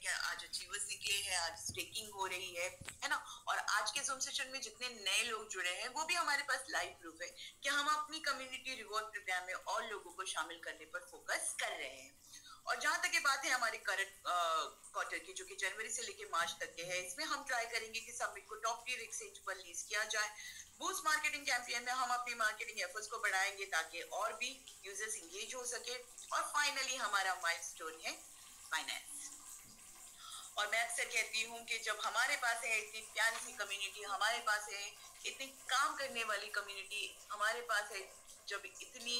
कि आज अचीवर्स निकले हैं, आज स्टेकिंग हो रही है ना। और आज के जूम सेशन में जितने नए लोग जुड़े हैं वो भी हमारे पास लाइव प्रूफ है कि हम अपनी कम्युनिटी रिवॉर्ड प्रोग्राम में और लोगों को शामिल करने पर फोकस कर रहे हैं। और जहां तक ये बात है हमारे करंट क्वार्टर की, जो कि जनवरी से लेकर मार्च तक के है, इसमें हम ट्राई करेंगे कि समिट को टॉप टियर एक्सचेंज पर लिस्ट किया जाए। बूस्ट मार्केटिंग कैंपेन में हम अपनी मार्केटिंग एफर्ट्स को बढ़ाएंगे ताकि और भी यूजर्स इंगेज हो सके। और फाइनली हमारा माइलस्टोन है फाइनेंस। और मैं अक्सर कहती हूँ कि जब हमारे पास है इतनी प्यारी सी कम्युनिटी, हमारे पास है इतनी काम करने वाली कम्युनिटी, हमारे पास है जब इतनी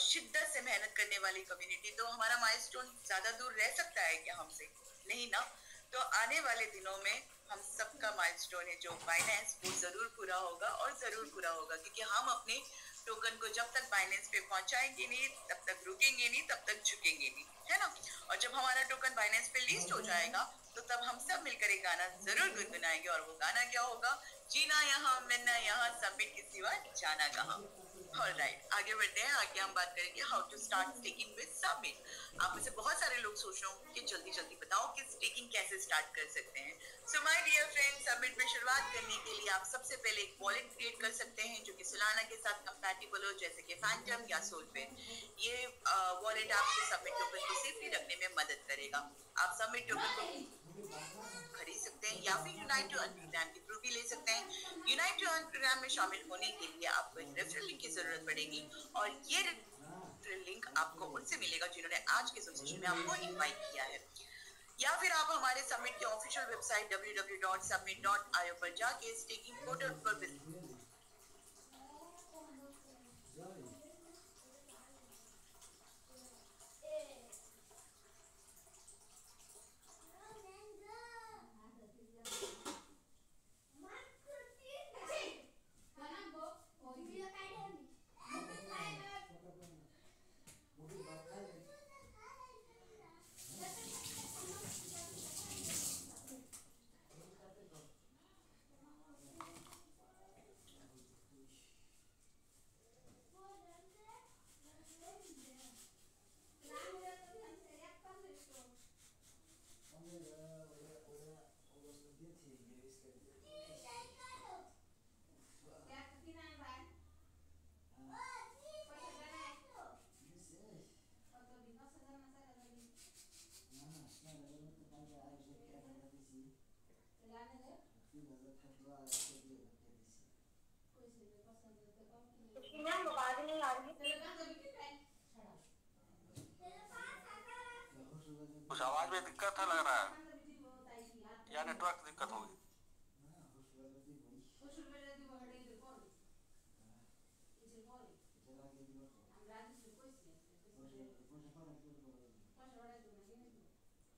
शिद्दत से मेहनत करने वाली कम्युनिटी, तो हमारा माइलस्टोन ज्यादा दूर रह सकता है क्या हमसे? नहीं ना। तो आने वाले दिनों में हम सबका माइलस्टोन है जो बाइनेंस, वो जरूर पूरा होगा और जरूर पूरा होगा, क्योंकि हम अपने टोकन को जब तक बाइनेंस पे पहुंचाएंगे नहीं, तब तक रुकेंगे नहीं, तब तक झुकेंगे नहीं, है ना। और जब हमारा टोकन बाइनेंस पे लिस्ट हो जाएगा तो तब हम सब मिलकर एक गाना जरूर गुनगुनाएंगे। और वो गाना क्या होगा? जीना यहाँ मिलना यहाँ, सबमिट के सिवा जाना कहाँ। ऑलराइट, आगे बढ़ते हैं। आगे हम बात करेंगे how to start staking with Summit. आप में से बहुत सारे लोग सोच रहे होंगे कि जल्दी जल्दी बताओ कि स्टेकिंग कैसे स्टार्ट कर सकते हैं। So my dear friends, Summit में शुरुआत करने के लिए आप सबसे पहले एक वॉलेट क्रिएट कर सकते हैं जो कि सोलाना के साथ कंपैटिबल हो, जैसे कि फैंटम या सोलफेयर। ये वॉलेट आपके समिट टोकन को सेफली रखने में मदद करेगा। आप समिट टोकन को खरीद सकते हैं या फिर यूनाइट टू अर्न प्रोग्राम के थ्रू भी ले सकते हैं। यूनाइट टू अर्न प्रोग्राम में शामिल होने के लिए आपको एक रेफरल लिंक की जरूरत पड़ेगी, और ये रेफरल लिंक आपको उनसे मिलेगा जिन्होंने आज के सेशन में आपको इनवाइट किया है। या फिर आप हमारे समिट के ऑफिशियल वेबसाइट www.summit.io पर जाके स्टेकिंग पोर्टल पर कुछ आवाज में दिक्कत है लग रहा है, या नेटवर्क दिक्कत होगी।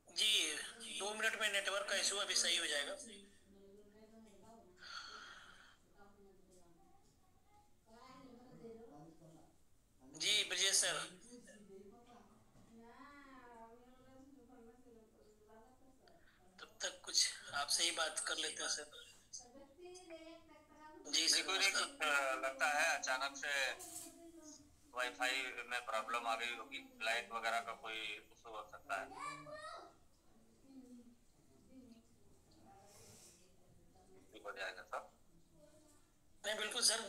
जी 2 मिनट में नेटवर्क का इशू अभी सही हो जाएगा। जी ब्रजेश सर, तब तक कुछ आपसे ही बात कर लेते हैं सर। जी सर, कोई नहीं, लगता है अचानक से वाईफाई में प्रॉब्लम आ गई होगी, लाइट वगैरह का कोई इशू हो सकता है। ठीक हो जाएगा सर। नहीं बिल्कुल सर,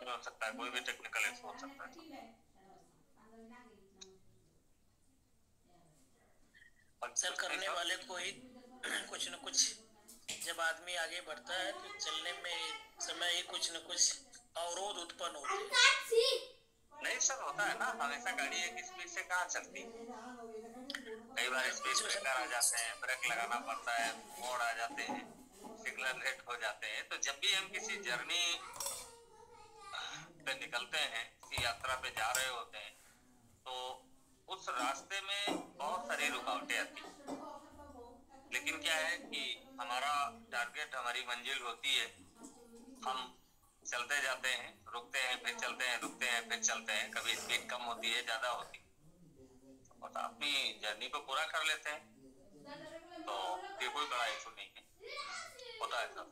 हो सकता है कोई भी टेक्निकल इशू हो सकता है। सर करने वाले को ही कुछ न कुछ, जब आदमी आगे बढ़ता है तो चलने में समय ही कुछ न कुछ अवरोध उत्पन्न होते हैं। नहीं सर, होता है ना, हमेशा गाड़ी एक स्पीड से कहाँ चलती। कई बार स्पीड ब्रेकर आ जाते हैं, ब्रेक लगाना पड़ता है, मोड़ आ जाते हैं, सिग्नल लेट हो जाते हैं। तो जब भी हम किसी जर्नी पे निकलते हैं, किसी यात्रा पे जा रहे होते हैं, तो उस रास्ते में बहुत सारी रुकावटें आती हैं। लेकिन क्या है कि हमारा टारगेट, हमारी मंजिल होती है, हम चलते जाते हैं, रुकते हैं, फिर चलते हैं, रुकते हैं, फिर चलते हैं। कभी स्पीड कम होती है, ज्यादा होती है, और अपनी जर्नी को पूरा कर लेते हैं। तो ये कोई बड़ा इशू नहीं है, होता है सब।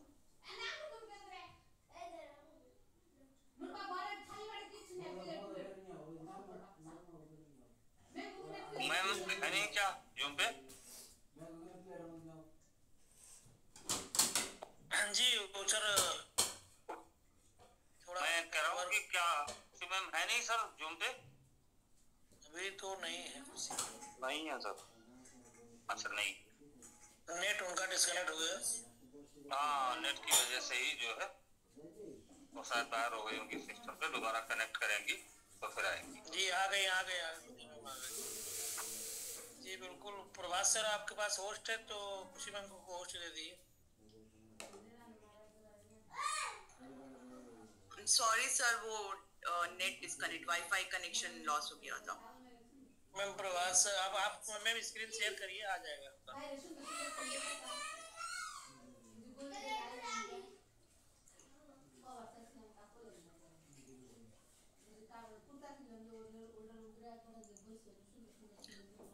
मैम है नहीं क्या जूम पे? जी वो सर थोड़ा मैं कह रहा हूँ कि क्या मैम है नहीं सर जूम पे? अभी तो नहीं है कुर्सी, नहीं है सर। अच्छा नहीं, नेट उनका डिस्कनेक्ट हो गया। हाँ नेट की वजह से ही जो है वो शायद बाहर हो गई उनकी सिस्टम पे, दोबारा कनेक्ट करेंगी तो फिर आएंगी। जी आ गए जी बिल्कुल। प्रभात सर आपके पास होस्ट है तो खुशी मैम को होस्ट दे दिए। सॉरी सर, वो net disconnect, wifi connection loss हो गया था। मैम प्रभात सर आप मैम स्क्रीन शेयर करिए, आ जाएगा।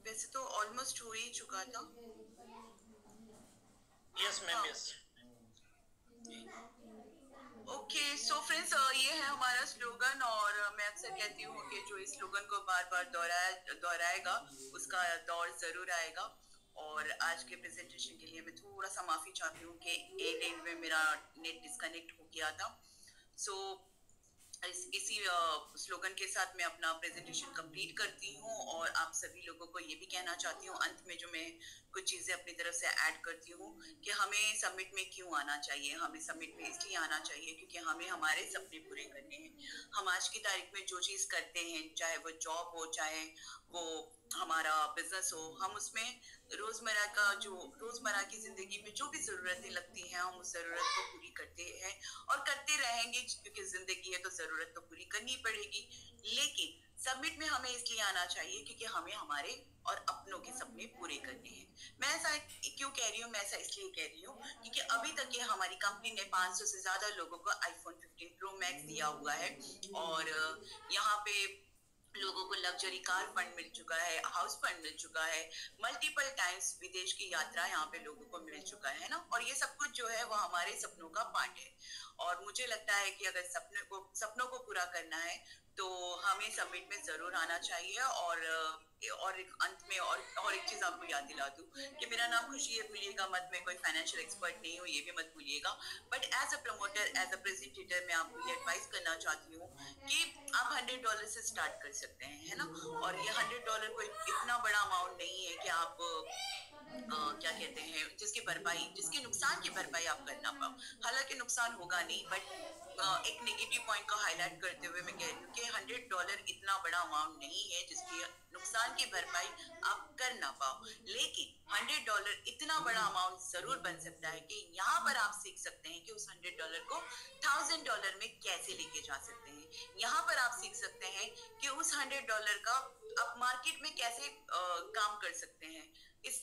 वैसे तो ऑलमोस्ट हो ही चुका था। Yes ma'am yes. Okay so friends, ये है हमारा स्लोगन, और मैं अक्सर कहती हूँ कि जो इस स्लोगन को बार बार दोहराएगा उसका दौर जरूर आएगा। और आज के प्रेजेंटेशन के लिए मैं थोड़ा सा माफी चाहती हूँ कि एंड में मेरा नेट डिस्कनेक्ट हो गया था। सो इसी स्लोगन के साथ मैं अपना प्रेजेंटेशन कंप्लीट करती हूँ, और आप सभी लोगों को ये भी कहना चाहती हूँ अंत में, जो मैं कुछ चीजें अपनी तरफ से ऐड करती हूँ, कि हमें समिट में क्यों आना चाहिए। हमें समिट में इसलिए आना चाहिए क्योंकि हमें हमारे सपने पूरे करने हैं। हम आज की तारीख में जो चीज करते हैं, चाहे वो जॉब हो, चाहे वो हमारा बिजनेस हो, हम उसमें रोजमर्रा की जिंदगी में जो भी जरूरतें लगती हैं, हम उस जरूरत को पूरी करते हैं और करते रहेंगे, क्योंकि जिंदगी है तो जरूरत तो पूरी करनी पड़ेगी। लेकिन समिट में हमें इसलिए आना चाहिए क्योंकि हमें हमारे और अपनों के सपने पूरे करने हैं। मैं ऐसा क्यों कह रही हूँ? मैं ऐसा इसलिए कह रही हूँ क्योंकि अभी तक ये हमारी कंपनी ने 500 से ज्यादा लोगों को आईफोन 15 प्रो मैक्स दिया हुआ है, और यहाँ पे लोगों को लग्जरी कार फंड मिल चुका है, हाउस फंड मिल चुका है, मल्टीपल टाइम्स विदेश की यात्रा यहाँ पे लोगों को मिल चुका है ना। और ये सब कुछ जो है वो हमारे सपनों का पार्ट है। और मुझे लगता है कि अगर सपनों को पूरा करना है तो हमें समिट में जरूर आना चाहिए। और एक अंत में और एक चीज आपको याद दिला दूं कि मेरा नाम खुशी है, भूलिएगा मत। मैं कोई फाइनेंशियल एक्सपर्ट नहीं हूँ, ये भी मत भूलिएगा। But as a promoter, as a presenter, मैं आपको ये एडवाइस करना चाहती हूँ कि आप $100 से स्टार्ट कर सकते हैं, है ना। और ये $100 कोई इतना बड़ा अमाउंट नहीं है कि आप क्या कहते हैं, जिसके नुकसान की भरपाई आप कर ना पाओ। हालांकि नुकसान होगा नहीं, बट एक नेगेटिव पॉइंट को हाईलाइट करते हुए मैं कह रही हूँ कि $100 इतना बड़ा अमाउंट नहीं है जिसकी नुकसान की भरपाई आप कर ना पाओ। लेकिन $100 इतना बड़ा अमाउंट जरूर बन सकता है कि यहाँ पर आप सीख सकते हैं कि उस $100 को $1000 में कैसे लेके जा सकते हैं। यहाँ पर आप सीख सकते हैं कि उस $100 का आप मार्केट में कैसे काम कर सकते हैं। इस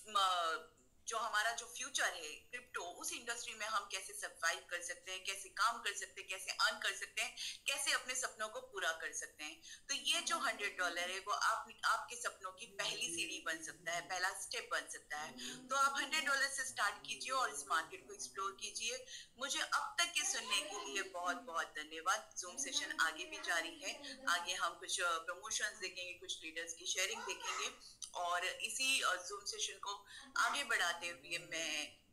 जो हमारा जो फ्यूचर है क्रिप्टो, उस इंडस्ट्री में हम कैसे सर्वाइव कर सकते हैं, कैसे काम कर सकते हैं, कैसे अर्न कर सकते हैं, कैसे अपने सपनों को पूरा कर सकते हैं। तो ये जो $100 है वो आपके सपनों की पहली सीढ़ी बन सकता है, पहला स्टेप बन सकता है। तो आप $100 से स्टार्ट कीजिए और इस मार्केट को एक्सप्लोर कीजिए। मुझे अब तक के सुनने के लिए बहुत बहुत धन्यवाद। जूम सेशन आगे भी जारी है, आगे हम कुछ प्रमोशंस देखेंगे, कुछ लीडर्स की शेयरिंग देखेंगे, और इसी जूम सेशन को आगे बढ़ाते हुए मैं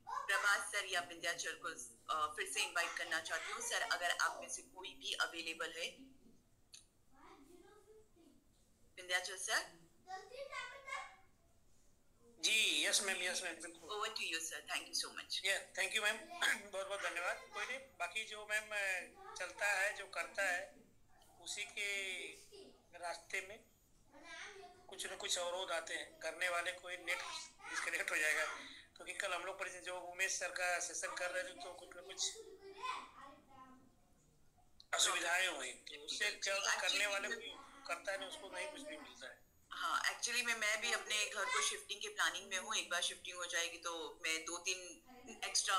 प्रभात सर या विंध्याचल को फिर से इनवाइट करना चाहती हूँ। सर, अगर आप में से कोई भी अवेलेबल है। विंध्याचल सर। जी यस मैम बिल्कुल। Over to you sir, thank you so much. Thank you ma'am, बहुत बहुत धन्यवाद। कोई नहीं, बाकी जो मैम चलता है, जो करता है, उसी के रास्ते में कुछ न कुछ अवरोध आते हैं। करने वाले कोई नेट डिस्कनेक्ट हो जाएगा, क्योंकि कल हम लोग पर जो उमेश सर का सेशन कर रहे थे तो कुछ न कुछ असुविधाएं हुई, तो उससे क्या होता है, करने वाले को करता है ना, उसको नहीं कुछ भी मिलता है। हाँ, एक्चुअली मैं भी अपने घर को शिफ्टिंग की प्लानिंग में हूँ। एक बार शिफ्टिंग हो जाएगी तो मैं 2-3 एक्स्ट्रा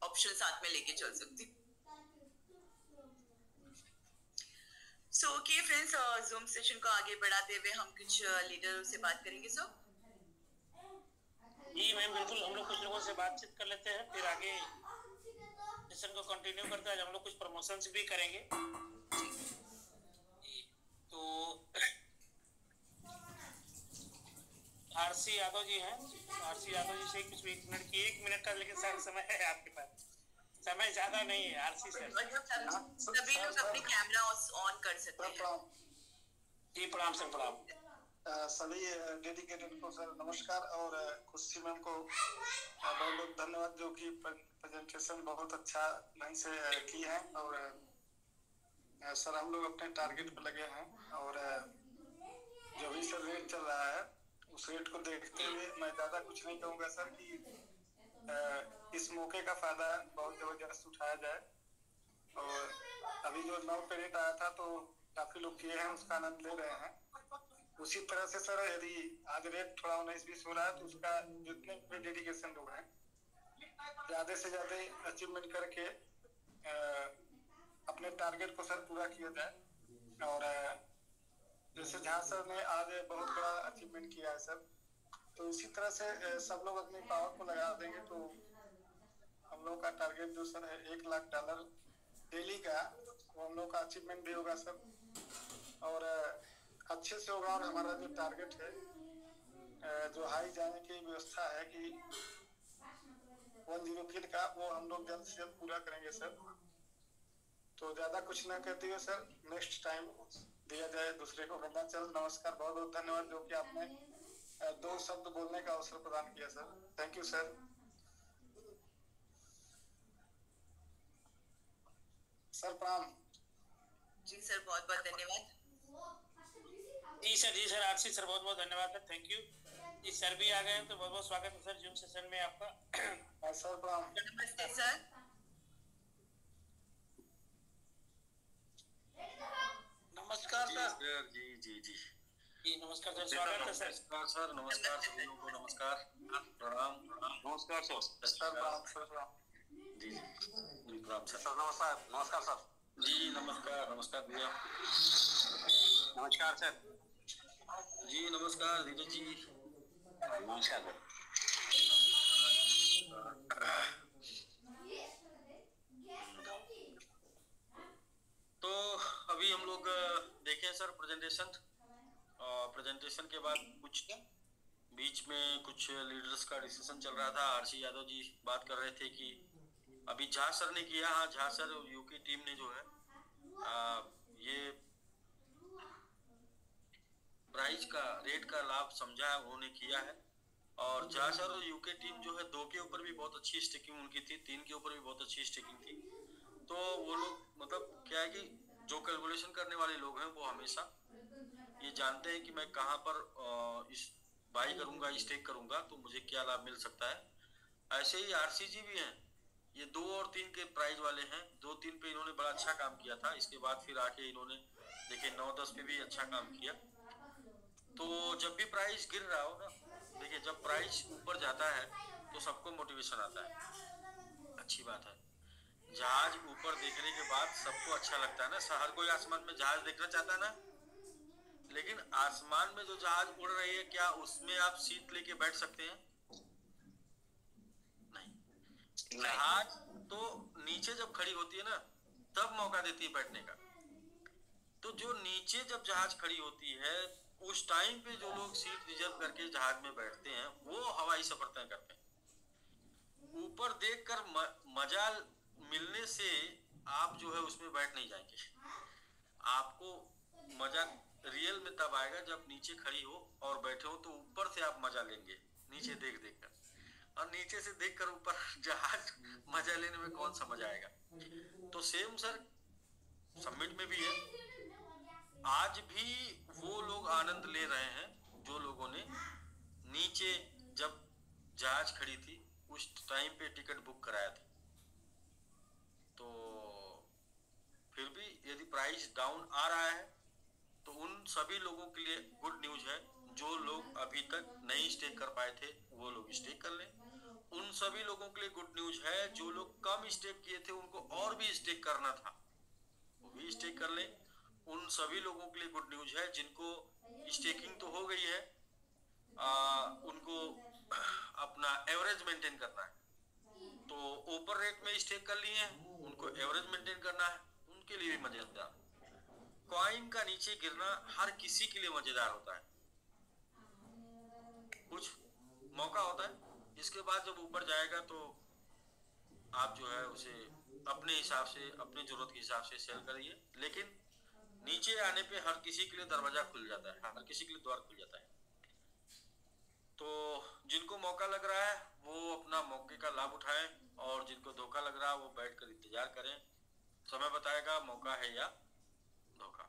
ऑप्शन साथ में लेके चल सकती हूँ। So okay friends, zoom session को आगे बढ़ाते हुए हम कुछ लीडरों से बात करेंगे। सो जी मैम बिल्कुल, हम लोग कुछ लोगों से बातचीत कर लेते हैं, फिर आगे सेशन को कंटिन्यू करते हैं। हम लोग कुछ प्रमोशंस भी करेंगे। तो आरसी यादव जी हैं, आरसी यादव जी से कुछ 1 मिनट का लेकिन सारा समय है आपके पास। समय ज्यादा नहीं है आरसी सर। और सभी लोग अपने कैमरा ऑन कर सकते हैं। जी प्रणाम सर, प्रणाम। सभी डेडिकेटेड को सर नमस्कार, और खुशी मैम को बहुत बहुत धन्यवाद, जो कि प्रेजेंटेशन बहुत अच्छा ढंग से की है। और सर हम लोग अपने टारगेट पे लगे हैं, और जो भी सर रेट चल रहा है उस रेट को देखते हुए मैं ज़्यादा कुछ नहीं कहूँगा सर, कि इस मौके का फायदा बहुत ज़बरदस्त उठाया जाए। और अभी जो 9 पे रेट आया था तो काफ़ी लोग किए हैं, उसका आनंद ले रहे हैं। उसी तरह से सर यदि आज रेट थोड़ा 19-20 हो रहा है तो उसका जितने भी डेडिकेशन लोग हैं ज़्यादा से ज़्यादा अचीवमेंट करके अपने टारगेट को सर पूरा किया जाए। और जैसे झा सर ने आज बहुत बड़ा अचीवमेंट किया है सर, तो इसी तरह से सब लोग अपनी पावर को लगा देंगे तो हम लोग का टारगेट जो सर है $1 लाख डेली का, वो हम लोग का अचीवमेंट भी होगा सर, और अच्छे से होगा। और हमारा जो टारगेट है, जो हाई जाने की व्यवस्था है कि 10 किल का, वो हम लोग जल्द से जल्द पूरा करेंगे सर। तो ज़्यादा कुछ ना कहते हुए सर नेक्स्ट टाइम दिया जाए दूसरे को चल। नमस्कार, बहुत बहुत धन्यवाद जो कि आपने 2 शब्द बोलने का अवसर प्रदान किया sir. Thank you sir. Sir प्रणाम। जी सर, बहुत बहुत धन्यवाद। जी सर आरसी सर बहुत बहुत धन्यवाद सर, थैंक यू। जी सर भी आ गए हैं तो बहुत बहुत स्वागत है सर जूम सेशन में आपका। सर प्रणाम। नमस्ते सर। नमस्कार सर। जी जी जी जी नमस्कार सर, स्वागत है सर। नमस्कार सर, नमस्कार सभी लोगों को नमस्कार, प्रणाम प्रणाम। नमस्कार सर। सर प्रणाम। सर प्रणाम। जी जी प्रणाम सर। सर नमस्कार। नमस्कार सर। जी नमस्कार, नमस्कार भैया। नमस्कार सर। जी नमस्कार धीरज जी। नमस्कार सर। तो अभी हम लोग देखें सर प्रेजेंटेशन के बाद कुछ बीच में कुछ लीडर्स का डिसीजन चल रहा था। आरसी यादव जी बात कर रहे थे कि अभी झा सर ने किया। हाँ, झा सर यूके टीम ने जो है ये प्राइस का रेट का लाभ समझा है, उन्होंने किया है। और झा सर और यूके टीम जो है 2 के ऊपर भी बहुत अच्छी स्टेकिंग उनकी थी, 3 के ऊपर भी बहुत अच्छी स्टेकिंग थी। तो वो लोग मतलब क्या है कि जो कैलकुलेशन करने वाले लोग हैं वो हमेशा ये जानते हैं कि मैं कहाँ पर इस बाई करूंगा, स्टेक करूंगा तो मुझे क्या लाभ मिल सकता है। ऐसे ही आरसीजी भी हैं, ये 2 और 3 के प्राइस वाले हैं। 2-3 पे इन्होंने बड़ा अच्छा काम किया था, इसके बाद फिर आके इन्होंने देखिए 9-10 पे भी अच्छा काम किया। तो जब भी प्राइस गिर रहा हो ना, देखिए जब प्राइस ऊपर जाता है तो सबको मोटिवेशन आता है, अच्छी बात है। जहाज ऊपर देखने के बाद सबको अच्छा लगता है ना, हर कोई आसमान में जहाज देखना चाहता है ना। लेकिन आसमान में जो जहाज उड़ रही है, क्या उसमें आप सीट लेके बैठ सकते हैं? नहीं। जहाज तो नीचे जब खड़ी होती है ना तब मौका देती है बैठने का। तो जो नीचे जब जहाज खड़ी होती है उस टाइम पे जो लोग सीट रिजर्व करके जहाज में बैठते हैं वो हवाई सफर तय करते हैं। ऊपर देखकर मजा मिलने से आप जो है उसमें बैठ नहीं जाएंगे। आपको मजा रियल में तब आएगा जब नीचे खड़ी हो और बैठे हो, तो ऊपर से आप मजा लेंगे नीचे देख देख कर, और नीचे से देख कर ऊपर जहाज मजा लेने में कौन सा मजा आएगा। तो सेम सर समिट में भी है, आज भी वो लोग आनंद ले रहे हैं जो लोगों ने नीचे जब जहाज खड़ी थी उस टाइम पे टिकट बुक कराया था। तो फिर भी यदि प्राइस डाउन आ रहा है तो उन सभी लोगों के लिए गुड न्यूज है। जो लोग अभी तक नहीं स्टेक कर पाए थे वो लोग स्टेक कर लें। उन सभी लोगों के लिए गुड न्यूज है जो लोग कम स्टेक किए थे उनको और भी स्टेक करना था वो भी स्टेक कर लें। उन सभी लोगों के लिए गुड न्यूज है जिनको स्टेकिंग तो हो गई है, उनको अपना एवरेज मेंटेन करना है, तो ऊपर रेट में स्टेक कर लिए हैं, उनको एवरेज मेंटेन करना है, उनके लिए भी मजेदार। कॉइन का नीचे गिरना हर किसी के लिए मजेदार होता है, कुछ मौका होता है। इसके बाद जब ऊपर जाएगा तो आप जो है उसे अपने हिसाब से, अपनी जरूरत के हिसाब से सेल करिए। लेकिन नीचे आने पे हर किसी के लिए दरवाजा खुल जाता है, हर किसी के लिए द्वार खुल जाता है। तो जिनको मौका लग रहा है वो अपना मौके का लाभ उठाएं, और जिनको धोखा लग रहा है वो बैठकर इंतजार करें, समय बताएगा मौका है या धोखा।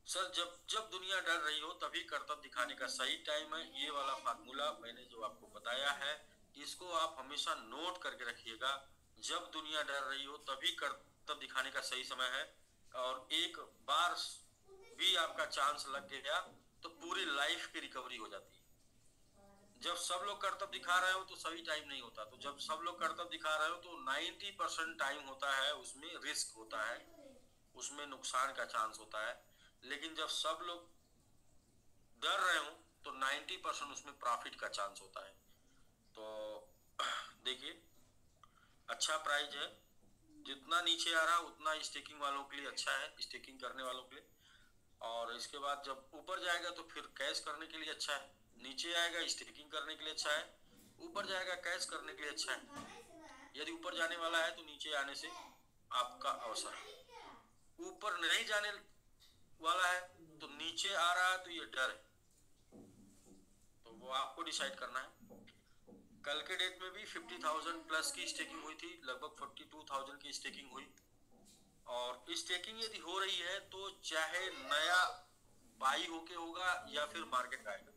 सर जब जब दुनिया डर रही हो तभी कर्तव्य दिखाने का सही टाइम है। ये वाला फार्मूला मैंने जो आपको बताया है, इसको आप हमेशा नोट करके रखिएगा। जब दुनिया डर रही हो तभी कर्तव्य दिखाने का सही समय है, और एक बार भी आपका चांस लग गया तो पूरी लाइफ की रिकवरी हो जाती है। जब सब लोग कर्तव्य दिखा रहे हो तो सभी टाइम नहीं होता, तो जब सब लोग कर्तव्य दिखा रहे हो तो 90% टाइम होता है, उसमें रिस्क होता है, उसमें नुकसान का चांस होता है। लेकिन जब सब लोग डर रहे हो तो 90% उसमें प्रॉफिट का चांस होता है। तो देखिए अच्छा प्राइस है, जितना नीचे आ रहा उतना स्टेकिंग वालों के लिए अच्छा है, स्टेकिंग करने वालों के लिए। और इसके बाद जब ऊपर जाएगा तो फिर कैश करने के लिए अच्छा है, नीचे आएगा स्टेकिंग करने के लिए अच्छा है, ऊपर जाएगा कैश करने के लिए अच्छा है। यदि ऊपर जाने वाला है तो नीचे आने से आपका अवसर, ऊपर नहीं जाने वाला है तो नीचे आ रहा है तो ये डर है, तो वो आपको डिसाइड करना है। कल के डेट में भी 50,000 प्लस की स्टेकिंग हुई थी, लगभग 42,000 की स्टेकिंग हुई। और स्टेकिंग यदि हो रही है तो चाहे नया बाई होके होगा या फिर मार्केट का आएगा,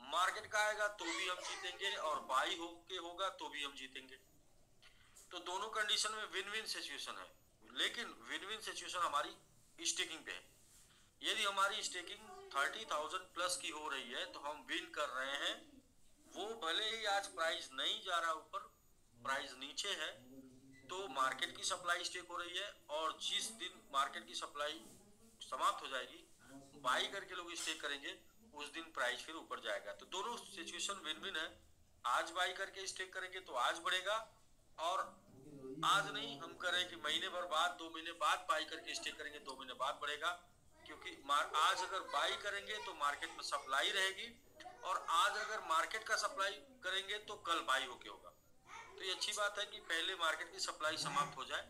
मार्केट का आएगा तो भी हम जीतेंगे और बाई होके होगा तो भी हम जीतेंगे। तो दोनों कंडीशन में विन विन सिचुएशन है। लेकिन विन विन सिचुएशन हमारी स्टेकिंग पे है। यदि हमारी स्टेकिंग 30,000 प्लस की हो रही है तो हम विन कर रहे हैं। वो भले ही आज प्राइस नहीं जा रहा ऊपर, प्राइस नीचे है, तो मार्केट की सप्लाई स्टेक हो रही है, और जिस दिन मार्केट की सप्लाई समाप्त हो जाएगी, बाई करके लोग स्टेक करेंगे, उस दिन प्राइस फिर ऊपर जाएगा। तो दोनों सिचुएशन विन विन है। आज बाई करके स्टेक करेंगे तो आज बढ़ेगा, और आज नहीं हम करें कि महीने भर बाद, 2 महीने बाद बाई करके स्टेक करेंगे, 2 महीने बाद बढ़ेगा। क्योंकि आज अगर बाई करेंगे तो मार्केट में सप्लाई रहेगी, और आज अगर मार्केट का सप्लाई करेंगे तो कल बाई होके होगा। तो ये अच्छी बात है कि पहले मार्केट की सप्लाई समाप्त हो जाए,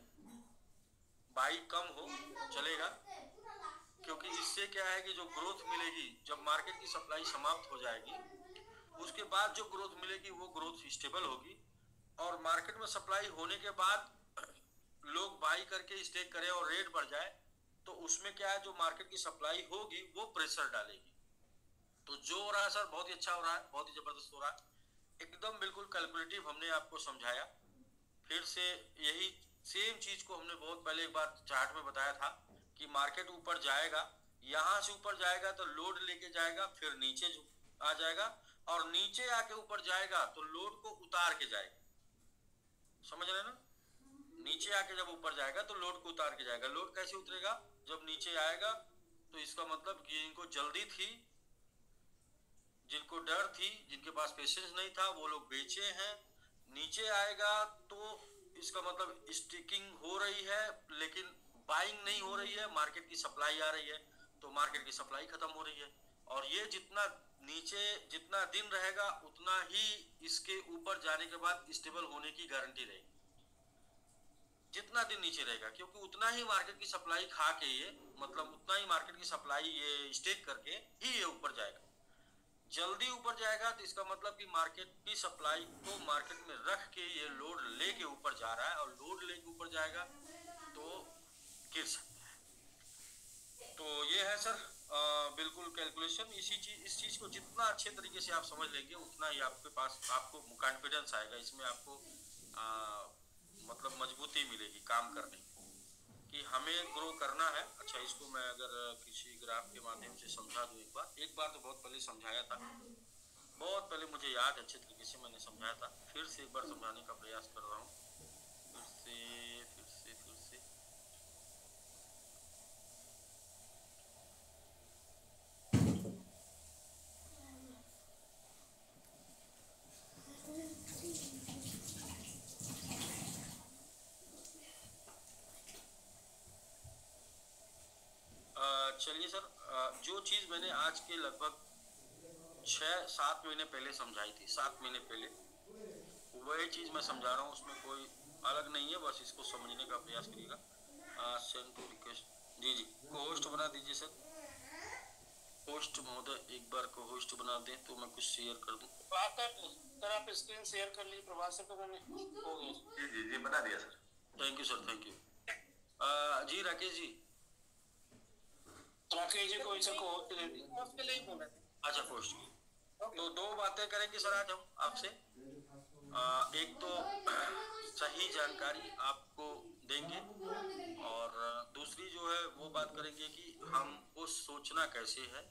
बाई कम हो चलेगा, क्योंकि इससे क्या है कि जो ग्रोथ मिलेगी जब मार्केट की सप्लाई समाप्त हो जाएगी, उसके बाद जो ग्रोथ मिलेगी वो ग्रोथ स्टेबल होगी। और मार्केट में सप्लाई होने के बाद लोग बाई करके स्टेक करें और रेट बढ़ जाए, तो उसमें क्या है, जो मार्केट की सप्लाई होगी वो प्रेशर डालेगी। तो जो हो रहा है सर बहुत ही अच्छा हो रहा है, बहुत ही जबरदस्त हो रहा है, एकदम बिल्कुल कैलकुलेटिव हमने आपको समझाया। फिर से यही सेम चीज को हमने बहुत पहले एक बार चार्ट में बताया था कि मार्केट ऊपर जाएगा, यहां से ऊपर जाएगा तो लोड लेके जाएगा, फिर नीचे आ जाएगा, और नीचे आके ऊपर जाएगा तो लोड को उतार के जाएगा। समझ रहे ना, नीचे आके जब ऊपर जाएगा तो लोड को उतार के जाएगा। लोड कैसे उतरेगा, जब नीचे आएगा तो इसका मतलब कि इनको जल्दी थी, जिनको डर थी, जिनके पास पेशेंस नहीं था, वो लोग बेचे हैं। नीचे आएगा तो इसका मतलब स्टिकिंग हो रही है लेकिन बाइंग नहीं हो रही है, मार्केट की सप्लाई आ रही है, तो मार्केट की सप्लाई खत्म हो रही है। और ये जितना नीचे जितना दिन रहेगा उतना ही इसके ऊपर जाने के बाद स्टेबल होने की गारंटी रहेगी, जितना दिन नीचे रहेगा, क्योंकि उतना ही मार्केट की सप्लाई खा के ये मतलब उतना ही मार्केट की सप्लाई ये स्टेक करके ही ये ऊपर जाएगा। जल्दी ऊपर जाएगा तो इसका मतलब कि मार्केट की सप्लाई को मार्केट में रख के ये लोड लेके ऊपर जा रहा है, और लोड लेके ऊपर जाएगा तो गिर सकता है। तो ये है सर बिल्कुल कैलकुलेशन। इस चीज को जितना अच्छे तरीके से आप समझ लेंगे उतना ही आपके पास आपको कॉन्फिडेंस आएगा, इसमें आपको मतलब मजबूती मिलेगी काम करने की हमें ग्रो करना है। अच्छा, इसको मैं अगर किसी ग्राफ के माध्यम से समझा दूं, एक बार तो बहुत पहले समझाया था, बहुत पहले मुझे याद अच्छे तरीके से मैंने समझाया था, फिर से एक बार समझाने का प्रयास कर रहा हूँ। फिर से चलिए सर, जो चीज मैंने आज के लगभग 6-7 महीने पहले समझाई थी, 7 महीने पहले, वही चीज़ मैं समझा रहा हूँ, उसमें कोई अलग नहीं है, बस इसको समझने का प्रयास करिएगा। सेंड टू रिक्वेस्ट, जी को होस्ट बना दीजिए सर। होस्ट महोदय एक बार को होस्ट बना दें तो मैं कुछ शेयर कर दूं। सर आप स्क्रीन शेयर कर लीजिए प्रभात सर को, मैंने हो गया। जी बना दिया sir. Thank you sir, thank you. जी राकेश जी को इसे को उसके लिए बोला था। अच्छा पोस्ट की तो दो बातें करेंगे सर आज हम आपसे। एक तो सही जानकारी आपको देंगे और दूसरी जो है वो बात करेंगे कि हमको सोचना कैसे है।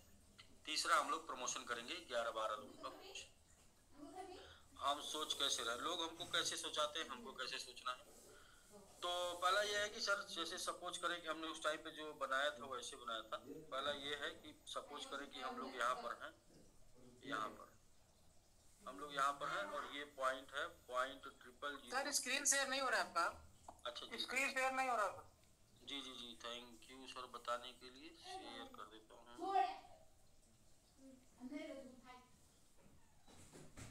तीसरा हम लोग प्रमोशन करेंगे 11-12 लोगों का प्रमोशन। हम सोच कैसे रहे, लोग हमको कैसे सोचाते हैं, हमको कैसे सोचना है। तो पहला ये है कि सर जैसे सपोज करें कि हमने उस टाइम पे जो बनाया था वैसे बनाया था। पहला ये है कि सपोज करें कि हम लोग यहाँ पर हैं, यहाँ पर हम लोग यहाँ पर हैं और ये पॉइंट है .000। सर स्क्रीन शेयर नहीं हो रहा आपका। अच्छा जी, स्क्रीन शेयर नहीं हो रहा। जी थैंक यू सर बताने के लिए। शेयर कर देता हूँ,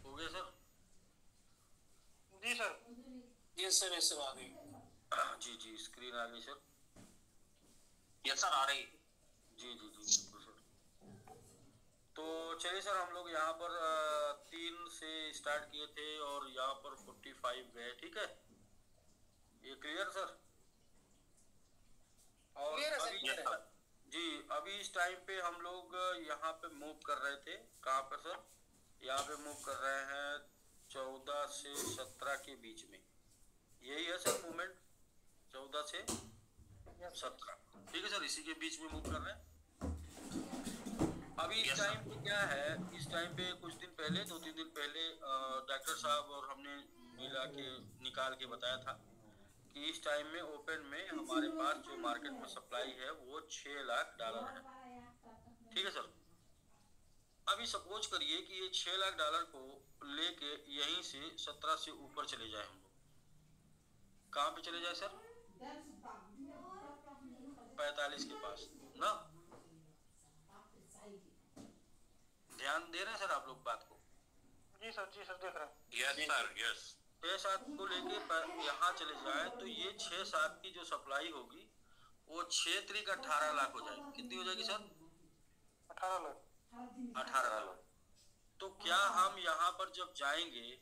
हो गया सर। जी सर, ये सर ऐसे आ गई। जी स्क्रीन आ गई सर। यस सर आ रही। जी बिल्कुल सर। तो चलिए सर हम लोग यहाँ पर 3 से स्टार्ट किए थे और यहाँ पर 45 गए, ठीक है, ये क्लियर सर। और अभी इस टाइम पे हम लोग यहाँ पे मूव कर रहे थे, कहाँ पर सर, यहाँ पे मूव कर रहे हैं 14 से 17 के बीच में, यही है सर मूवमेंट 14 से 17, ठीक है सर, इसी के बीच में मूव कर रहे हैं। अभी इस टाइम पे क्या है, इस टाइम पे कुछ दिन पहले 2-3 दिन पहले डॉक्टर साहब और हमने मिला के निकाल के बताया था कि इस टाइम में ओपन में हमारे पास जो मार्केट में सप्लाई है वो $6 लाख है, ठीक है सर। अभी सपोज करिए कि ये $6 लाख को लेके यहीं से 17 से ऊपर चले जाए, हम लोग कहाँ पे चले जाए सर, 45 के पास ना। ध्यान दे रहे हैं सर आप लोग बात को? जी सर देख रहे हैं। Yes sir yes. 6-7 को लेके यहाँ चले जाए तो ये 6-7 की जो सप्लाई होगी वो 6 का 18 लाख हो जाएगी। कितनी हो जाएगी सर? 18 लाख। तो क्या हम यहाँ पर जब जाएंगे,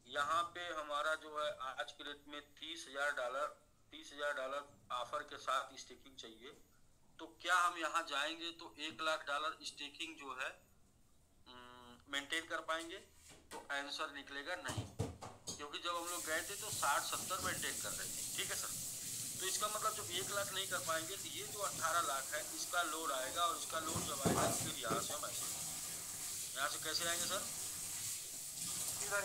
यहाँ पे हमारा जो है आज के रेट में $30,000 ऑफर के साथ स्टेकिंग चाहिए, तो क्या हम यहाँ जाएंगे तो $1 लाख स्टेकिंग जो है मेंटेन कर पाएंगे? तो आंसर निकलेगा नहीं, क्योंकि जब हम लोग गए थे तो 60-70 मेंटेन कर रहे थे, ठीक है सर। तो इसका मतलब जब 1 लाख नहीं कर पाएंगे तो ये जो 18 लाख है इसका लोड आएगा, और इसका लोड जब आएगा फिर यहाँ से हम ऐसे, यहाँ से कैसे आएंगे सर? सीधा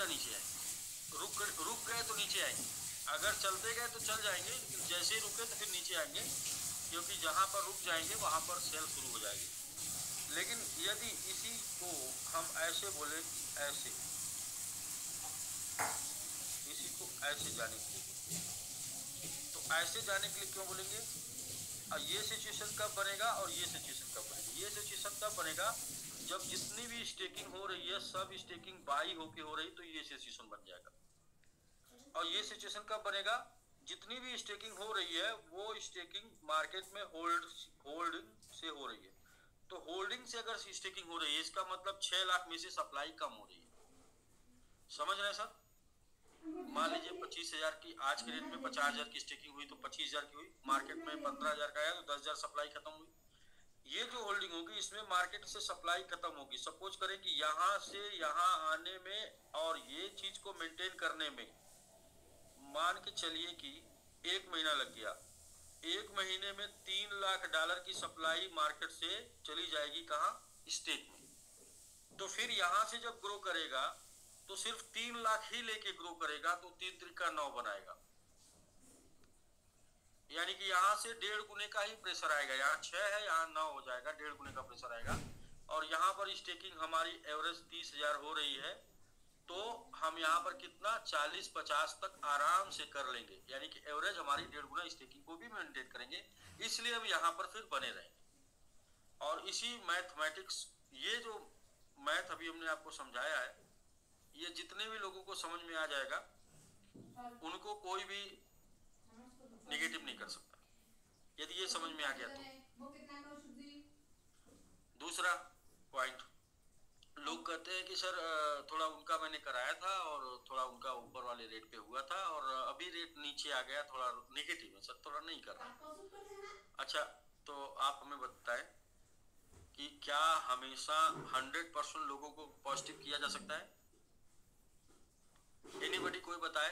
नीचे आएंगे। रुक गए तो नीचे आएंगे, अगर चलते गए तो चल जाएंगे, लेकिन जैसे ही रुके तो फिर नीचे आएंगे, क्योंकि जहाँ पर रुक जाएंगे वहाँ पर सेल शुरू हो जाएगी। लेकिन यदि इसी को हम ऐसे बोले कि ऐसे, इसी को ऐसे जाने के लिए, तो ऐसे जाने के लिए क्यों बोलेंगे? और ये सिचुएशन कब बनेगा और ये सिचुएशन कब बनेगा? ये सिचुएशन तब बनेगा जब जितनी भी स्टेकिंग हो रही है सब स्टेकिंग बाई होके हो रही, तो ये सिचुएशन बन जाएगा। और ये सिचुएशन कब बनेगा? जितनी भी स्टेकिंग हो रही है वो स्टेकिंग मार्केट में होल्डिंग से हो रही है। तो होल्डिंग से अगर स्टेकिंग हो रही है, इसका मतलब 6 लाख में से सप्लाई कम हो रही है। समझ रहे हैं सर? मान लीजिए 25,000 की, आज के रेट में 50,000 की स्टेकिंग हुई तो 25,000 की हुई, मार्केट में 15,000 का आया तो 10,000 सप्लाई खत्म हुई। ये जो होल्डिंग होगी इसमें मार्केट से सप्लाई खत्म होगी। सपोज करें कि यहाँ से यहाँ आने में और ये चीज को मेंटेन करने में मान के चलिए कि 1 महीना लग गया। 1 महीने में $3 लाख की सप्लाई मार्केट से चली जाएगी, कहाँ? स्टेट में। तो फिर यहाँ से जब ग्रो करेगा तो सिर्फ 3 लाख ही लेके ग्रो करेगा, तो 3 3 9 बनाएगा, यानी कि यहाँ से 1.5 गुने का ही प्रेशर आएगा। यहाँ 6 है, यहाँ 9 हो जाएगा, 1.5 गुने का प्रेशर आएगा। और यहाँ पर स्टेकिंग हमारी एवरेज 30,000 हो रही है, तो हम यहाँ पर कितना 40-50 तक आराम से कर लेंगे, यानी कि एवरेज हमारी 1.5 गुना स्टेकिंग को भी मेंटेन करेंगे। इसलिए हम यहाँ पर फिर बने रहेंगे। और इसी मैथमेटिक्स, ये जो मैथ अभी हमने आपको समझाया है, ये जितने भी लोगों को समझ में आ जाएगा उनको कोई भी नेगेटिव नहीं कर सकता, यदि ये समझ में आ गया तो। दूसरा पॉइंट, लोग कहते हैं कि सर थोड़ा उनका मैंने कराया था और थोड़ा उनका ऊपर वाले रेट पे हुआ था और अभी रेट नीचे आ गया, थोड़ा नेगेटिव है सर, थोड़ा नहीं कर रहा। अच्छा, तो आप हमें बताएं कि क्या हमेशा 100% लोगों को पॉजिटिव किया जा सकता है? एनीबडी कोई बताए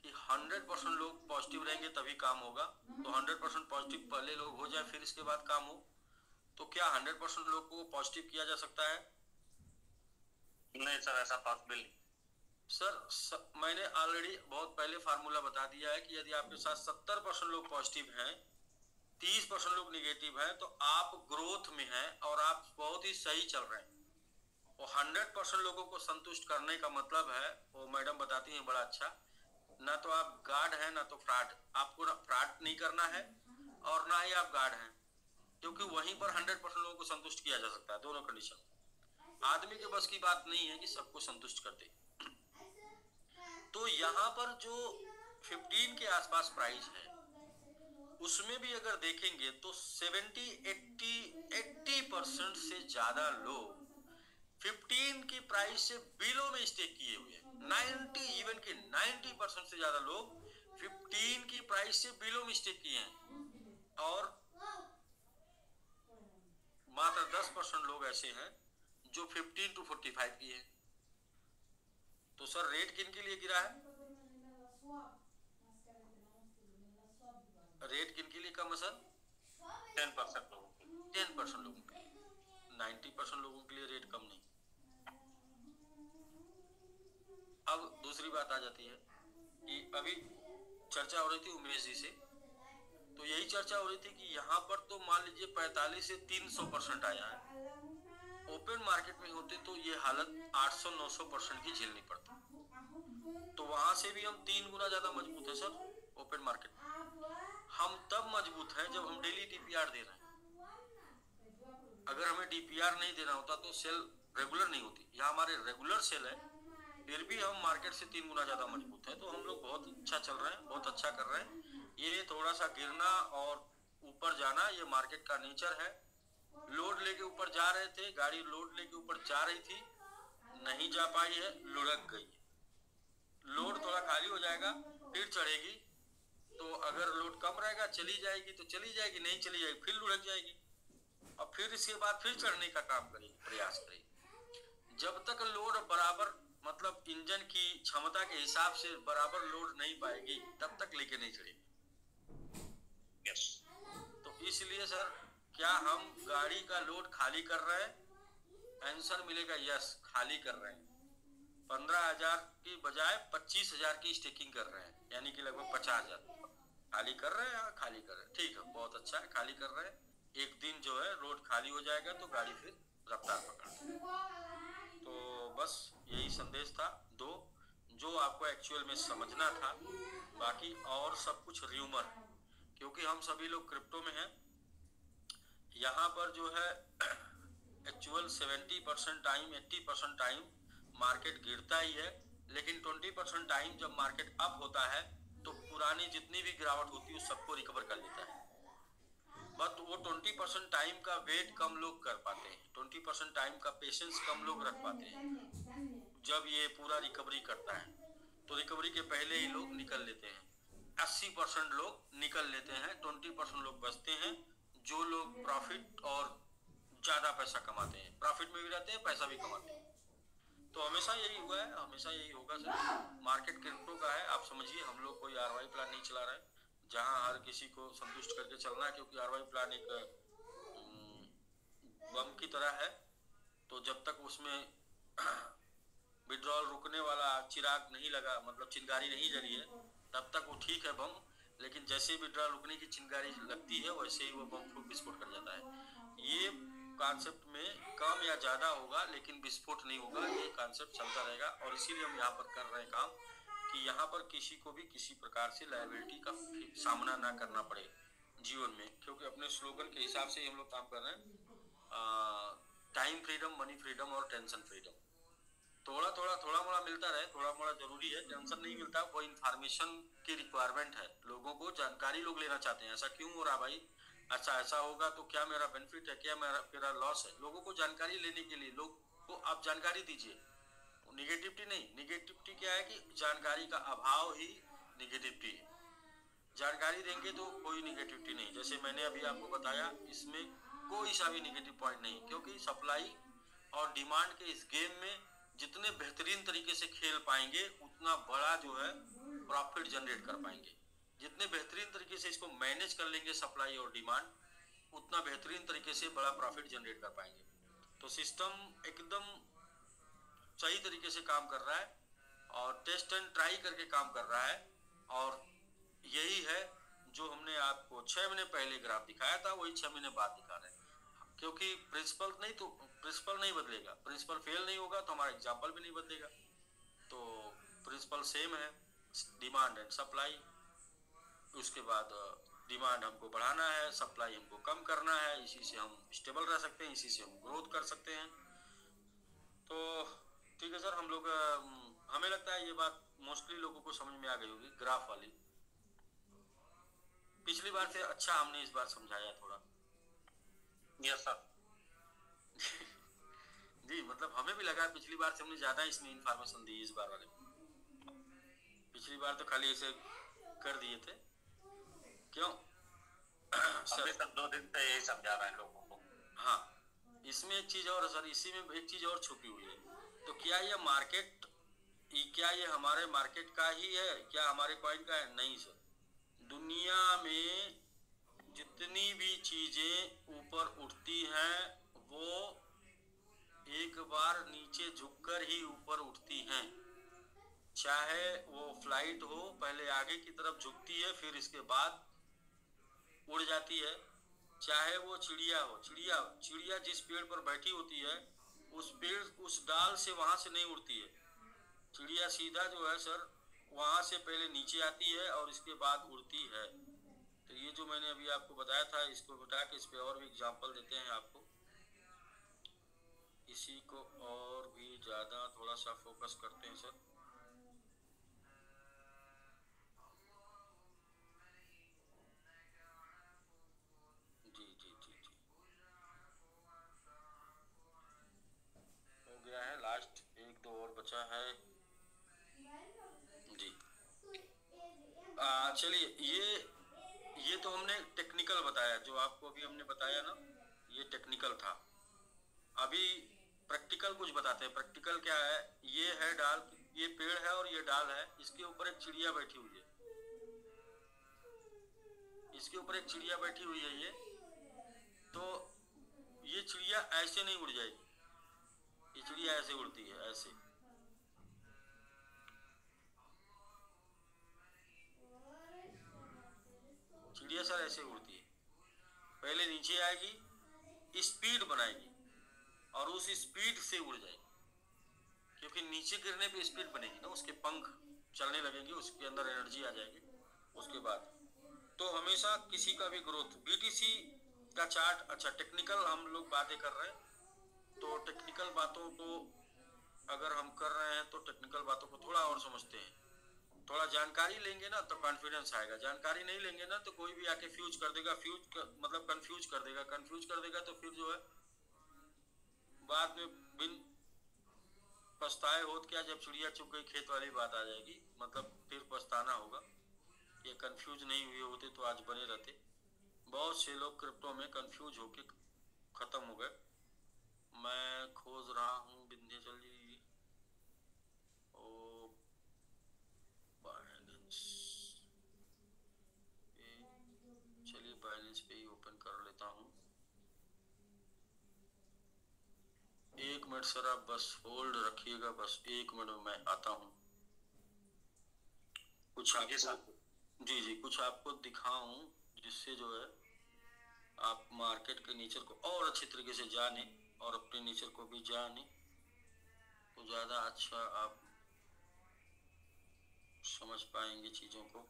कि 100% लोग पॉजिटिव रहेंगे तभी काम होगा? तो 100% पॉजिटिव पहले लोग हो जाए फिर इसके बाद काम हो, तो क्या 100% लोग को पॉजिटिव किया जा सकता है? नहीं सर, ऐसा पॉसिबल नहीं। सर मैंने ऑलरेडी बहुत पहले फार्मूला बता दिया है कि यदि आपके साथ 70% लोग पॉजिटिव हैं, 30% लोग निगेटिव हैं, तो आप ग्रोथ में हैं और आप बहुत ही सही चल रहे हैं। वो 100% लोगों को संतुष्ट करने का मतलब है, वो मैडम बताती हैं बड़ा अच्छा, ना तो आप गार्ड हैं ना तो फ्रॉड। आपको फ्रॉड नहीं करना है और ना ही आप गार्ड हैं, क्योंकि वहीं पर 100% लोगों को संतुष्ट किया जा सकता है, दोनों कंडीशन। आदमी के बस की बात नहीं है कि सबको संतुष्ट कर दे। तो यहाँ पर जो 15 के आसपास प्राइस है उसमें भी अगर देखेंगे तो 70-80% से ज्यादा लोग 15 की प्राइस से बिलो में स्टेक किए हुए हैं। 90% से ज्यादा लोग 15 की प्राइस से बिलो में स्टेक किए हैं और मात्र 10% लोग ऐसे हैं जो 15 to 45 किए हैं। तो सर रेट किन के लिए गिरा है? रेट किन के लिए कम है सर? 10% लोगों के। 10% लोगों के लिए, 90% लोगों के लिए रेट कम नहीं। अब दूसरी बात आ जाती है कि अभी चर्चा हो रही थी उमेश जी से, तो यही चर्चा हो रही थी कि यहाँ पर तो मान लीजिए 45 से 300% आया है, ओपन मार्केट में होते तो ये हालत 800-900% की झेलनी पड़ती। तो वहां से भी हम 3 गुना ज्यादा मजबूत है सर ओपन मार्केट। हम तब मजबूत हैं जब हम डेली डीपीआर दे रहे हैं। अगर हमें डीपीआर नहीं देना होता तो सेल रेगुलर नहीं होती। यहाँ हमारे रेगुलर सेल है, फिर भी हम मार्केट से 3 गुना ज्यादा मजबूत है। तो हम लोग बहुत अच्छा चल रहे हैं, बहुत अच्छा कर रहे हैं। ये थोड़ा सा गिरना और ऊपर जाना ये मार्केट का नेचर है। लोड लेके ऊपर जा रहे थे, गाड़ी लोड लेके ऊपर जा रही थी, नहीं जा पाई है, लुढ़क गई। लोड थोड़ा खाली हो जाएगा फिर चढ़ेगी, तो अगर लोड कम रहेगा चली जाएगी तो चली जाएगी, नहीं चली जाएगी फिर लुढ़क जाएगी और फिर इसके बाद फिर चढ़ने का काम करेगी, प्रयास करेगी। जब तक लोड बराबर मतलब इंजन की क्षमता के हिसाब से बराबर लोड नहीं पाएगी तब तक लेके नहीं चढ़ेगी। यस। तो इसलिए सर क्या हम गाड़ी का लोड खाली कर रहे हैं? आंसर मिलेगा यस, खाली कर रहे हैं। 15,000 की बजाय 25,000 की स्टेकिंग कर रहे हैं, यानी कि लगभग 50,000 खाली कर रहे हैं। खाली कर रहे हैं, ठीक है, बहुत अच्छा है, खाली कर रहे हैं। एक दिन जो है रोड खाली हो जाएगा तो गाड़ी फिर रफ्तार पकड़। तो बस यही संदेश था दो, जो आपको एक्चुअल में समझना था। बाकी और सब कुछ र्यूमर, क्योंकि हम सभी लोग क्रिप्टो में हैं। यहाँ पर जो है एक्चुअल 70% टाइम 80% टाइम मार्केट गिरता ही है, लेकिन 20% टाइम जब मार्केट अप होता है तो पुरानी जितनी भी गिरावट होती है उस सबको रिकवर कर लेता है। बट वो 20% टाइम का वेट कम लोग कर पाते हैं, 20% टाइम का पेशेंस कम लोग रख पाते हैं। जब ये पूरा रिकवरी करता है तो रिकवरी के पहले ही लोग निकल लेते हैं। 80% लोग निकल लेते हैं, 20% लोग बचते हैं, जो लोग प्रॉफिट और ज्यादा पैसा कमाते हैं, प्रॉफिट में भी रहते हैं, पैसा भी कमाते हैं। तो हमेशा यही हुआ है, हमेशा यही होगा सर। मार्केट क्रिप्टो का है, आप समझिए। हम लोग कोई आरवाई प्लान नहीं चला रहे हैं जहां हर किसी को संतुष्ट करके चलना है, क्योंकि आरवाई प्लान एक बम की तरह है। तो जब तक उसमें विड्रॉल रुकने वाला चिराग नहीं लगा, मतलब चिंगारी नहीं जली है, तब तक वो ठीक है बम। लेकिन जैसे विड्रॉल रुकने की चिंगारी लगती है वैसे ही वो बम फूट विस्फोट कर जाता है। ये कॉन्सेप्ट में कम या ज्यादा होगा लेकिन विस्फोट नहीं होगा, ये कॉन्सेप्ट चलता रहेगा। और इसीलिए हम यहाँ पर कर रहे हैं काम कि यहाँ पर किसी को भी किसी प्रकार से लायबिलिटी का सामना ना करना पड़े जीवन में, क्योंकि अपने स्लोगन के हिसाब से ही हम लोग काम कर रहे हैं। टाइम फ्रीडम, मनी फ्रीडम और टेंशन फ्रीडम। थोड़ा मोड़ा मिलता रहे, थोड़ा मोड़ा जरूरी है, टेंशन नहीं मिलता। वो इन्फॉर्मेशन की रिक्वायरमेंट है, लोगों को जानकारी लोग लेना चाहते हैं, ऐसा क्यों हो रहा भाई, अच्छा ऐसा होगा तो क्या मेरा बेनिफिट है, क्या मेरा लॉस है। लोगों को जानकारी लेने के लिए लोग को आप जानकारी दीजिए, निगेटिविटी नहीं। निगेटिविटी क्या है कि जानकारी का अभाव ही निगेटिविटी है। जानकारी देंगे तो कोई निगेटिविटी नहीं। जैसे मैंने अभी आपको बताया, इसमें कोई सा भी निगेटिव पॉइंट नहीं, क्योंकि सप्लाई और डिमांड के इस गेम में जितने बेहतरीन तरीके से खेल पाएंगे उतना बड़ा जो है प्रॉफिट जनरेट कर पाएंगे। जितने बेहतरीन तरीके से इसको मैनेज कर लेंगे सप्लाई और डिमांड, उतना बेहतरीन तरीके से बड़ा प्रॉफिट जनरेट कर पाएंगे। तो सिस्टम एकदम सही तरीके से काम कर रहा है और टेस्ट एंड ट्राई करके काम कर रहा है। और यही है जो हमने आपको 6 महीने पहले ग्राफ दिखाया था, वही 6 महीने बाद दिखा रहे हैं। क्योंकि प्रिंसिपल नहीं बदलेगा, प्रिंसिपल फेल नहीं होगा तो हमारा एग्जाम्पल भी नहीं बदलेगा। तो प्रिंसिपल सेम है, डिमांड एंड सप्लाई। उसके बाद डिमांड हमको बढ़ाना है, सप्लाई हमको कम करना है, इसी से हम स्टेबल रह सकते हैं, इसी से हम ग्रोथ कर सकते हैं। तो ठीक है सर, हम लोग हमें लगता है ये बात मोस्टली लोगों को समझ में आ गई होगी, ग्राफ वाली। पिछली बार से अच्छा हमने इस बार समझाया थोड़ा। Yes sir. जी, मतलब हमें भी लगा पिछली बार से हमने ज्यादा इसमें इंफॉर्मेशन दी इस बार वाले। पिछली बार तो खाली ऐसे कर दिए थे, क्यों सर? सब 2 दिन से यही समझा रहे हैं लोगों को। हाँ, इसमें एक चीज और सर, इसी में एक चीज और छुपी हुई है। तो क्या ये मार्केट, क्या ये हमारे मार्केट का ही है, क्या हमारे कॉइन का है? नहीं सर, दुनिया में जितनी भी चीजें ऊपर उठती हैं वो एक बार नीचे झुककर ही ऊपर उठती हैं। चाहे वो फ्लाइट हो, पहले आगे की तरफ झुकती है, फिर इसके बाद उड़ जाती है। चाहे वो चिड़िया हो, चिड़िया जिस पेड़ पर बैठी होती है उस डाल से वहां से नहीं उड़ती है। चिड़िया सीधा जो है सर वहां से पहले नीचे आती है और इसके बाद उड़ती है। तो ये जो मैंने अभी आपको बताया था, इसको बता के इस पे और भी एग्जांपल देते हैं आपको। इसी को और भी ज्यादा थोड़ा सा फोकस करते हैं सर। जी जी जी जी, हो गया है, लास्ट 1-2 और बचा है जी। चलिए, ये तो हमने टेक्निकल बताया, जो आपको अभी हमने बताया ना, ये टेक्निकल था। अभी प्रैक्टिकल कुछ बताते हैं। प्रैक्टिकल क्या है, ये है डाल, ये पेड़ है और ये डाल है, इसके ऊपर एक चिड़िया बैठी हुई है, इसके ऊपर एक चिड़िया बैठी हुई है। ये तो ये चिड़िया ऐसे नहीं उड़ जाएगी, ये चिड़िया ऐसे उड़ती है, ऐसे। चिड़िया सर ऐसे उड़ती है, पहले नीचे आएगी, स्पीड बनाएगी और उस स्पीड से उड़ जाएगी। क्योंकि नीचे गिरने पे स्पीड बनेगी ना, उसके पंख चलने लगेंगे, उसके अंदर एनर्जी आ जाएगी। उसके बाद तो हमेशा किसी का भी ग्रोथ, बीटीसी का चार्ट, अच्छा टेक्निकल हम लोग बातें कर रहे हैं, तो टेक्निकल बातों को अगर हम कर रहे हैं तो टेक्निकल बातों को थोड़ा और समझते हैं। थोड़ा जानकारी लेंगे ना तो कॉन्फिडेंस आएगा, जानकारी नहीं लेंगे ना तो कोई भी आके फ्यूज कर देगा, मतलब कंफ्यूज कर देगा तो फिर जो है बाद में बिन पछताए होत क्या, जब चिड़िया चुग गई खेत वाली बात आ जाएगी, मतलब फिर पछताना होगा। ये कंफ्यूज नहीं हुए होते तो आज बने रहते। बहुत से लोग क्रिप्टो में कंफ्यूज होके खत्म हो गए। मैं खोज रहा हूँ विंध्याचल जी, ओ बाइनेंस, चलिए बाइनेंस पे ही ओपन कर लेता हूँ। 1 मिनट सर, आप बस होल्ड रखिएगा, बस 1 मिनट में मैं आता हूँ। कुछ आपको, जी जी, कुछ आपको दिखाऊं जिससे जो है आप मार्केट के नेचर को और अच्छे तरीके से जाने और अपने नेचर को भी जाने, तो ज़्यादा अच्छा आप समझ पाएंगे चीज़ों को।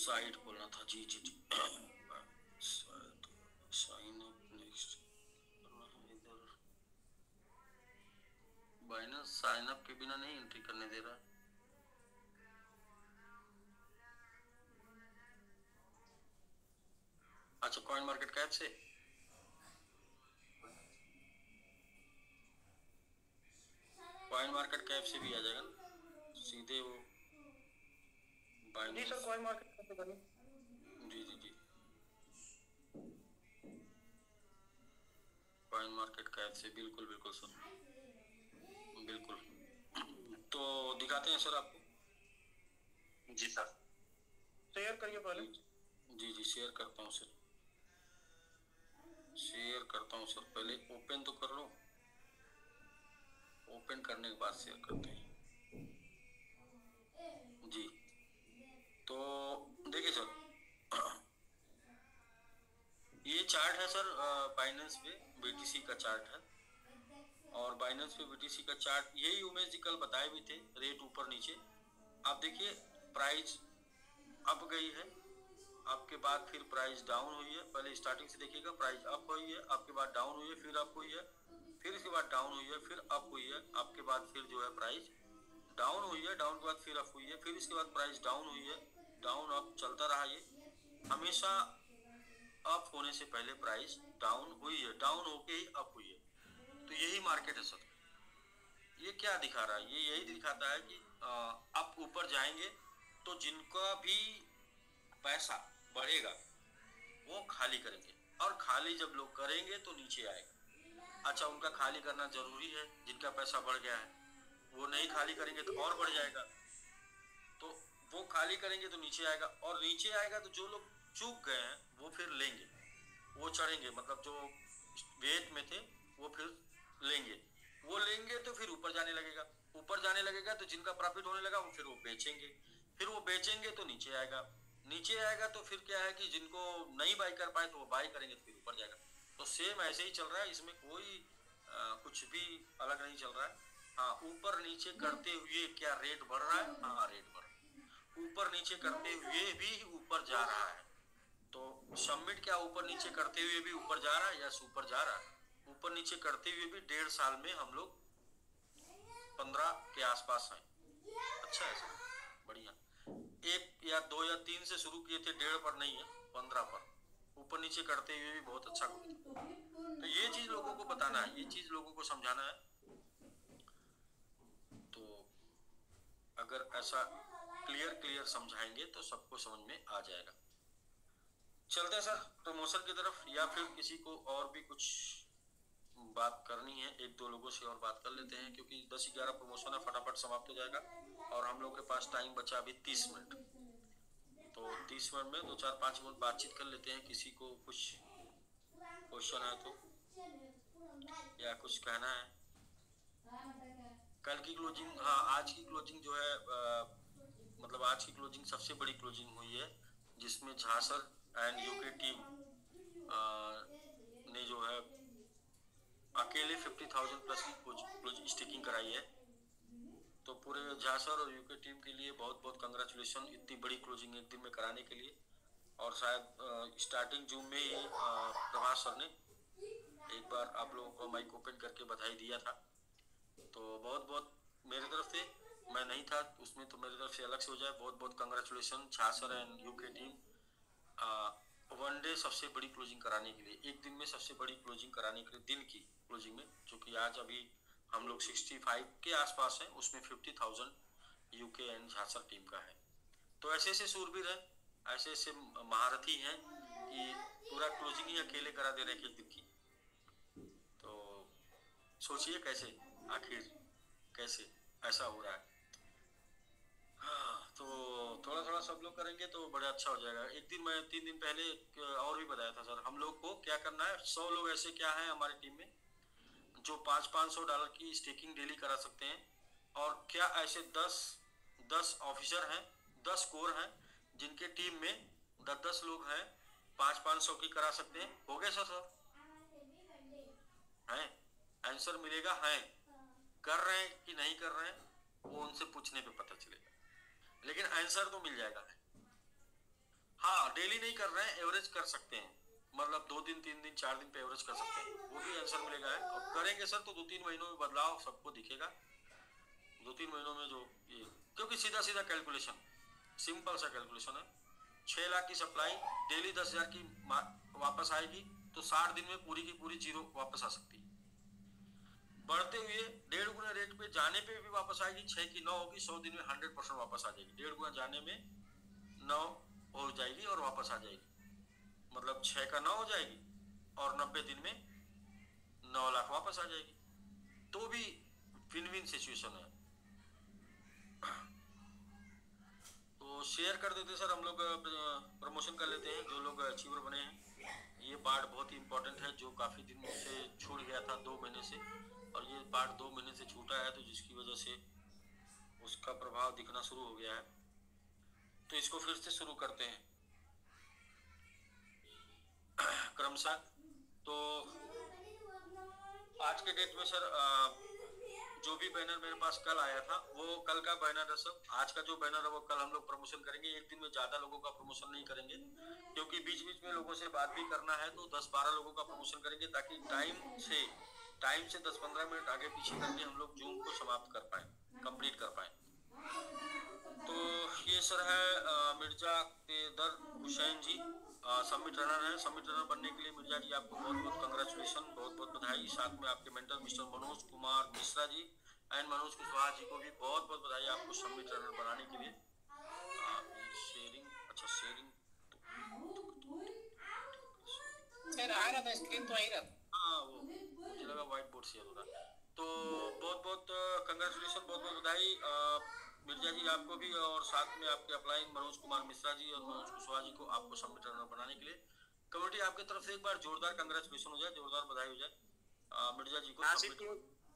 साइट खोलना था। जी जी जी साइन अप नेक्स्ट करना है इधर। बाइनेंस साइन अप के बिना नहीं एंट्री करने दे रहा है। अच्छा कॉइन मार्केट कैप से कॉइन मार्केट कैप से भी आ जाएगा ना सीधे वो जी सर, कॉइन मार्केट कैप से करें। जी जी जी कॉइन मार्केट कैप से बिल्कुल बिल्कुल सर बिल्कुल। तो दिखाते हैं सर आपको। जी सर शेयर करिए पहले। जी जी शेयर करता हूँ सर, शेयर करता हूँ सर। पहले ओपन तो कर लो, ओपन करने के बाद शेयर करते हैं। जी तो देखिए सर ये चार्ट है सर बाइनेंस पे बीटीसी का चार्ट है, और बाइनेंस पे बीटीसी का चार्ट यही उमेश जी कल बताए भी थे, रेट ऊपर नीचे। आप देखिए प्राइस अप गई है, आपके बाद फिर प्राइस डाउन हुई है। पहले स्टार्टिंग से देखिएगा, प्राइस अप हुई है, आपके बाद डाउन हुई है, फिर अप हुई है, फिर इसके बाद डाउन हुई है, फिर अप हुई है, आपके बाद फिर जो है प्राइस डाउन हुई है, डाउन के बाद फिर अप हुई है, फिर इसके बाद प्राइस डाउन हुई है, डाउन अप चलता रहा। ये हमेशा अप होने से पहले प्राइस डाउन हुई है, डाउन होके ही अप हुई है। तो यही मार्केट है सर। ये क्या दिखा रहा है? ये यही दिखाता है कि आप ऊपर जाएंगे तो जिनका भी पैसा बढ़ेगा वो खाली करेंगे, और खाली जब लोग करेंगे तो नीचे आएगा। अच्छा उनका खाली करना जरूरी है, जिनका पैसा बढ़ गया है वो नहीं खाली करेंगे तो और बढ़ जाएगा, तो वो खाली करेंगे तो नीचे आएगा, और नीचे आएगा तो जो लोग चूक गए हैं वो फिर लेंगे, वो चढ़ेंगे, मतलब जो वेट में थे वो फिर लेंगे, वो लेंगे तो फिर ऊपर जाने लगेगा, ऊपर जाने लगेगा तो जिनका प्रॉफिट होने लगा वो फिर वो बेचेंगे, फिर वो बेचेंगे तो नीचे आएगा, नीचे आएगा तो फिर क्या है कि जिनको नहीं बाई कर पाए तो वो बाई करेंगे तो फिर ऊपर जाएगा। तो सेम ऐसे ही चल रहा है, इसमें कोई कुछ भी अलग नहीं चल रहा है। हाँ ऊपर नीचे करते हुए क्या रेट बढ़ रहा है? हाँ रेट बढ़ रहा है, ऊपर नीचे करते हुए भी ऊपर जा रहा है। तो सबमिट क्या ऊपर नीचे करते हुए भी ऊपर जा रहा है? यस ऊपर जा रहा है, ऊपर नीचे करते हुए भी 1.5 साल में हम लोग 15 के आसपास हैं। अच्छा है सर, बढ़िया। 1 या 2 या 3 से शुरू किए थे, 1.5 पर नहीं है, 15 पर ऊपर नीचे करते हुए भी बहुत अच्छा ग्रोथ। तो ये चीज लोगों को बताना है, ये चीज लोगों को समझाना है। तो अगर ऐसा क्लियर समझाएंगे तो सबको समझ में आ जाएगा। चलते हैं सर प्रमोशन की तरफ, या फिर किसी को और भी कुछ बात करनी है? 1-2 लोगों से और बात कर लेते हैं, क्योंकि 10-11 प्रमोशन है, फटाफट समाप्त हो जाएगा, और हम लोग के पास टाइम बचा अभी 30 मिनट। तो 30 मिनट में 2-4-5 मिनट बातचीत कर लेते हैं। किसी को कुछ क्वेश्चन है तो, या कुछ कहना है? कल की क्लोजिंग, हाँ आज की क्लोजिंग जो है मतलब आज की क्लोजिंग सबसे बड़ी क्लोजिंग हुई है, जिसमें झांसर एंड यूके टीम ने जो है अकेले 50,000 प्लस की स्टेकिंग कराई है। तो पूरे झांसर और यूके टीम के लिए बहुत बहुत कंग्रेचुलेशन, इतनी बड़ी क्लोजिंग एक दिन में कराने के लिए। और शायद स्टार्टिंग जून में ही प्रभास सर ने एक बार आप लोगों को माइक ओपन करके बधाई दिया था। तो बहुत बहुत मेरी तरफ से, मैं नहीं था उसमें तो मेरी तरफ से अलग से हो जाए, बहुत बहुत कंग्रेचुलेशन झांसर एंड यूके टीम। वनडे सबसे बड़ी क्लोजिंग कराने के लिए, एक दिन में सबसे बड़ी क्लोजिंग कराने के लिए, दिन की क्लोजिंग में, जो कि आज अभी हम लोग 65 के आसपास हैं, उसमें 50,000 यूके एंड झांसर टीम का है। तो ऐसे ऐसे सूरबीर हैं, ऐसे ऐसे महारथी हैं कि पूरा क्लोजिंग ही अकेले करा दे रहे हैं एक दिन की। तो सोचिए कैसे, आखिर कैसे ऐसा हो रहा है। हाँ, तो थोड़ा थोड़ा सब लोग करेंगे तो बड़ा अच्छा हो जाएगा। एक दिन मैं 3 दिन पहले और भी बताया था सर, हम लोग को क्या करना है। 100 लोग ऐसे क्या है हमारी टीम में जो $500 की स्टेकिंग डेली करा सकते हैं, और क्या ऐसे 10 ऑफिसर हैं, 10 कोर हैं जिनके टीम में 10 लोग हैं 500 की करा सकते हैं। हो गए सर? हैं आंसर मिलेगा, हैं कर रहे हैं कि नहीं कर रहे हैं वो उनसे पूछने पे पता चलेगा, लेकिन आंसर तो मिल जाएगा। हाँ डेली नहीं कर रहे हैं, एवरेज कर सकते हैं, मतलब 2 दिन 3 दिन 4 दिन पे एवरेज कर सकते हैं, वो भी आंसर मिलेगा है। और करेंगे सर तो 2-3 महीनों में बदलाव सबको दिखेगा, 2-3 महीनों में जो ये, क्योंकि सीधा सीधा कैलकुलेशन, सिंपल सा कैलकुलेशन है। 6 लाख की सप्लाई डेली 10,000 की वापस आएगी तो 60 दिन में पूरी की पूरी जीरो वापस आ सकती है। बढ़ते हुए 1.5 गुना रेट पे जाने पे भी वापस आएगी, 6 की 9 होगी, 100 दिन में 100% वापस आ जाएगी। 1.5 गुना जाने में 9 हो जाएगी और वापस आ जाएगी, मतलब 6 का 9 हो जाएगी और 90 दिन में 9 लाख वापस आ जाएगी, तो भी विन विन सिचुएशन है। तो शेयर कर देते सर, हम लोग प्रमोशन कर लेते हैं जो लोग अचीवर बने हैं। ये पार्ट बहुत ही इंपॉर्टेंट है जो काफी दिन से छूट गया था 2 महीने से, और ये पार्ट 2 महीने से छूटा है, तो जिसकी वजह से उसका प्रभाव दिखना शुरू हो गया है। तो इसको फिर से शुरू करते हैं क्रमशः। तो आज के डेट में सर जो भी बैनर मेरे पास कल आया था वो कल का बैनर है सब। आज का जो बैनर है वो कल हम लोग प्रमोशन करेंगे। एक दिन में ज्यादा लोगों का प्रमोशन नहीं करेंगे, क्योंकि बीच बीच में लोगों से बात भी करना है, तो 10-12 लोगों का प्रमोशन करेंगे ताकि टाइम से 10-15 मिनट आगे पीछे करके हम लोग जूम को समाप्त कर पाए, कंप्लीट कर पाए। तो ये सर है मिर्जा तेदर हुसैन जी, समिट रनर है। समिट रनर बनने के लिए मिर्जा जी आपको बहुत बहुत कंग्रेचुलेशन, बहुत बहुत बधाई। साथ में आपके mentor mister Manoj Kumar Mishra ji and Manoj Kushwaha ji को भी बहुत बहुत बधाई आपको समिट रनर बनाने के लिए। शेयरिंग, अच्छा शेयरिंग आ रहा था, स्क्रीन तो आ ही रहा था। हाँ वो मुझे लगा व्हाइट बोर्ड शेयर हो रहा। तो बहुत बहुत कंग्रेचुलेशन, बहुत बहुत बधाई मिर्जा जी आपको भी, और साथ में आपके अपलाइन मनोज कुमार मिश्रा जी और मनोज कुशवाहा जी को आपको समिट रनर बनाने के लिए। कमेटी आपकी तरफ से एक बार जोरदार कंग्रेचुलेशन हो जाए, जोरदार बधाई हो जाए मिर्जा जी को समिट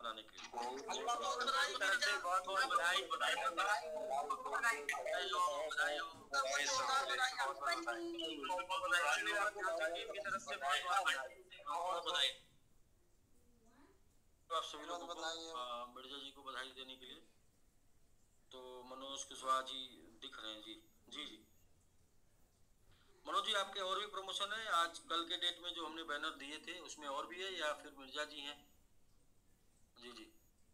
बनाने के लिए। बहुत बहुत बधाई, आप सभी लोगों को मिर्जा जी को बधाई देने के लिए। तो मनोज कुशवाहा जी दिख रहे हैं जी, जी जी मनोज जी आपके और भी प्रमोशन है आज कल के डेट में? जो हमने बैनर दिए थे उसमें और भी है या फिर मिर्जा जी हैं? जी जी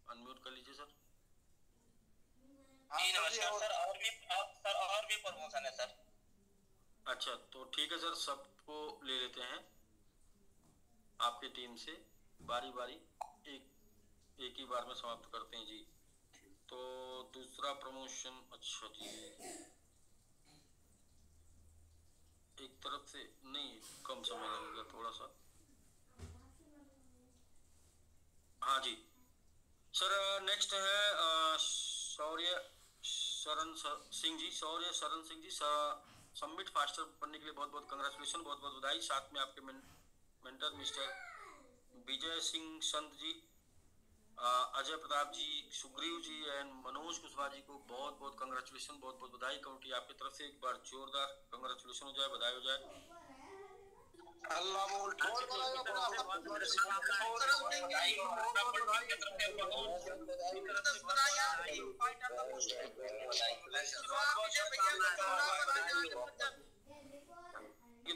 अनम्यूट कर लीजिए सर। जी नमस्कार सर, और भी प्रमोशन है सर। अच्छा तो ठीक है सर, सबको ले लेते हैं आपकी टीम से बारी बारी, एक ही बार में समाप्त करते हैं जी। तो दूसरा प्रमोशन, अच्छा जी एक तरफ से नहीं, कम समय लगेगा थोड़ा सा। हाँ जी सर, नेक्स्ट है शौर्य शरण सिंह जी। शौर्य शरण सिंह जी सबमिट फास्टर बनने के लिए बहुत बहुत कंग्रेचुलेशन, बहुत बहुत बधाई। साथ में आपके mentor mister Vijay Singh Sant ji, Ajay Pratap ji, Sugriva ji and Manoj Kushwaha ji को बहुत बहुत कंग्रेचुलेशन, बहुत बहुत बधाई। कमेटी आपकी तरफ से एक बार जोरदार कंग्रेचुलेशन हो जाए, बधाई हो जाए। अल्लाह बोल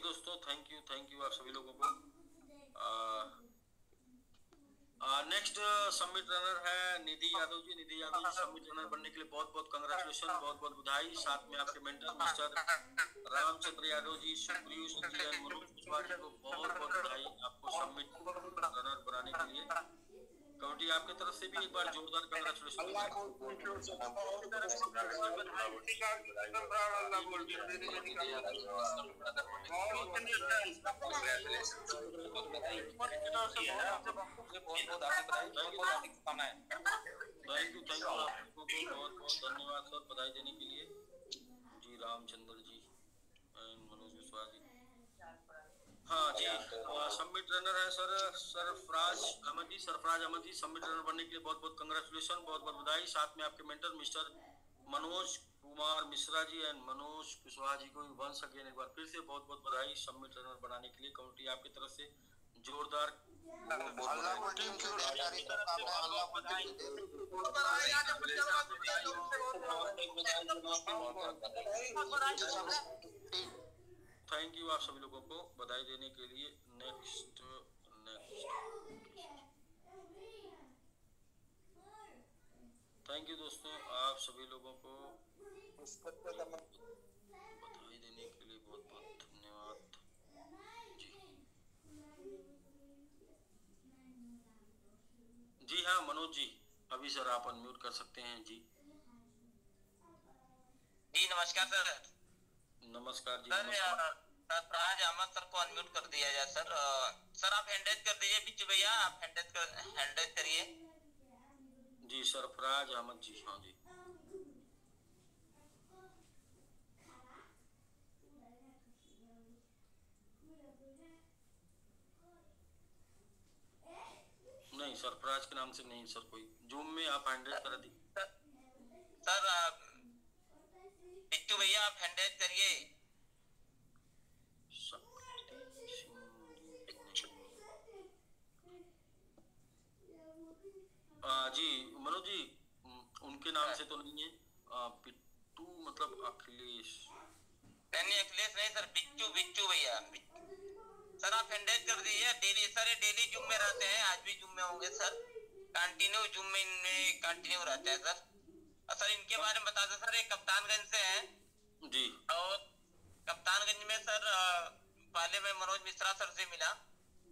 दोस्तों थैंक यू आप सभी लोगों को। नेक्स्ट सबमिट रनर है निधि यादव जी। निधि यादव जी सबमिट रनर बनने के लिए बहुत बहुत कंग्रेचुलेशन, बहुत बहुत बधाई। साथ में आपके मेंटर मिस्टर रामचंद्र यादव जी, सुप्रीयो जी और मनोज कुशवाहा जी को बहुत बहुत बधाई आपको सबमिट रनर बनाने के लिए। कमेटी आपके तरफ से भी एक बार जोरदार कंग्रेचुलेशन। थैंक यू आपको बहुत बहुत धन्यवाद सर बधाई देने के लिए जी। रामचंद्र जी एंड मनोज कुशवाहा जी। हाँ जी सबमिट रनर है सर सरफराज अहमद जी। सरफराज अहमद जी सबमिट रनर बनने के लिए बहुत बहुत कंग्रेचुलेशन, बहुत बहुत बधाई। साथ में आपके mentor mister Manoj Kumar Mishra ji and Manoj Kushwaha ji को वंस अगेन एक बार फिर से बहुत बहुत बधाई सबमिट रनर बनाने के लिए। कमेटी आपकी तरफ से जोरदार टीम की तैयारी का काम है। अल्लाह थैंक यू आप सभी लोगों को बधाई देने के लिए। नेक्स्ट थैंक यू दोस्तों, आप सभी लोगों को बधाई देने के लिए बहुत बहुत धन्यवाद जी। जी हाँ मनोज जी, अभी सर आप अनम्यूट कर सकते हैं जी। जी नमस्कार सर। नमस्कार जी। सर सरफराज अहमद सर को अनम्यूट कर दिया जाए सर। सर आप हैंड रेज कर दीजिए बिच्चू भैया, आप हैंड रेज करिए जी। सरफराज अहमद जी, हाँ जी। नहीं, सरफराज के नाम से नहीं सर कोई। जूम में आप हैंड रेज कर दी सर। बिट्टू भैया आप हैंड रेज करिए। जी मनोज जी, उनके नाम से तो नहीं है। पिट्टू मतलब अखिलेश। नहीं अखिलेश नहीं सर, बिट्टू बिट्टू भैया। सर आप हैंड रेज कर दीजिए। डेली सर, ये डेली जूम में रहते हैं, आज भी जूम में होंगे सर। कंटिन्यू जूम में इनमें कंटिन्यू रहते हैं सर। सर इनके बारे में बता दें सर, ये कप्तानगंज से हैं जी। और कप्तानगंज में सर पहले मैं मनोज मिश्रा सर से मिला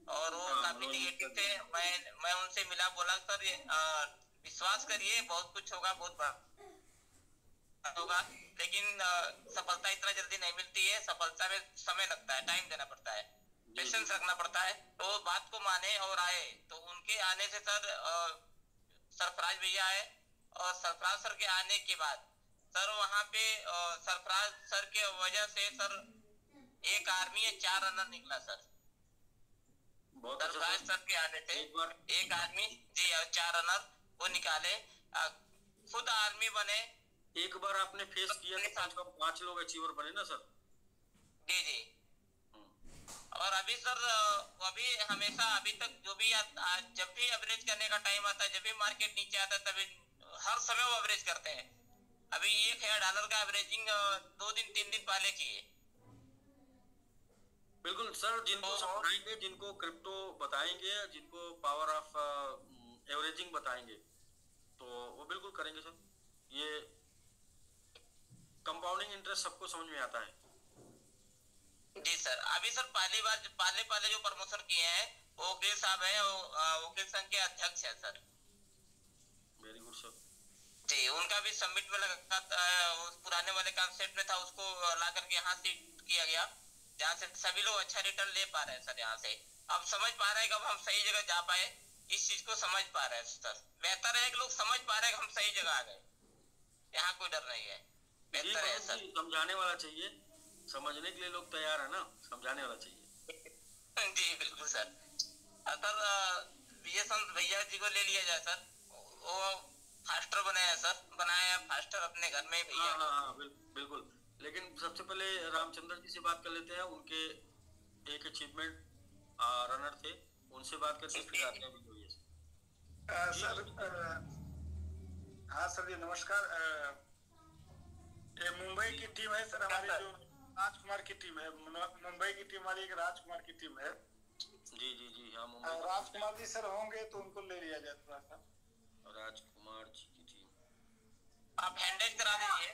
और वो काफी निगेटिव थे। मैं उनसे मिला, बोला सर ये विश्वास करिए बहुत कुछ होगा, बहुत बड़ा होगा, लेकिन सफलता इतना जल्दी नहीं मिलती है। सफलता में समय लगता है, टाइम देना पड़ता है, पेशेंस रखना पड़ता है। तो बात को माने और आए। तो उनके आने से सर सरफराज भैया आए और सरफराज सर के आने के बाद सर वहाँ पे सरफराज सर के वजह से सर एक आर्मी है 4 रनर निकला सर। सरफराज सर के आने से एक आर्मी जी 4 रनर वो निकाले, खुद आर्मी बने। एक बार आपने फेस किया तो 5 लोग अचीवर बने ना सर। जी जी। और अभी सर अभी हमेशा अभी तक जो भी जब भी एवरेज करने का टाइम आता है, जब भी मार्केट नीचे आता है, तभी हर समय वो एवरेज करते हैं। अभी $1,000 का एवरेजिंग 2 दिन 3 दिन पहले की है। बिल्कुल सर, जिनको समझाएंगे, जिनको क्रिप्टो बताएंगे, जिनको पावर ऑफ एवरेजिंग बताएंगे तो वो बिल्कुल करेंगे सर। ये कंपाउंडिंग इंटरेस्ट सबको समझ में आता है। जी सर। अभी सर पहले जो प्रमोशन किए हैं वो वकील साहब है, वकील संघ के अध्यक्ष है सर। वेरी गुड सर जी। उनका भी सबमिट में लगा, पुराने वाले कॉन्सेप्ट में था, उसको ला करके यहाँ से किया गया, जहाँ से सभी लोग अच्छा रिटर्न ले पा रहे हैं सर। यहाँ से अब समझ पा रहे हैं कि अब हम सही जगह जा पाए, इस चीज को समझ पा रहे हैं सर। बेहतर है कि लोग समझ पा रहे हैं कि हम सही जगह आ गए, यहाँ कोई डर नहीं है। बेहतर है सर। समझाने वाला चाहिए, समझने के लिए लोग तैयार है ना, समझाने वाला चाहिए। जी बिल्कुल सर। सर BS भैया जी को ले लिया जाए सर, वो फास्टर बनाया फास्टर अपने घर में भैया। हाँ, बिल्कुल। लेकिन सबसे पहले रामचंद्र जी से बात कर लेते हैं। उनके एक अचीवमेंट रनर थे, उनसे बात करके फिर आते हैं सर। हाँ सर जी नमस्कार। ये मुंबई की टीम है सर, हमारी जो राजकुमार की टीम है, मुंबई की टीम वाली एक राजकुमार की टीम है। जी जी जी हाँ, मुंबई राजकुमार जी सर होंगे तो उनको ले लिया जाए थोड़ा सा। राजकुमार जी की टीम आप हैंडल करा दीजिए।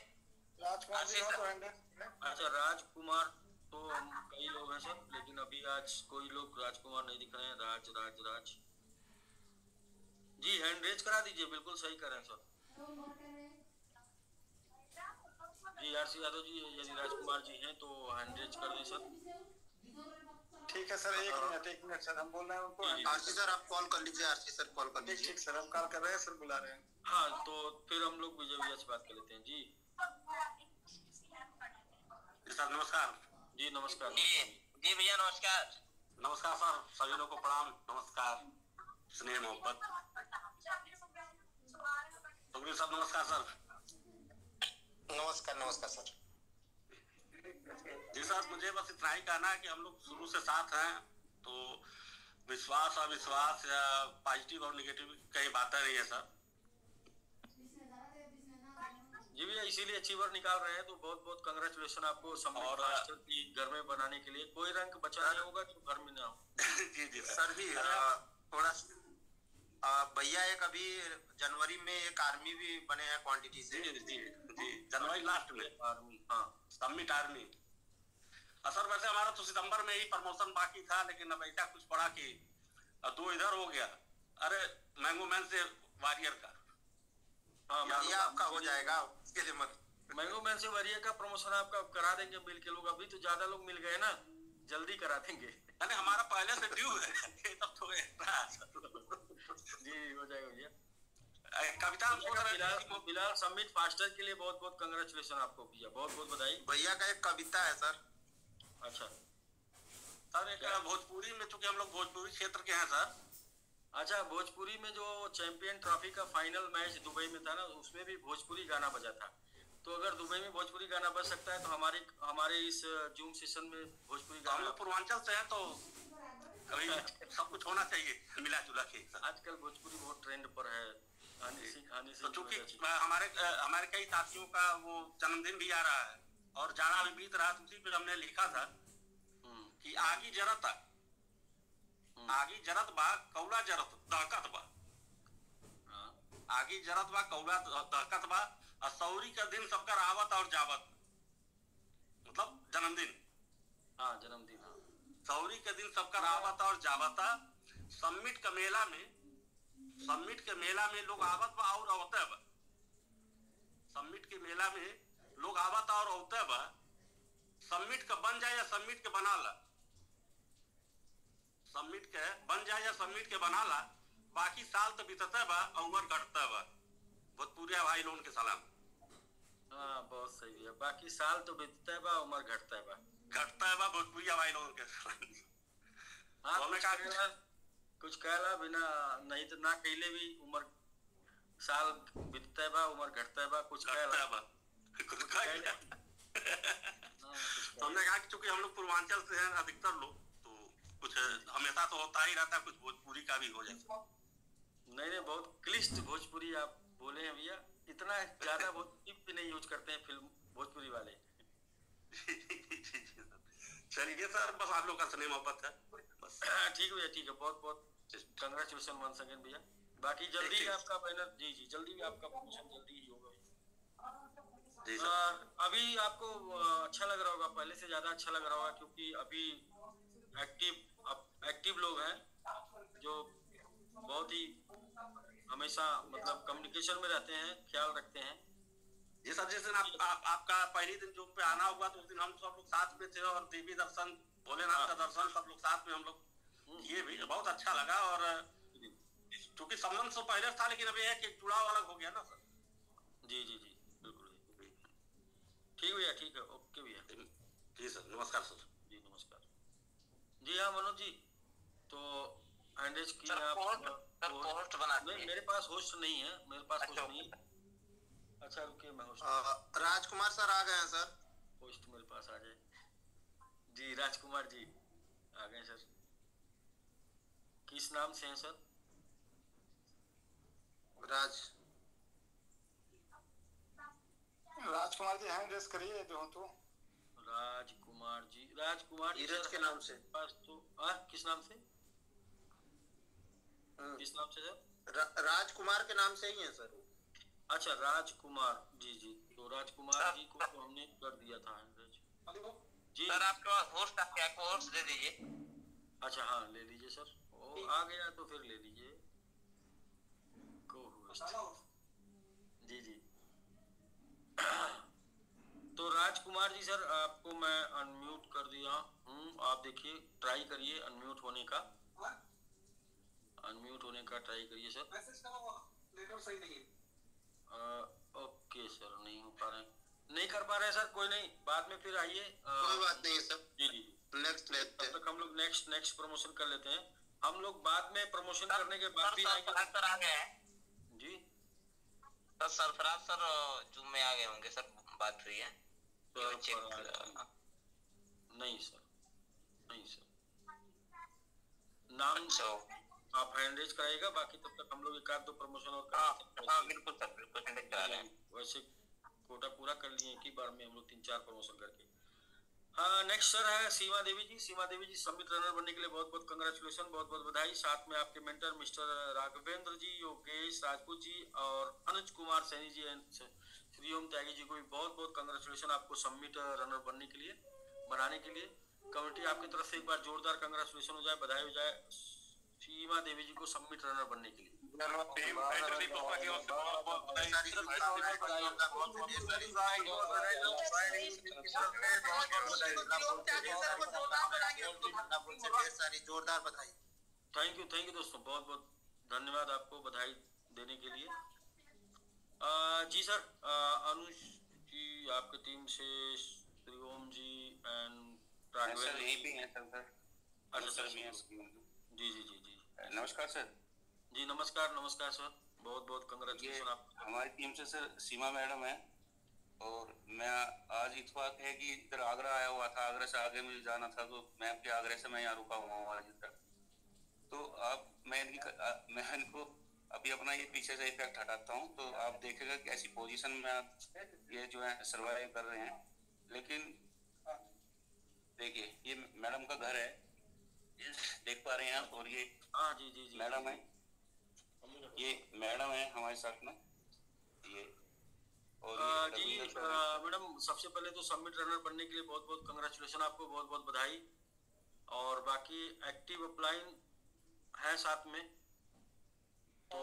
राजकुमार जी हो तो हैंडल। अच्छा, राजकुमार तो कई लोग हैं सर, लेकिन अभी आज कोई लोग राजकुमार नहीं दिख रहे हैं। राज जी हैंड रेज करा दीजिए, बिल्कुल सही कर रहे हैं सर। जी आरसी यादव जी, यदि राजकुमार जी हैं तो हैंड रेज कर दें सर। ठीक है सर, एक मिनट सर, हम बोल रहे हैं उनको। आरसी सर आप कॉल कर लीजिए, आरसी सर कॉल कर लीजिए। ठीक सर, हम कॉल कर रहे हैं सर, बुला रहे हैं। हाँ, तो फिर हम लोग विजय भैया से बात कर लेते हैं। जी सर नमस्कार। जी नमस्कार। जी भैया नमस्कार। नमस्कार सर, सभी लोगों को प्रणाम, नमस्कार, स्नेह मोहब्बत। सुखबीर सर नमस्कार सर। नमस्कार सर। जी सर, मुझे बस इतना ही कहना है कि हम लोग शुरू से साथ हैं, तो विश्वास अविश्वास या पॉजिटिव और निगेटिव कई बातें नहीं है सर। जी भैया, इसीलिए अचीवर निकाल रहे हैं, तो बहुत बहुत कंग्रेचुलेशन आपको सम्मिट और फास्टर की घर में बनाने के लिए। कोई रंग बचा नहीं होगा जो घर में ना हो। जी जी सर जी थोड़ा भैया एक अभी जनवरी में एक आर्मी भी बने हैं क्वांटिटी से। जी जी जी जनवरी लास्ट में आर्मी, हाँ सबमिट आर्मी। सर वैसे हमारा तो सितंबर में ही प्रमोशन बाकी था, लेकिन अब ऐसा कुछ पड़ा कि 2 इधर हो गया। अरे मैंगो मैन से वॉरियर का, हाँ ये आपका हो जाएगा, उसके लिए मत। मैंगो मैन से वॉरियर का प्रमोशन आपका करा देंगे मिल के लोग। अभी तो ज्यादा लोग मिल गए ना, जल्दी करा देंगे। अरे हमारा पहले से ड्यू है तब तो जी हो जाएगा भैया। कविता हम सोच रहे थे फिलहाल सबमिट फास्टर के लिए बहुत बहुत कंग्रेचुलेशन आपको भैया, बहुत बहुत बधाई। भैया का एक कविता है सर। अच्छा सर एक भोजपुरी में, चूंकि हम लोग भोजपुरी क्षेत्र के हैं सर। अच्छा, भोजपुरी में जो चैंपियन ट्रॉफी का फाइनल मैच दुबई में था ना, उसमें भी भोजपुरी गाना बजा था। तो अगर दुबई में भोजपुरी गाना बज सकता है तो हमारे इस जूम सेशन में भोजपुरी गाना। हम लोग पूर्वांचल से हैं तो कभी सब कुछ होना चाहिए मिला जुला के। आजकल भोजपुरी बहुत ट्रेंड पर है, खाने से तो चूंकि हमारे कई साथियों का वो जन्मदिन भी आ रहा है और जाना भी बीत रहा है, तो उसी पे हमने लिखा था कि आगी जरत बा कौला जरत दहकत बा, आगी जरत बा कौला दहकत बा, और सौरी का दिन सबका आवत और जावत, मतलब जन्मदिन। हाँ जन्मदिन, हाँ सौरी के दिन सबका आवत और जावता। सम्मिट के मेला में लोग आवत बा और अवते बा। सम्मिट के मेला में लोग आवत और अवते बा। सम्मिट का बन जाए या सम्मिट के बना ला, सम्मिट के बन जाए या सम्मिट के बना ला, बाकी साल तो बीतते बा और उम्र घटता बा। भोजपुरिया भाई लोगन के सलाम। हाँ बहुत सही है, बाकी साल तो बीतता है बा, उम्र घटता है बा भोजपुरिया भाई लोगन के सलाम। हाँ कुछ कहला बिना नहीं तो ना कहले भी उम्र साल बीतता है बा, उम्र घटता है बा, कुछ कहला बा। तो हमने कहा कि चूंकि हम लोग पूर्वांचल से हैं अधिकतर लोग, तो कुछ हमेशा तो होता ही रहता है, कुछ भोजपुरी का भी हो जाता। नहीं बहुत क्लिष्ट भोजपुरी आप बोले हैं भैया, इतना ज्यादा भोजपुरी भी नहीं यूज करते हैं फिल्म भोजपुरी वाले। चलिए सर, बस आप लोग का स्नेह मोहब्बत है बस। ठीक भैया, ठीक है, बहुत बहुत कंग्रेचुलेशन वंस अगेन भैया। बाकी जल्दी ही आपका बैनर, जी जल्दी भी आपका प्रमोशन जल्दी ही होगा। अभी आपको अच्छा लग रहा होगा, पहले से ज्यादा अच्छा लग रहा होगा, क्योंकि अभी एक्टिव लोग हैं जो बहुत ही हमेशा मतलब कम्युनिकेशन में रहते हैं, ख्याल रखते हैं। जी सर, जिस दिन आपका पहली दिन जो पे आना हुआ तो उस दिन हम सब लोग साथ में थे और देवी दर्शन, भोलेनाथ का दर्शन सब लोग साथ में हम लोग किए भी, बहुत अच्छा लगा। और चूंकि संबंध तो पहले था, लेकिन अभी एक जुड़ाव अलग हो गया ना सर। जी बिल्कुल ठीक भैया, ठीक है, ओके भैया। जी सर, नमस्कार सर। जी नमस्कार। जी हाँ मनोज जी, तो हैंडरेज की आप होस्ट बना नहीं, मेरे पास होस्ट नहीं है, मेरे पास होस्ट नहीं है। अच्छा रुकिए, मैं होस्ट राजकुमार सर आ गए हैं सर। होस्ट मेरे पास आ जाए। जी राजकुमार जी आ गए सर। किस नाम से हैं sir? Rajkumar ji hand raise करिए जो तो। राजकुमार जी धीरज के नाम से पास तो किस नाम से? किस नाम से सर? राजकुमार के नाम से ही है सर। अच्छा राजकुमार जी, तो राजकुमार जी को तो हमने कर दिया था जी। सर आपके पास होस्ट क्या होस्ट दे दीजिए। अच्छा हाँ ले लीजिए सर, वो आ गया तो फिर ले लीजिए को होस्ट। जी तो राजकुमार जी सर, आपको मैं अनम्यूट कर दिया हूँ, आप देखिए ट्राई करिए अनम्यूट होने का, ट्राई करिए सर। ओके सर, नहीं हो पा रहे, नहीं कर पा रहे सर, कोई नहीं, बाद में फिर आइए। कोई बात नहीं है सर। जी नेक्स्ट लेते हैं। तब तक हम लोग नेक्स्ट प्रमोशन कर लेते हैं। हम लोग बाद में प्रमोशन करने के बाद भी आएंगे। सर आ गए हैं जी सर, सरफराज सर जूम में आ गए होंगे सर, बात हुई है। नहीं सर नाम आप हैंडरेज कराएगा, बाकी तब तक हम लोग एक आध दो प्रमोशन और हाँ बिल्कुल सर, बिल्कुल करा रहे हैं। वैसे कोटा पूरा कर लिए एक ही बार में हम लोग 3-4 प्रमोशन करके। हाँ, नेक्स्ट सर है सीमा देवी जी। सीमा देवी जी समिट रनर बनने के लिए बहुत बहुत कंग्रेचुलेशन, बहुत बहुत बधाई। साथ में आपके मेंटर मिस्टर राघवेंद्र जी, योगेश राजपूत जी और अनुज कुमार सैनी जी एंड श्रीओम त्यागी जी को भी बहुत बहुत कंग्रेचुलेशन आपको समिट रनर बनने के लिए, बनाने के लिए। कमेटी आपकी तरफ से एक बार जोरदार कंग्रेचुलेशन हो जाए, बधाई हो जाए सीमा देवी जी को समिट रनर बनने के लिए। जोरदार बधाई। थैंक यू दोस्तों, बहुत बहुत धन्यवाद आपको बधाई देने के लिए। जी सर, अनुज जी आपकी टीम से श्रीओम जी एंड सर यही भी हैं सर। अच्छा सर, जी जी जी जी नमस्कार सर। जी नमस्कार नमस्कार सर, बहुत बहुत कंग्रेचुलेशन आप। हमारी टीम से सर सीमा मैडम है और मैं आज इत्तेफाक है कि इधर आगरा आया हुआ था, आगरा से आगे मुझे जाना था तो मैम के आगरे से मैं यहाँ रुका हुआ हूँ आज इधर। तो आप मैं इनको अभी अपना ये पीछे से इफेक्ट हटाता हूँ तो आप देखेगा कि ऐसी पोजीशन में आप ये जो है सर्वाइव कर रहे हैं। लेकिन देखिए ये मैडम का घर है, देख पा रहे हैं आप, और ये हाँ जी जी जी मैडम है, ये मैडम है हमारे साथ में ये। और जी मैडम सबसे पहले तो समिट रनर बनने के लिए बहुत बहुत कंग्रेचुलेशन आपको, बहुत बहुत बधाई। और बाकी एक्टिव अपलाइन है साथ में, तो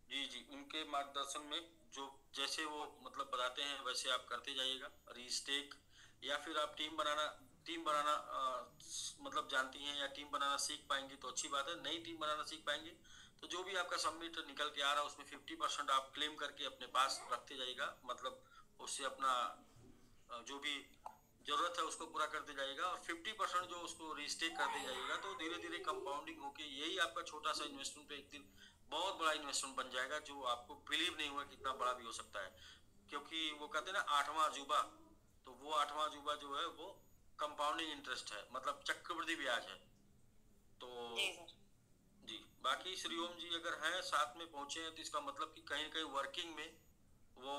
जी जी उनके मार्गदर्शन में जो जैसे वो मतलब बताते हैं वैसे आप करते जाइएगा। रीस्टेक या फिर आप टीम बनाना मतलब जानती हैं या टीम बनाना सीख पाएंगे तो अच्छी बात है। नई टीम बनाना सीख पाएंगे तो जो भी आपका सबमिट निकल के आ रहा है उसमें 50% आप क्लेम करके अपने पास रखते जाइएगा, मतलब उससे अपना जो भी जरूरत है उसको पूरा करते जाइएगा और 50% जो उसको रीस्टेक करते जाइएगा तो धीरे धीरे कंपाउंडिंग होके यही आपका छोटा सा इन्वेस्टमेंट पे एक दिन बहुत बड़ा इन्वेस्टमेंट बन जाएगा, जो आपको बिलीव नहीं हुआ कितना बड़ा भी हो सकता है। क्योंकि वो कहते हैं ना 8वां अजूबा, तो वो 8वां अजूबा जो है वो कंपाउंडिंग इंटरेस्ट है, मतलब चक्रवृद्धि ब्याज है। तो जी बाकी श्रीओम जी अगर हैं साथ में पहुंचे हैं तो इसका मतलब कि कहीं कहीं वर्किंग में वो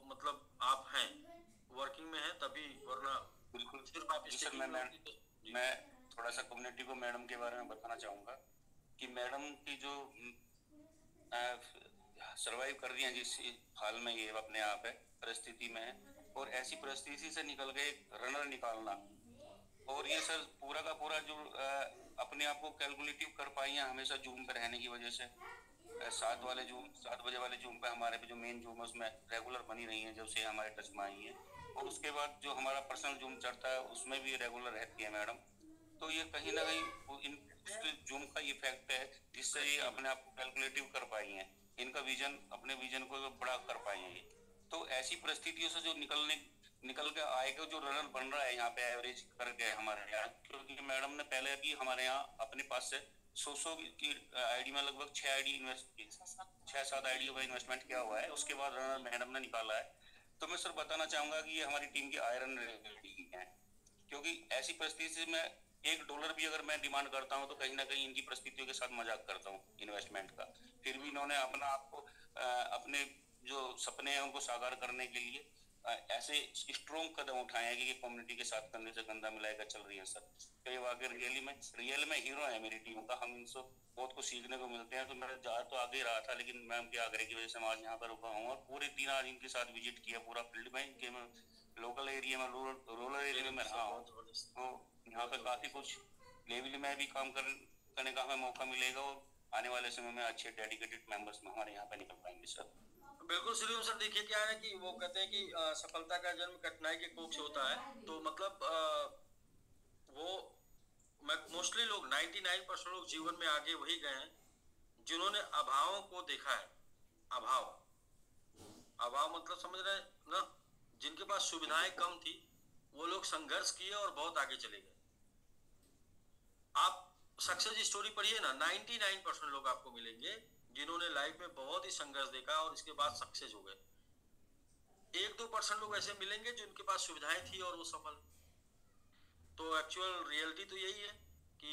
मतलब आप हैं, वर्किंग में है तभी, वरना बिल्कुल सिर्फ आप मैं थोड़ा सा कम्युनिटी को मैडम के बारे में बताना चाहूँगा कि मैडम की जो सरवाइव कर रही हैं जिस हाल में ये अपने आप है परिस्थिति में है, और ऐसी परिस्थिति से निकल के रनर निकालना, और ये सर पूरा का पूरा जो अपने आप को कैलकुलेटिव कर पाई हैं हमेशा जूम पे रहने की वजह से। 7 बजे वाले जूम पे हमारे पे जो मेन जूम है उसमें रेगुलर बनी रही है जब से हमारे टच में आई है, और उसके बाद जो हमारा पर्सनल जूम चढ़ता है उसमें भी रेगुलर रहती है मैडम। तो ये कहीं ना कहीं इन जूम का इफेक्ट है जिससे ये अपने आप को कैलकुलेटिव कर पाई हैं, इनका विजन अपने विजन को बड़ा कर पाए हैं ये। तो ऐसी परिस्थितियों से जो निकल के आएगा जो रनर बन रहा है यहाँ पे एवरेज करके हमारे यहाँ, क्योंकि मैडम ने पहले भी हमारे यहाँ अपने पास से 100 की आईडी में लगभग 6-7 आईडियों में इन्वेस्टमेंट किया हुआ है, उसके बाद रनर मैडम ने निकाला है। तो मैं सर बताना चाहूंगा कि ये हमारी टीम की आयरन है, क्योंकि ऐसी परिस्थिति में $1 भी अगर मैं डिमांड करता हूं तो कहीं ना कहीं इनकी परिस्थितियों के साथ मजाक करता हूं इन्वेस्टमेंट का। फिर भी इन्होंने अपना आपको अपने जो सपने हैं उनको साकार करने के लिए ऐसे स्ट्रॉन्ग कदम उठाए हैं कि कम्युनिटी के साथ कंधे से कंधा मिलाकर चल रही है सर। तो ये वाकई रियल में हीरो है मेरी टीम का, हम इनसे बहुत कुछ सीखने को मिलते हैं। तो मैं जा तो आगे रहा था लेकिन मैम के आग्रह की वजह से मैं आज यहाँ पर रुका हूँ और पूरे दिन आज इनके साथ विजिट किया पूरा फील्ड में, इनके में लोकल एरिया में रूरल एरिया में रहा हूँ। तो यहाँ पे काफी कुछ लेवल में भी काम करने का हमें मौका मिलेगा और आने वाले समय में अच्छे डेडिकेटेड मेंबर्स में हमारे यहाँ पे निकल पाएंगे सर। बिल्कुल श्रीओम सर, देखिए क्या है कि वो कहते हैं कि सफलता का जन्म कठिनाई के कोख से होता है। तो मतलब वो मोस्टली लोग 99% लोग जीवन में आगे वही गए हैं जिन्होंने अभावों को देखा है। अभाव मतलब समझ रहे हैं ना, जिनके पास सुविधाएं कम थी वो लोग संघर्ष किए और बहुत आगे चले गए। आप सक्सेस स्टोरी पढ़िए ना, 99% लोग आपको मिलेंगे जिन्होंने लाइफ में बहुत ही संघर्ष देखा और इसके बाद सक्सेस हो गए। 1-2% लोग ऐसे मिलेंगे जिनके पास सुविधाएं थी और वो सफल। तो एक्चुअल रियलिटी तो यही है कि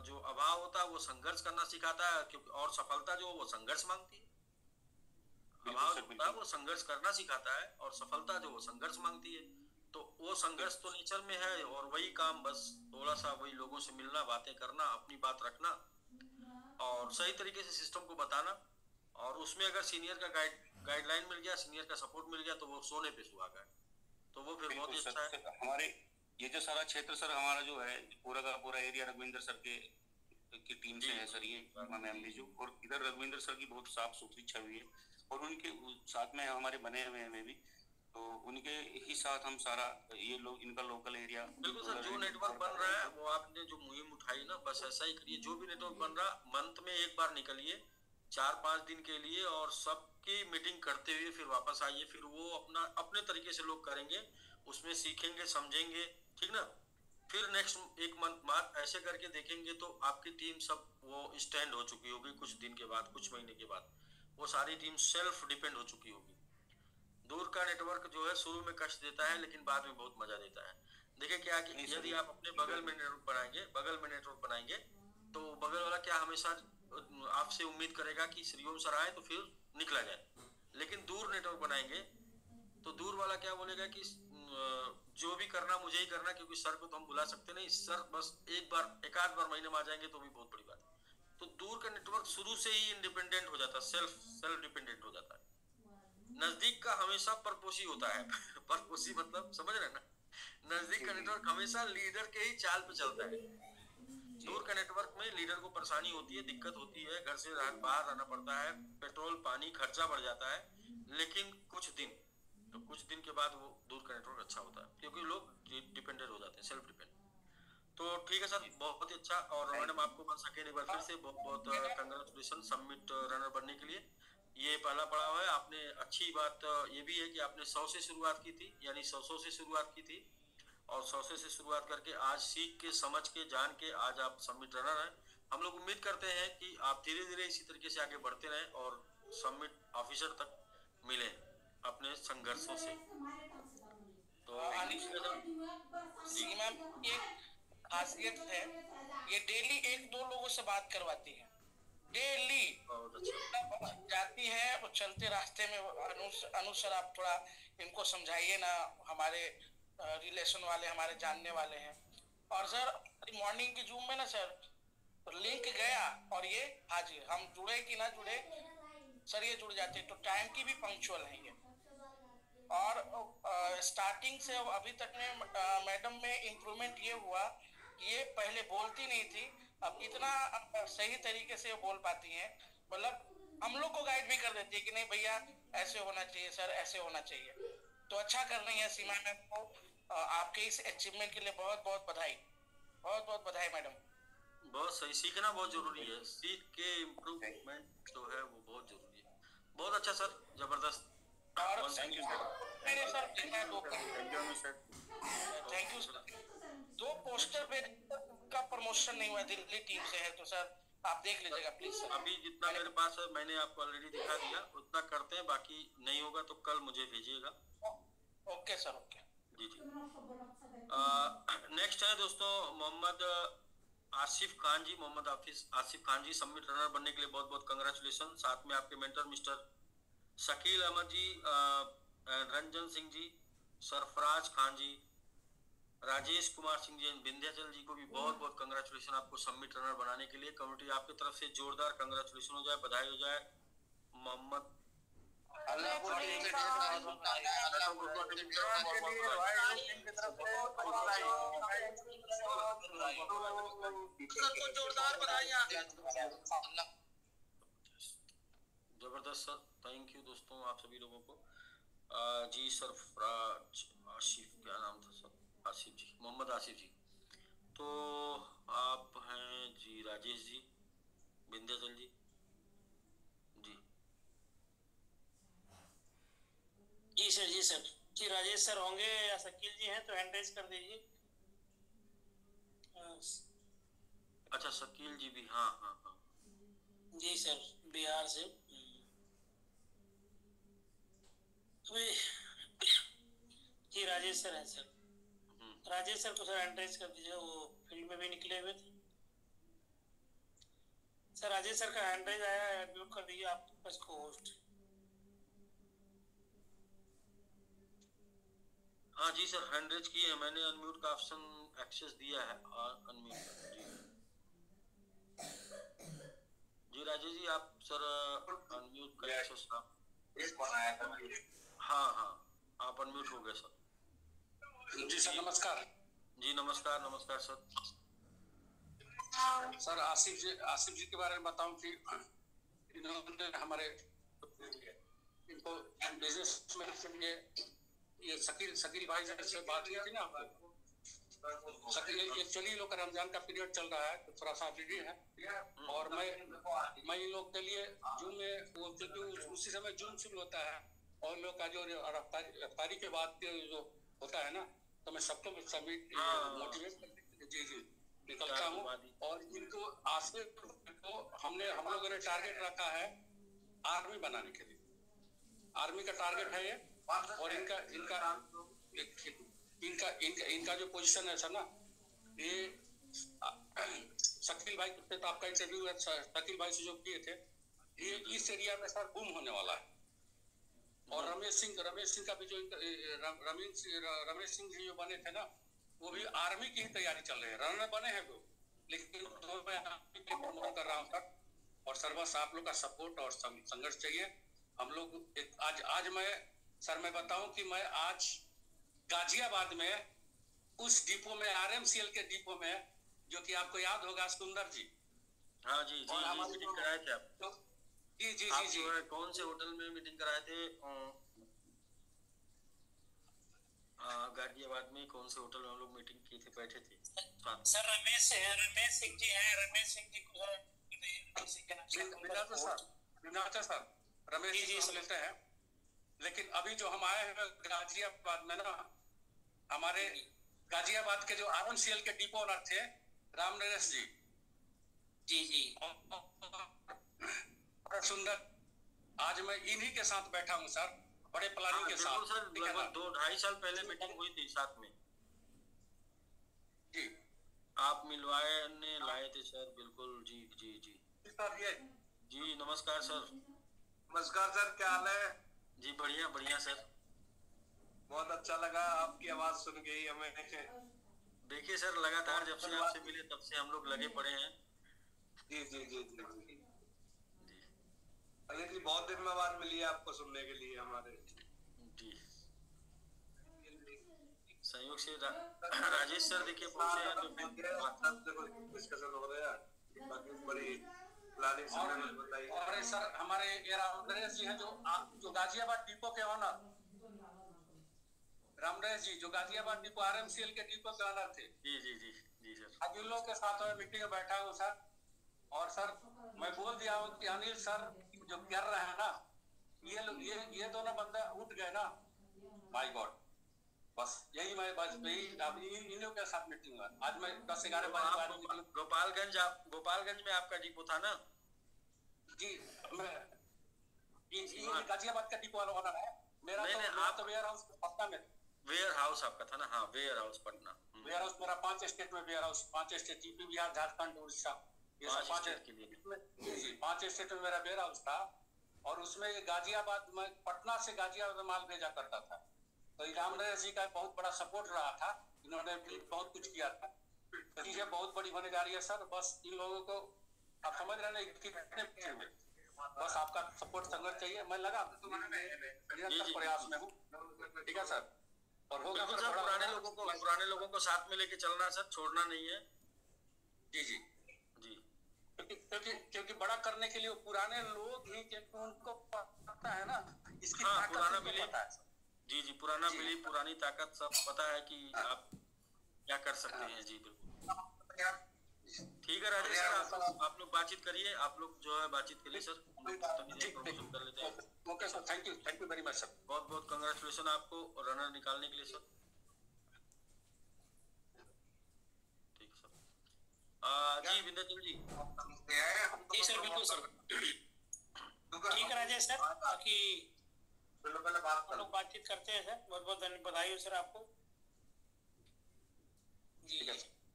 जो अभाव होता है वो संघर्ष करना सिखाता है, क्योंकि और सफलता जो वो संघर्ष मांगती है। अभाव होता है वो संघर्ष करना सिखाता है, और सफलता जो वो संघर्ष मांगती है। तो वो संघर्ष तो नेचर में है, और वही काम बस थोड़ा सा वही लोगों से मिलना, बातें करना, अपनी बात रखना और सही तरीके से सिस्टम को बताना, और उसमें अगर सीनियर का गाइडलाइन मिल गया, सीनियर का सपोर्ट मिल गया, तो वो सोने पे सुहागा है, तो वो फिर बहुत ही अच्छा है। हमारे ये जो सारा क्षेत्र सर हमारा जो है पूरा का पूरा एरिया रघुविंदर सर के की टीम से है सर, ये मैम भी जो, और इधर रघुविंदर सर की बहुत साफ सुथरी छवि है, और उनके साथ में हमारे बने हुए हैं भी, तो उनके ही साथ हम सारा ये लोग इनका लोकल एरिया। बिल्कुल सर, जो नेटवर्क बन रहा है वो आपने जो मुहिम उठाई ना, बस ऐसा ही करिए। जो भी नेटवर्क बन रहा, मंथ में एक बार निकलिए 4-5 दिन के लिए, और सबकी मीटिंग करते हुए फिर वापस आइए, फिर वो अपने तरीके से लोग करेंगे, उसमें सीखेंगे, समझेंगे, ठीक ना। फिर नेक्स्ट एक मंथ बाद ऐसे करके देखेंगे तो आपकी टीम सब वो स्टैंड हो चुकी होगी, कुछ दिन के बाद, कुछ महीने के बाद वो सारी टीम सेल्फ डिपेंड हो चुकी होगी। दूर का नेटवर्क जो है शुरू में कष्ट देता है, लेकिन बाद में बहुत मजा देता है। देखिए क्या कि यदि आप अपने बगल में नेटवर्क बनाएंगे तो बगल वाला क्या हमेशा आपसे उम्मीद करेगा कि श्रीओम सर आए तो फिर निकला जाए, लेकिन दूर नेटवर्क बनाएंगे तो दूर वाला क्या बोलेगा कि जो भी करना मुझे ही करना, क्योंकि सर को तो हम बुला सकते नहीं, सर बस एक आध बार महीने में आ जाएंगे तो भी बहुत बड़ी बात है। तो दूर का नेटवर्क शुरू से ही इंडिपेंडेंट हो जाता है, सेल्फ डिपेंडेंट हो जाता है। नजदीक का हमेशा परपोषी होता है परपोषी मतलब समझ रहे ना, नजदीक का नेटवर्क हमेशा लीडर के ही चाल पे चलता है। दूर का नेटवर्क में लीडर को परेशानी होती है, दिक्कत होती है, घर से बाहर रहना पड़ता है, पेट्रोल पानी खर्चा बढ़ जाता है, लेकिन कुछ दिन के बाद वो दूर का नेटवर्क अच्छा होता है, क्योंकि लोग डिपेंडेंट हो जाते हैं, सेल्फ डिपेंड। तो ठीक है सर, बहुत ही अच्छा। और मैडम आपको बस सेकेंड एक बार फिर से बहुत बहुत कंग्रेचुलेशन समिट रनर बनने के लिए। ये पहला पड़ाव है। आपने अच्छी बात ये भी है कि आपने 100 से शुरुआत की थी, यानी 100 से शुरुआत की थी, और 100 से शुरुआत करके आज सीख के, समझ के, जान के आज आप समिट रनर हैं। हम लोग उम्मीद करते हैं कि आप धीरे धीरे इसी तरीके से आगे बढ़ते रहें और समिट ऑफिसर तक मिले अपने संघर्षों से। तो सीमा की एक खासियत है, ये डेली 1-2 लोगों से बात करवाती है, डेली जाती है, वो चलते रास्ते में अनुसर आप थोड़ा इनको समझाइए ना, हमारे रिलेशन वाले, हमारे जानने वाले हैं। और सर मॉर्निंग की जूम में ना सर लिंक गया, और ये हाजिर, हम जुड़े कि ना जुड़े सर ये जुड़ जाते, तो टाइम की भी पंक्चुअल है ये। और स्टार्टिंग से अभी तक में मैडम में इम्प्रूवमेंट ये हुआ कि ये पहले बोलती नहीं थी, अब इतना सही तरीके से बोल पाती हैं, मतलब हम लोग को गाइड भी कर देती है कि नहीं भैया ऐसे होना चाहिए सर, ऐसे होना चाहिए। तो अच्छा कर रही है सीमा मैम को, आपके इस अचीवमेंट के लिए बहुत बहुत बधाई, बहुत बहुत बधाई मैडम। बहुत सही, सीखना बहुत जरूरी है, सीख के इम्प्रूवमेंट जो है वो बहुत जरूरी है। बहुत अच्छा सर, जबरदस्त। और थैंक यू सर, मेरे sir thank you sir. 2 poster पे का प्रमोशन नहीं हुआ, दिल्ली टीम से है, तो सर आप देख लीजिएगा प्लीज सर। अभी जितना मेरे पास है मैंने आपको ऑलरेडी दिखा दिया, उतना करते हैं, बाकी नहीं होगा तो कल मुझे भेजिएगा। ओके सर, ओके जी जी। नेक्स्ट है दोस्तों मोहम्मद आसिफ खान जी। मोहम्मद आसिफ खान जी समिट रनर बनने के लिए बहुत बहुत कंग्रेचुलेशन। साथ में आपके मेंटर मिस्टर शकील अहमद जी, रंजन सिंह जी, सरफराज खान जी, राजेश कुमार सिंह जी, विंध्याचल जी को भी बहुत बहुत कंग्रेचुलेशन आपको समिट रनर बनाने के लिए। कमेटी आपकी तरफ से जोरदार कंग्रेचुलेशन हो जाए, बधाई हो जाए। मोहम्मद जबरदस्त सर, थैंक यू दोस्तों आप सभी लोगों को। जी सरफराज आसिफ, क्या नाम था सर? आसिफ जी, मोहम्मद आसिफ जी। तो आप हैं जी राजेश जी, विंध्याचल जी, जी जी सर, जी सर, जी राजेश सर होंगे या शकील जी हैं तो हैंड रेज कर दीजिए। अच्छा शकील जी भी, हाँ हाँ हाँ जी सर, बिहार से। जी राजेश सर हैं सर, राजेश सर को सर हैंड रेज कर दीजिए, वो फील्ड में भी निकले हुए थे सर। राजेश सर का हैंड रेज आया है, म्यूट कर दीजिए आप इसको होस्ट। हाँ जी सर, हैंड रेज की है मैंने, अनम्यूट का ऑप्शन एक्सेस दिया है और अनम्यूट जी। जी राजेश जी आप सर अनम्यूट का एक्सेस आप बनाया था। हाँ हाँ आप अनम्यूट हो गए सर। जी सर नमस्कार। जी नमस्कार नमस्कार सर। सर आसिफ जी के बारे में बताऊं कि इन्होंने हमारे इनको बिजनेस में के लिए ये शकील भाई से बात की थी ना आपको। शकील एक्चुअली लोग का रमजान का पीरियड चल रहा है तो थोड़ा सा बिजी है और मैं इन लोग के लिए जून में वो क्योंकि उसी समय जून शुरू होता है और लोग का जो रफ्तारी के बाद जो होता है ना तो मैं सबको मोटिवेट जी जी निकलता हूँ और इनको आसिफ को हम लोगों ने टारगेट रखा है आर्मी बनाने के लिए। आर्मी का टारगेट है ये और इनका जो पोजीशन है सर ना ये शकील भाई से तो आपका इंटरव्यू शकील भाई से जो किए थे ये इस एरिया में सर बूम होने वाला है। और रमेश सिंह का भी जो रमेश सिंह जी जो बने थे ना वो भी आर्मी की ही तैयारी चल रही है, रनर बने हैं वो, लेकिन तो मैं आर्मी के प्रमोट कर रहा हूँ सर। और सर बस आप लोग का सपोर्ट और संघर्ष चाहिए। हम लोग आज मैं बताऊं कि मैं आज गाजियाबाद में उस डिपो में RMCL के डिपो में जो कि आपको याद होगा सुंदर जी। हाँ जी जी मीटिंग कराए थे आप तो जी जी आप जी जी कौन से होटल में मीटिंग कराए थे? गाजियाबाद में कौन से होटल में हम लोग मीटिंग किए थे, बैठे थे सर रमेश सिंह जी हैं। रमेश सिंह जी को सर रमेश जी से लेते हैं। लेकिन अभी जो हम आए हैं गाजियाबाद में ना हमारे गाजियाबाद के जो RMCL के डिपो ओनर थे राम नरेश जी जी जी सुंदर, आज मैं इन्हीं के साथ बैठा हूँ सर, बड़े प्लानिंग के साथ। सर लगभग 2-2.5 साल पहले मीटिंग हुई थी साथ में जी, आप मिलवाए ने लाए थे सर। बिल्कुल जी जी जी जी नमस्कार सर। नमस्कार सर, क्या हाल है? जी बढ़िया बढ़िया सर। बहुत अच्छा लगा आपकी आवाज सुन के ही हमें। देखिए सर लगातार जब से आपसे मिले तब से हम लोग लगे पड़े हैं। जी जी जी जी जी अनिल जी बहुत दिन में बात मिली है आपको सुनने के लिए हमारे। जी संयोग से राजेश सर देखिए पहुंचे हैं तो डिस्कशन हो रहा है बाकी बड़ी प्लानिंग से बताइए। और सर हमारे ये राम नरेश जी हैं जो गाजियाबाद डिपो के ओनर, राम नरेश जी जो गाजियाबाद डिपो RMCL के डिपो के ओनर थे। जी जी जी जी सर। आज इन लोगों के साथ मैं मीटिंग में बैठा हूँ सर। और सर मैं बोल दिया हूँ कि अनिल सर जो कर रहे हैं ना ये दोनों बंदा उठ गए ना, माय गॉड, बस यही मैं बस यही इन लोगों के साथ मीटिंग हुआ। आज मैं 10-11 बजे गोपालगंज में आपका डिपो था ना? जी मैं गाजियाबाद का डिपो वाला ओनर है मेरा। तो वेयर हाउस पटना में, वेयर हाउस आपका था ना? हाँ वेयर हाउस पटना। वेयर हाउस मेरा 5 स्टेट में warehouse, 5 state UP Bihar Jharkhand Orissa ये सब 5 स्टेट के लिए जी 5 स्टेट में मेरा वेयर हाउस था। और उसमें गाजियाबाद में पटना से गाजियाबाद में माल भेजा करता था। तो राम नरेश जी का बहुत बड़ा सपोर्ट रहा था, इन्होंने भी बहुत कुछ किया था। तो चीजें बहुत बड़ी होने जा रही है सर। बस इन लोगों को आप समझ रहे हैं कितने पीछे में, बस आपका सपोर्ट संगत चाहिए। मैं लगा निरंतर प्रयास में हूँ, ठीक है सर। और होगा सर पुराने लोगों को साथ में लेके चलना सर, छोड़ना नहीं है। जी जी जी क्योंकि बड़ा करने के लिए पुराने लोग ही, क्योंकि उनको पता है ना इसकी पुराना बिलीफ है। जी जी पुराना बिलीफ, पुरानी ताकत सब पता है कि आप क्या कर सकते हैं। जी बिल्कुल ठीक है राजेश सर, आप लोग बातचीत करिए। आप लोग जो है बातचीत करिए सर, प्रमोशन कर लेते हैं। Okay sir, thank you very much sir. बहुत बहुत कंग्रेचुलेशन आपको रनर निकालने के लिए सर। ठीक सर। जी विंध्याचल जी। जी सर बिल्कुल सर। ठीक है राजेश सर, बाकी हम लोग बातचीत करते हैं सर। बहुत बहुत बधाई हो सर आपको। जी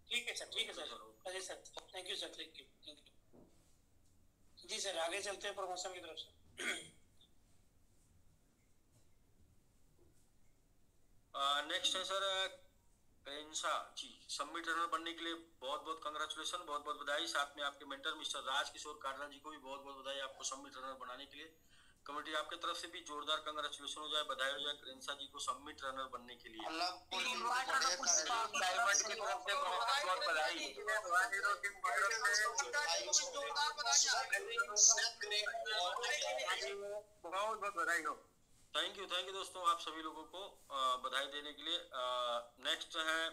ठीक है सर, ठीक है sir. Ajay sir thank you sir, thank you. जी सर आगे चलते हैं प्रमोशन की तरफ से। नेक्स्ट है सर क्रेंसा जी, सबमिट रनर बनने के लिए बहुत बहुत कंग्रेचुलेशन, बहुत बहुत बधाई। साथ में आपके मेंटर मिस्टर राजकिशोर काटरा जी को भी बहुत बहुत बधाई आपको सबमिट रनर बनाने के लिए। कमेटी आपके तरफ से भी जोरदार कंग्रेचुलेशन हो जाए, बधाई हो जाए क्रेंसा जी को सबमिट रनर बनने के लिए। बहुत बहुत बधाई हो। थैंक यू दोस्तों, आप सभी लोगों को बधाई देने के लिए। नेक्स्ट है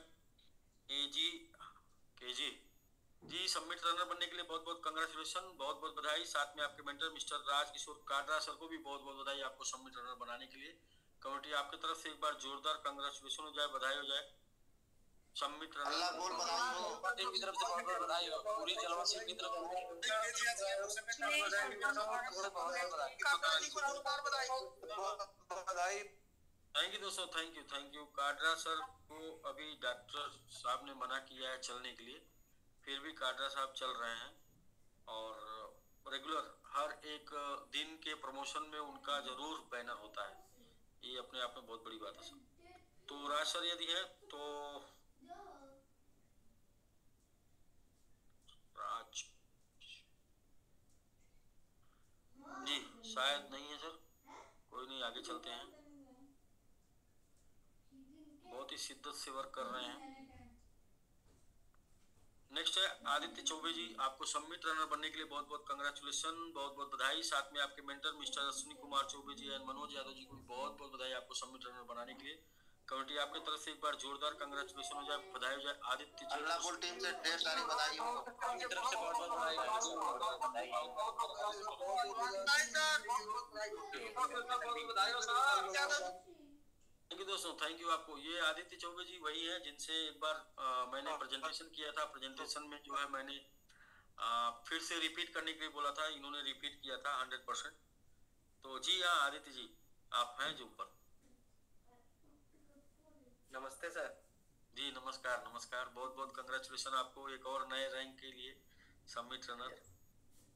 केजी जी, सबमिट रनर बनने के लिए बहुत बहुत कंग्रेचुलेशन, बहुत बहुत बधाई। साथ में आपके मेंटर मिस्टर राजकिशोर काटरा सर को भी बहुत बहुत बधाई आपको सबमिट रनर बनाने के लिए। कमेटी आपके तरफ से एक बार जोरदार कंग्रेचुलेशन हो जाए, बधाई हो जाए। सबमिट रनर टीम की तरफ से बहुत बहुत बधाई हो, पूरी जलवा टीम की तरफ बधाई। थैंक यू दोस्तों, थैंक यू। काटरा सर को अभी डॉक्टर साहब ने मना किया है चलने के लिए, फिर भी काटरा साहब चल रहे हैं और रेगुलर हर एक दिन के प्रमोशन में उनका जरूर बैनर होता है, ये अपने आप में बहुत बड़ी बात है सर। तो राज सर यदि है तो राज जी शायद नहीं है सर, कोई नहीं, आगे चलते हैं। बहुत ही शिद्दत से वर्क कर रहे हैं। नेक्स्ट है आदित्य चौबे जी, आपको सबमिट रनर बनने के लिए बहुत बहुत कंग्रेचुलेशन, बहुत बहुत बधाई। साथ में आपके mentor mister Ashwini Kumar Choubey ji and Manoj Yadav ji को भी बहुत बहुत बधाई आपको सबमिट रनर बनाने के लिए। कमेटी आपके तरफ से एक बार जोरदार कंग्रेचुलेशन हो जाए, बधाई हो जाए आदित्य जी। अल्लाह बोल टीम से ढेर सारी बधाई हो, की तरफ से बहुत बहुत बधाई। थैंक यू दोस्तों, थैंक यू आपको। ये आदित्य चौबे जी वही है जिनसे एक बार मैंने प्रेजेंटेशन किया था। प्रेजेंटेशन में जो है मैंने फिर से रिपीट करने के लिए बोला था, इन्होंने रिपीट किया था 100%। तो जी हाँ आदित्य जी, आप हैं जो ऊपर। नमस्ते सर जी नमस्कार, बहुत बहुत कंग्रेचुलेशन आपको एक और नए रैंक के लिए submit runner.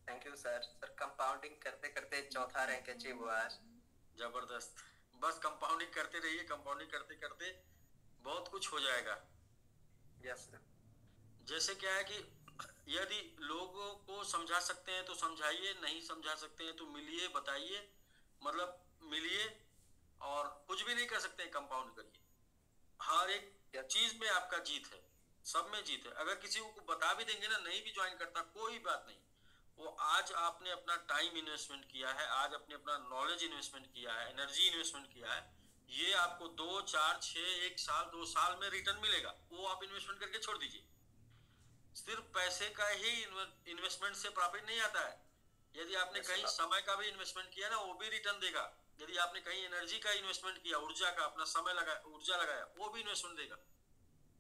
Thank you sir. Compounding करते करते चौथा रैंक अचीव हुआ है। जबरदस्त, बस कंपाउंडिंग करते रहिए, कंपाउंडिंग करते करते बहुत कुछ हो जाएगा। Yes sir. जैसे क्या है कि यदि लोगों को समझा सकते हैं तो समझाइए, नहीं समझा सकते हैं तो मिलिए, बताइए, मतलब मिलिए, और कुछ भी नहीं कर सकते हैं कंपाउंड करिए। हर एक चीज में आपका जीत है, सब में जीत है। अगर किसी को बता भी देंगे ना, नहीं भी ज्वाइन करता कोई बात नहीं, वो आज आपने अपना टाइम इन्वेस्टमेंट किया है, आज आपने अपना नॉलेज इन्वेस्टमेंट किया है, एनर्जी इन्वेस्टमेंट किया है, ये आपको 2, 4, 6, 1 साल 2 साल में रिटर्न मिलेगा। वो आप इन्वेस्टमेंट करके छोड़ दीजिए। सिर्फ पैसे का ही इन्वेस्टमेंट से प्रॉफिट नहीं आता है। यदि आपने कहीं समय का भी इन्वेस्टमेंट किया ना, वो भी रिटर्न देगा। यदि आपने कहीं एनर्जी का इन्वेस्टमेंट किया, ऊर्जा का, अपना समय लगाया, ऊर्जा लगाया, वो भी इन्वेस्टमेंट देगा।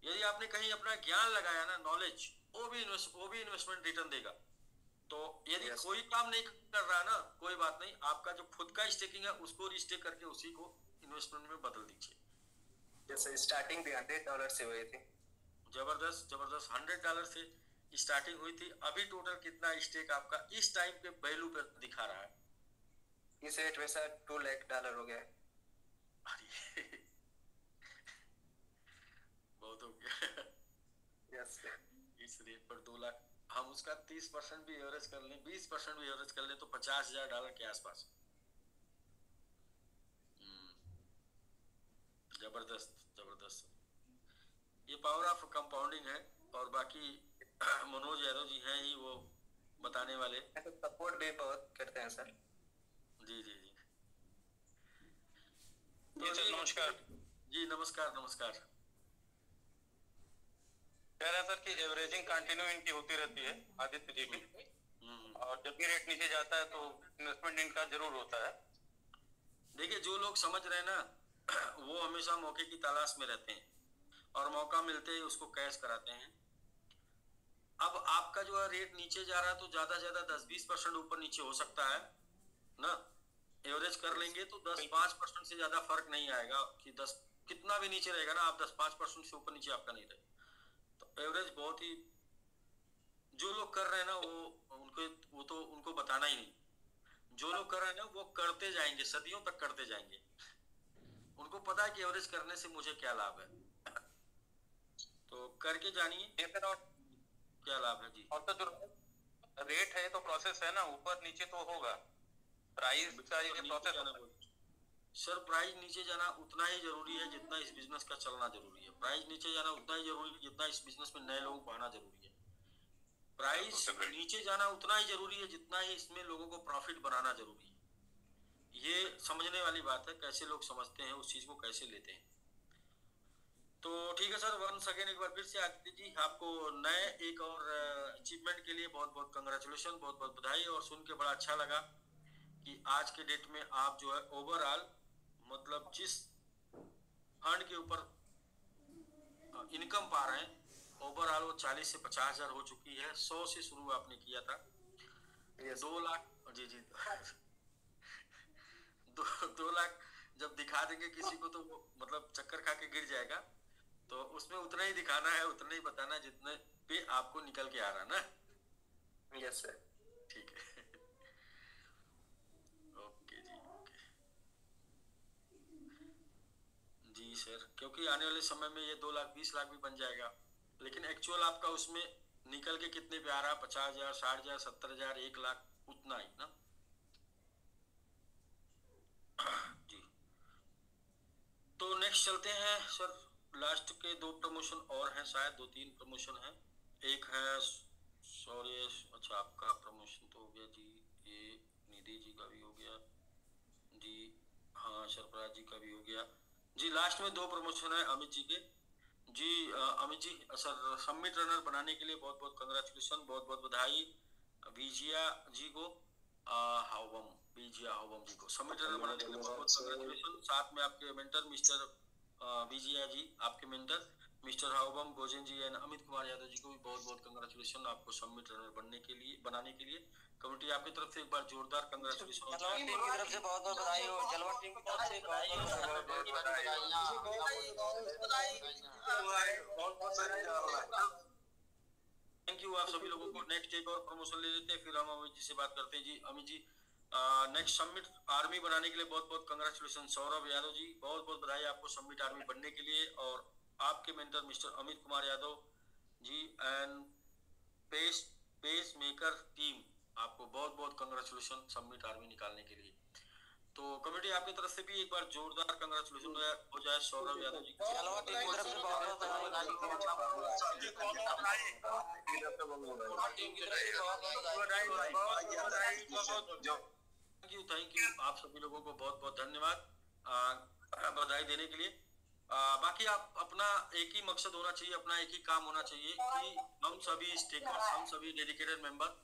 यदि आपने कहीं अपना ज्ञान लगाया ना, नॉलेज, वो भी इन्वेस्टमेंट रिटर्न देगा। तो यदि कोई काम नहीं कर रहा ना, कोई बात नहीं, आपका जो खुद का स्टेकिंग है उसको रिस्टेक करके उसी को इन्वेस्टमेंट में बदल दीजिए। जैसे स्टार्टिंग भी $100 से हुई थी। जबरदस्त $100 से स्टार्टिंग हुई थी। अभी टोटल कितना स्टेक आपका इस टाइम पे वैल्यू पे दिखा रहा है? इस रेट में सर $2 लाख हो गया। अरे बहुत हो गया। यस इस रेट पर 2 लाख, हम उसका 30% भी एवरेज कर लें, 20% भी एवरेज कर लें तो $50,000 के आसपास। जबरदस्त। ये पावर ऑफ कंपाउंडिंग है। और बाकी मनोज यादव जी हैं ही वो बताने वाले। सपोर्ट भी बहुत करते हैं सर। जी तो सर नमस्कार। जी नमस्कार। कह रहा सर कि एवरेजिंग कंटिन्यू इनकी होती रहती है आदित्य जी की, और जब भी रेट नीचे जाता है तो इन्वेस्टमेंट इनका जरूर होता है। देखिए जो लोग समझ रहे हैं ना, वो हमेशा मौके की तलाश में रहते हैं और मौका मिलते ही उसको कैश कराते हैं। अब आपका जो है रेट नीचे जा रहा है तो ज्यादा 10-20% ऊपर नीचे हो सकता है ना। एवरेज कर लेंगे तो 10-5% से ज्यादा फर्क नहीं आएगा कि 10 कितना भी नीचे रहेगा ना, आप 10-5% से ऊपर नीचे आपका नहीं रहेगा। तो एवरेज बहुत ही, जो लोग कर रहे हैं ना वो तो उनको बताना ही नहीं। जो लोग कर रहे हैं ना वो करते जाएंगे, सदियों तक करते जाएंगे। उनको पता है कि एवरेज करने से मुझे क्या लाभ है, तो करके जानिए क्या लाभ है जी। और तो जो रेट है तो प्रोसेस है ना, ऊपर नीचे तो होगा, प्राइस का ये प्रोसेस। सर प्राइस नीचे जाना उतना ही जरूरी है जितना इस बिजनेस का चलना जरूरी है। प्राइस नीचे जाना उतना ही जरूरी है जितना इस बिजनेस में नए लोगों को आना जरूरी है। प्राइस नीचे जाना उतना ही जरूरी है जितना ही इसमें लोगों को प्रॉफिट बनाना जरूरी है। ये समझने वाली बात है, कैसे लोग समझते हैं उस चीज को, कैसे लेते हैं। तो ठीक है सर, वंस अगेन एक बार फिर से आदित्य जी आपको नए एक और अचीवमेंट के लिए बहुत बहुत कंग्रेचुलेशन, बहुत बहुत बधाई। और सुन के बड़ा अच्छा लगा कि आज के डेट में आप जो है ओवरऑल मतलब जिस फंड के ऊपर इनकम पा रहे हैं ओवरऑल वो 40 से 50 हजार हो चुकी है। 100 से शुरू आपने किया था, 2 लाख जी जी 2 लाख जब दिखा देंगे किसी को तो वो मतलब चक्कर खा के गिर जाएगा। तो उसमें उतना ही दिखाना है, उतना ही बताना है जितने पे आपको निकल के आ रहा ना। यस सर, ठीक है ओके जी, ओके जी सर, क्योंकि आने वाले समय में ये 2 लाख 20 लाख भी बन जाएगा, लेकिन एक्चुअल आपका उसमें निकल के कितने पे आ रहा है? 50 हजार, 60 हजार, 70 हजार, 1 लाख, उतना ही ना जी। तो नेक्स्ट चलते हैं सर, लास्ट के 2 प्रमोशन और हैं, शायद 2-3 प्रमोशन हैं। एक है सॉरी, अच्छा आपका प्रमोशन तो हो गया जी, ये निधि जी का भी हो गया जी, हाँ सरफराज जी का भी हो गया जी। लास्ट में 2 प्रमोशन है अमित जी के जी। Amit ji sir submit runner बनाने के लिए बहुत बहुत कंग्रेचुलेशन, बहुत बहुत बधाई बीजिया जी को, हावम बीजिया हावम जी को सबमिट रनर बनाने के लिए बहुत बहुत कंग्रेचुलेशन। साथ में आपके मेंटर मिस्टर बीजिया जी, आपके मेंटर मिस्टर हावम गोजेन जी एंड अमित कुमार यादव जी को भी बहुत बहुत कंग्रेचुलेशन आपको सबमिट रनर बनाने के लिए। कमेटी आपकी तरफ से एक बार जोरदार कंग्रेचुलेशन। जलवा टीम की तरफ से बहुत बहुत बधाई हो, जलवा टीम की तरफ से थैंक यू आप सभी लोगों को। नेक्स्ट एक और प्रमोशन ले लेते हैं, फिर हम अमित जी से बात करते हैं जी। Amit ji next submit army बनाने के लिए बहुत बहुत कंग्रेचुलेशन। सौरभ यादव जी बहुत बहुत बधाई आपको सबमिट आर्मी बनने के लिए, और आपके mentor mister Amit Kumar Yadav ji and pacemaker team आपको बहुत बहुत कंग्रेचुलेशन सबमिट आर्मी निकालने के लिए। तो कमेटी आपकी तरफ से भी एक बार जोरदार कंग्रेचुलेशन हो जाए सौरभ यादव जी को। जलवा टीम की तरफ से बहुत थैंक यू आप सभी लोगों को बहुत बहुत धन्यवाद बधाई देने के लिए। बाकी आप अपना एक ही मकसद होना चाहिए, अपना एक ही काम होना चाहिए कि हम सभी स्टेकर्स, हम सभी डेडिकेटेड मेंबर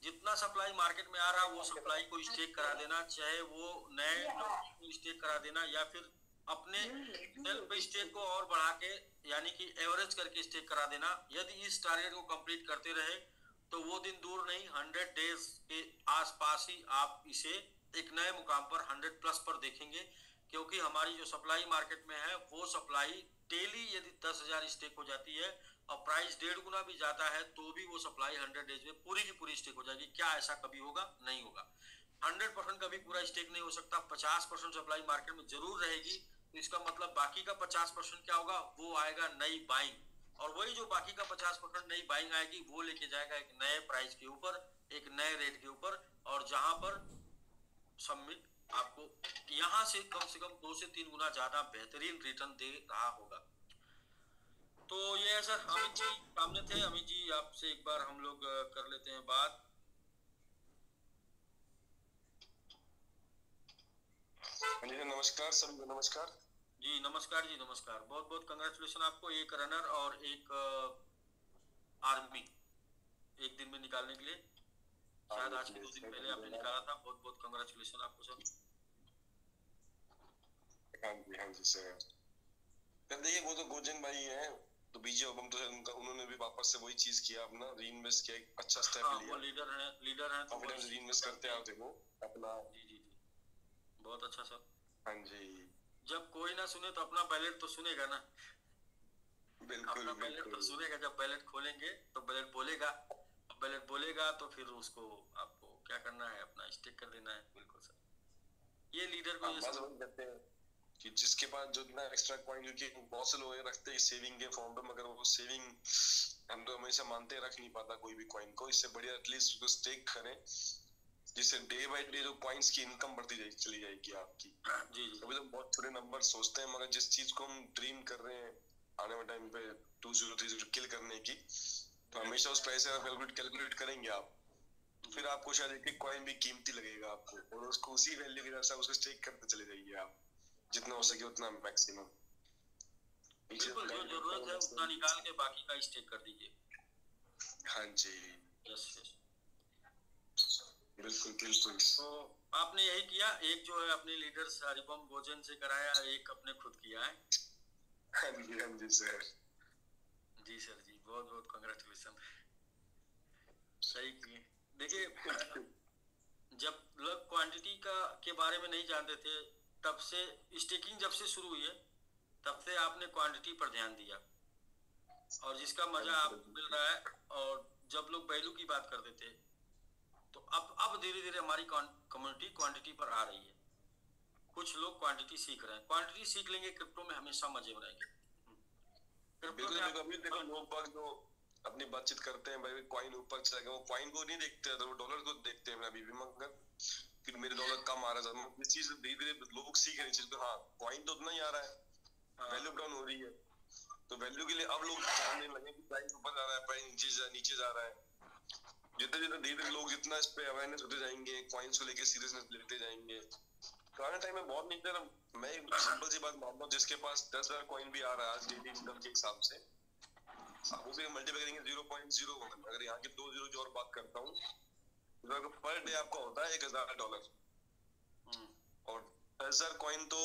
जितना सप्लाई मार्केट में आ रहा है वो सप्लाई को स्टेक करा देना, चाहे वो नए लोगों को स्टेक करा देना या फिर अपने सेल्फ स्टेक को और बढ़ा के यानी कि एवरेज करके स्टेक करा देना। यदि इस टारगेट को कंप्लीट करते रहे तो वो दिन दूर नहीं, 100 डेज के आसपास ही आप इसे एक नए मुकाम पर 100+ पर देखेंगे, क्योंकि हमारी जो सप्लाई मार्केट में है वो सप्लाई डेली यदि 10,000 स्टेक हो जाती है और प्राइस 1.5 गुना भी जाता है तो भी वो सप्लाई 100 डेज में पूरी की पूरी स्टेक हो जाएगी। क्या ऐसा कभी होगा? नहीं होगा। 100% कभी पूरा स्टेक नहीं हो सकता। 50% सप्लाई मार्केट में जरूर रहेगी, तो इसका मतलब बाकी का 50% क्या होगा? वो आएगा नई बाइंग, और वही जो बाकी का 50% नई बाइंग आएगी वो लेके जाएगा एक नए प्राइस के ऊपर, एक नए रेट के ऊपर, और जहां पर सबमिट आपको यहां से कम 2 से 3 गुना ज्यादा बेहतरीन रिटर्न दे रहा होगा। तो ये है सर, अमित जी सामने थे। अमित जी आपसे एक बार हम लोग कर लेते हैं बात। नमस्कार सभी को, नमस्कार जी, नमस्कार जी, नमस्कार। बहुत बहुत कंग्रेचुलेशन आपको, एक रनर और एक आर्मी एक दिन में निकालने के लिए। शायद आज के 2 दिन पहले आपने निकाला था। बहुत बहुत कंग्रेचुलेशन आपको सर। हाँ जी सर। देखिए वो तो गोजन भाई हैं, तो बीजे हुकम तो उन्होंने भी वापस से वही चीज किया, अपना रीइन्वेस्ट किया, एक अच्छा स्टेप लिया। वो लीडर हैं तो कॉन्फिडेंस रीइन्वेस्ट करते आए थे वो अपना। जी बहुत अच्छा सर। हाँ जी, जब कोई ना सुने तो अपना बैलेट तो सुनेगा ना। बिल्कुल अपना बैलेट तो सुनेगा। जब बैलेट खोलेंगे तो बैलेट बोलेगा, बैलेट बोलेगा तो फिर उसको आपको क्या करना है, अपना स्टिक कर देना है। बिल्कुल सर, ये लीडर को ये करते हैं। कि जिसके पास जो इतना एक्स्ट्रा कॉइन, क्योंकि बहुत से लोग रखते हैं सेविंग के फॉर्म पे, मगर वो सेविंग हम तो हमेशा मानते रख नहीं पाता कोई भी कॉइन को। इससे बढ़िया एटलीस्ट उसको स्टेक करें, जिससे डे बाय डे जो कॉइन्स की इनकम बढ़ती चली जाएगी आपकी। जी अभी तो बहुत छोटे नंबर सोचते हैं, मगर जिस चीज को हम ड्रीम कर रहे हैं आने वाले टाइम पे 2030 किल करने की, तो हमेशा उस प्राइस से कैलकुलेट करेंगे आप, फिर आपको शायद एक कॉइन भी कीमती लगेगा आपको, और उसको उसी वैल्यू के जैसा उसको स्टेक करते चले जाइए आप, जितना हो सके उतना मैक्सिमम। बिल्कुल, जो जरूरत है उतना निकाल के बाकी का स्टेक कर दीजिए। हाँ जी, यस यस, बिल्कुल बिल्कुल। तो आपने यही किया, एक जो है अपने लीडर से हरिबम भोजन से कराया, एक अपने खुद किया है। हाँ जी सर। जी सर जी, बहुत बहुत कांग्रेचुलेशन, सही किए। देखिए जब लोग क्वांटिटी के बारे में नहीं जानते थे, तब से स्टेकिंग जब से शुरू हुई है तब से आपने क्वांटिटी पर ध्यान दिया, और जिसका मजा आपको मिल रहा है। और जब लोग वैल्यू की बात करते थे, तो अब धीरे धीरे हमारी कम्युनिटी क्वांटिटी पर आ रही है। कुछ लोग क्वांटिटी सीख रहे हैं, क्वांटिटी सीख लेंगे, क्रिप्टो में हमेशा मजे बनाएंगे। अभी देखो लोग बाग जो अपनी बातचीत करते हैं, भाई कॉइन ऊपर चला गया, वो कॉइन को नहीं देखते, तो वो डॉलर को देखते हैं अभी भी, मगर फिर मेरे डॉलर कम आ रहा है। इस चीज धीरे धीरे लोग सीख रहे हैं चीज को, हाँ कॉइन तो उतना ही आ रहा है, वैल्यू डाउन हो रही है, तो वैल्यू के लिए अब लोग जानने लगे कि प्राइस ऊपर जा रहा है, प्राइस नीचे जा रहा है। जितने जितने धीरे लोग जितना इस पे अवेयरनेस होते जाएंगे, कॉइन्स को लेके सीरियसनेस लेते जाएंगे। पुराने टाइम में बहुत नहीं था। मैं एक सिंपल सी बात मानता हूँ, जिसके पास 10,000 कॉइन भी आ रहा है डेली इनकम के हिसाब से, वो भी मल्टीप्लाई करेंगे 0.01, अगर यहाँ के 2 जीरो की और बात करता हूँ, तो पर डे आपका होता है $1,000, और 10,000 कॉइन तो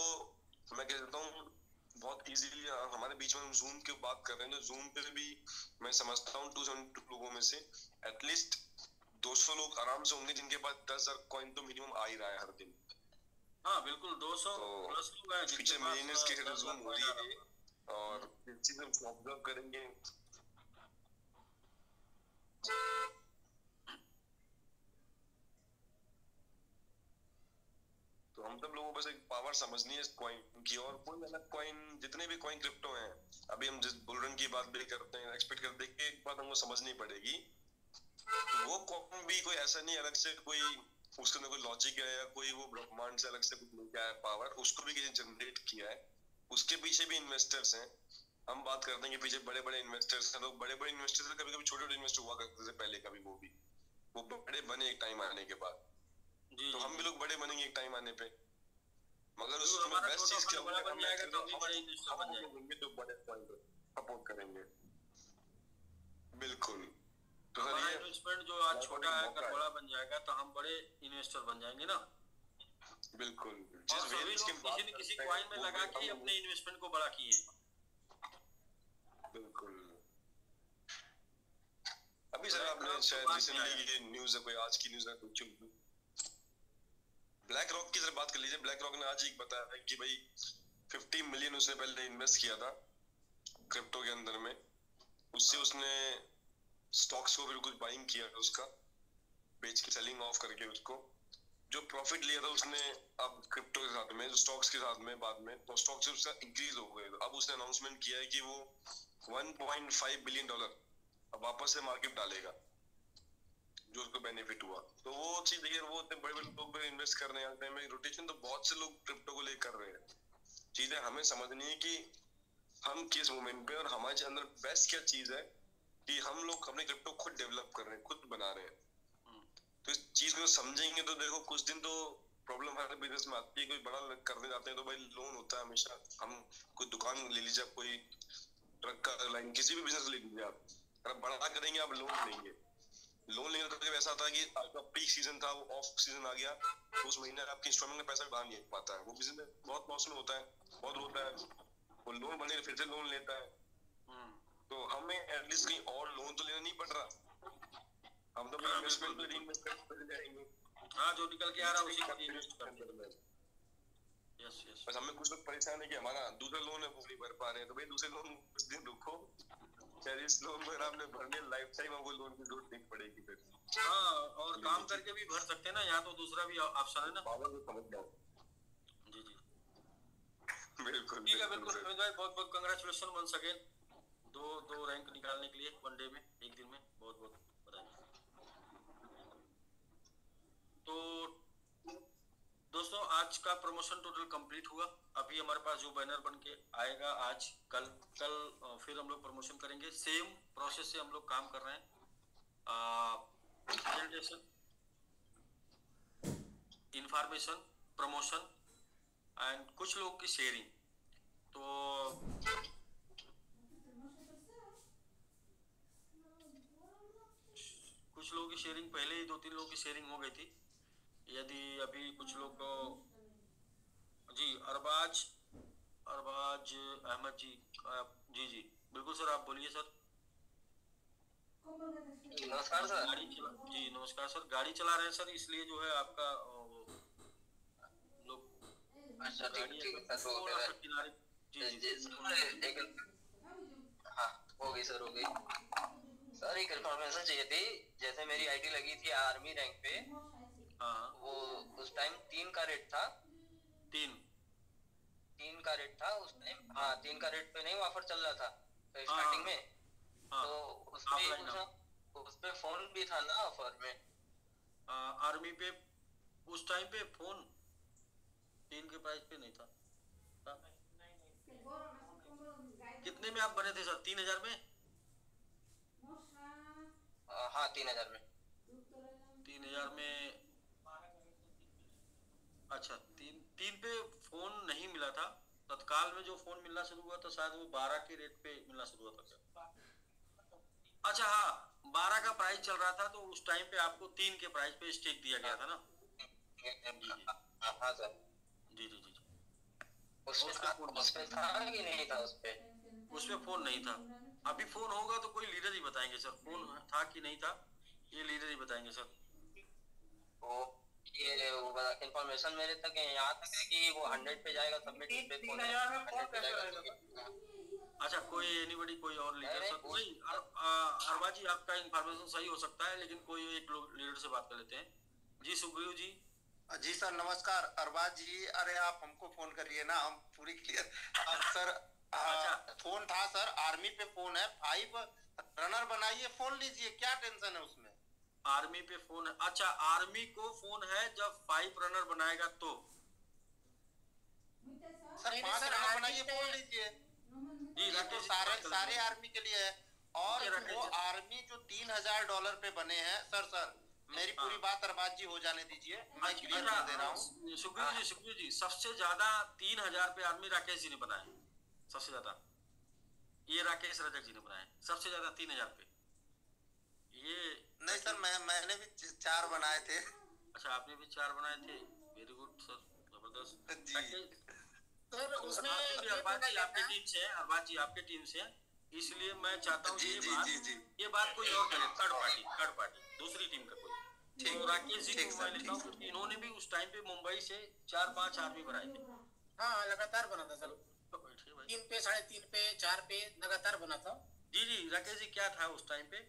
मैं कहता हूँ बहुत इजीली हमारे बीच में। हम जूम की बात कर रहे हैं, तो जूम पे भी मैं समझता हूँ 272 लोगों में से एटलीस्ट 200 लोग आराम से होंगे जिनके पास 10,000 कॉइन तो मिनिमम आ ही रहा है हर दिन। हाँ बिल्कुल, 200 प्लस लोग हैं जिनके पास मिलियंस की जूम हो रही है, और इस चीज को ऑब्जर्व करेंगे। तो हम सब लोगों को बस एक पावर समझनी है इस कॉइन की, और कोई अलग कॉइन, जितने भी कॉइन क्रिप्टो हैं, अभी हम जिस बुलरन की बात भी करते हैं, एक्सपेक्ट करते हैं कि एक बात हमको समझनी पड़ेगी, वो कॉइन भी कोई ऐसा नहीं अलग से कोई उसके अंदर कोई लॉजिक है या कोई वो ब्रह्मांड से अलग से कुछ मिल गया है पावर, उसको भी किसी जनरेट किया है, उसके पीछे भी इन्वेस्टर्स हैं। हम बात करते हैं कि पीछे बड़े बड़े इन्वेस्टर्स हैं, तो बड़े बड़े इन्वेस्टर्स कभी कभी छोटे छोटे इन्वेस्टर हुआ करते थे पहले, कभी वो बड़े बने एक टाइम आने के बाद, तो हम भी लोग बड़े बनेंगे एक टाइम आने पे, मगर उसमें बेस्ट चीज क्या होगा, हम जो बड़े सपोर्ट करेंगे। बिल्कुल, तो हमारा इन्वेस्टमेंट जो आज छोटा है अगर बड़ा बन जाएगा तो हम बड़े इन्वेस्टर बन जाएंगे ना। बिल्कुल, जिस सभी लोग किसी न किसी कॉइन में लगा के अपने इन्वेस्टमेंट को बड़ा किए। बिल्कुल, अभी सर आपने शायद रिसेंटली ये न्यूज़ है, कोई आज की न्यूज़ है कुछ, ब्लैक रॉक की तरफ बात कर लीजिए। ब्लैक रॉक ने आज एक बताया कि भाई 50 मिलियन उसने पहले इन्वेस्ट किया था क्रिप्टो के अंदर में, उससे उसने स्टॉक्स को बिल्कुल बाइंग किया, उसका बेच के सेलिंग ऑफ करके उसको जो प्रॉफिट लिया था उसने अब क्रिप्टो के साथ में, स्टॉक्स के साथ में बाद में, तो स्टॉक से उसका इंक्रीज हो गए। अब उसने अनाउंसमेंट किया है कि वो $1.5 बिलियन अब वापस से मार्केट डालेगा, जो उसको बेनिफिट हुआ। तो वो चीज देखिए, वो इतने बड़े बड़े लोग इन्वेस्ट कर रहे हैं टाइम में, रोटेशन तो बहुत से लोग क्रिप्टो को लेकर कर रहे हैं। चीजें हमें समझनी है कि हम किस मोमेंट पे, और हमारे अंदर बेस्ट क्या चीज है कि हम लोग अपने क्रिप्टो खुद डेवलप कर रहे हैं, खुद बना रहे हैं। तो इस चीज को समझेंगे तो देखो कुछ दिन तो प्रॉब्लम हमारे बिजनेस में आती है, कोई बड़ा करने जाते हैं तो भाई लोन होता है हमेशा। हम कोई दुकान ले लीजिए, आप कोई ट्रक का लाइन, किसी भी बिजनेस ले लीजिए आप, अगर बड़ा करेंगे आप लोन लेंगे। लोन लेने का ऐसा था कि आपका पीक सीजन था, वो ऑफ सीजन आ गया, तो उस महीने आपके इंस्टॉलमेंट का पैसा बाहर नहीं पाता है, वो बिजनेस बहुत लॉस में होता है, बहुत रोता है, वो लोन बने फिर से लोन लेता है। तो हमें एटलीस्ट कहीं और लोन तो लेना नहीं पड़ रहा, हम तो इन्वेस्टमेंट पे इन्वेस्ट कर जाएंगे। हाँ, जो निकल के आ रहा है उसी को इन्वेस्ट कर देंगे। यस यस, बस हमें कुछ लोग परेशान है कि हमारा दूसरा लोन है वो नहीं भर पा रहे हैं, तो भाई दूसरे लोन कुछ दिन रुको, शायद इस लोन में आपने भरने लाइफ टाइम आपको लोन की जरूरत नहीं पड़ेगी फिर। हाँ, और काम करके भी भर सकते हैं ना, या तो दूसरा भी ऑप्शन है ना। पावर को समझ जाओ। जी जी, बिल्कुल ठीक है, बिल्कुल सर। सुमित भाई, बहुत बहुत कंग्रेचुलेशन वंस अगेन, दो रैंक निकालने के लिए वनडे में, एक दिन में, बहुत बहुत बधाई। तो दोस्तों, आज का प्रमोशन टोटल कंप्लीट हुआ। अभी हमारे पास जो बैनर बन के आएगा आज कल फिर हम लोग प्रमोशन करेंगे। सेम प्रोसेस से हम लोग काम कर रहे हैं। प्रेजेंटेशन, इंफॉर्मेशन, प्रमोशन एंड कुछ लोग की शेयरिंग। तो कुछ लोगों की शेयरिंग पहले ही 2-3 लोगों की शेयरिंग हो गई थी। यदि अभी कुछ लोग को जी अरबाज अहमद जी, जी बिल्कुल सर, आप बोलिए सर। नमस्कार सर। जी नमस्कार सर, गाड़ी चला रहे हैं सर, इसलिए जो है आपका लोग अच्छा ठीक है सर, थोड़ा सा किनारे। जी हाँ हो गई सर, हो गई सर। एक इन्फॉर्मेशन चाहिए थी, जैसे मेरी आईडी लगी थी आर्मी रैंक पे, हाँ वो उस टाइम 3 का रेट था। 3 का रेट था उस टाइम। हाँ 3 का रेट पे नहीं ऑफर चल रहा था तो स्टार्टिंग में। तो उसपे फोन भी था ना ऑफर में। आर्मी पे उस टाइम पे फोन 3 के प्राइस पे नहीं था। कितने में आप बने थे सर? 3000 में? हाँ 3000 में। 3000 में, अच्छा 3 पे फोन नहीं मिला था। तत्काल में जो फोन मिलना शुरू हुआ था शायद वो 12 के रेट पे मिलना शुरू हुआ था क्या? अच्छा हाँ, 12 का प्राइस चल रहा था, तो उस टाइम पे आपको 3 के प्राइस पे स्टेक दिया गया था ना। हाँ सर। जी जी जी। उसपे था कि नहीं था? उसपे फोन नहीं था। अभी फोन होगा तो कोई लीडर ही बताएंगे सर, फोन था कि नहीं था, ये लीडर ही बताएंगे सर। ये इंफॉर्मेशन मेरे तक यहाँ तक है कि वो 100 पे जाएगा सबमिट पे। 3000 में फोन कैसे रहेगा? अच्छा कोई एनीबडी, कोई और लीडर सर? कोई अरबा जी, आपका इंफॉर्मेशन सही हो सकता है, लेकिन कोई एक लोग लीडर से बात कर लेते हैं। जी सुग्रीव जी। जी सर नमस्कार। अरबाज जी, अरे आप हमको फोन करिए ना, हम पूरी क्लियर। सर फोन था सर, आर्मी पे फोन है, 5 रनर बनाइए, फोन लीजिए, क्या टेंशन है उसमें? आर्मी पे फोन है? अच्छा आर्मी को फोन है, जब 5 रनर बनाएगा तो सर 5 रनर बनाइए, फोन लीजिए जी। तो सारे आर्मी के लिए है। और वो आर्मी जो $3000 पे बने हैं सर, मेरी पूरी बात अरबाज जी हो जाने दीजिए, मैं क्लियर कर दे रहा हूँ। सुखबीर जी सबसे ज्यादा 3000 पे आर्मी राकेश जी ने बनाया, सबसे ज्यादा ये राकेश रजक जी ने बनाया सबसे ज्यादा 3000 पे। ये नहीं सर, मैंने भी 4 बनाए थे। अच्छा आपने भी 4 बनाए थे, वेरी गुड सर, जबरदस्त जी। सर उसमें अरबाज जी आपके टीम से है, अरबाज जी आपके टीम से है, इसलिए मैं चाहता हूँ ये बात कोई और करे, थर्ड पार्टी दूसरी टीम का कोई। तो राकेश जी को मैं लेता हूँ, क्योंकि इन्होंने भी उस टाइम पे मुंबई से 4-5 आर्मी बनाए थे। हाँ लगातार बना था सर, 3 पे 3.5 पे 4 पे लगातार बना था। जी जी राकेश जी, क्या था उस टाइम पे?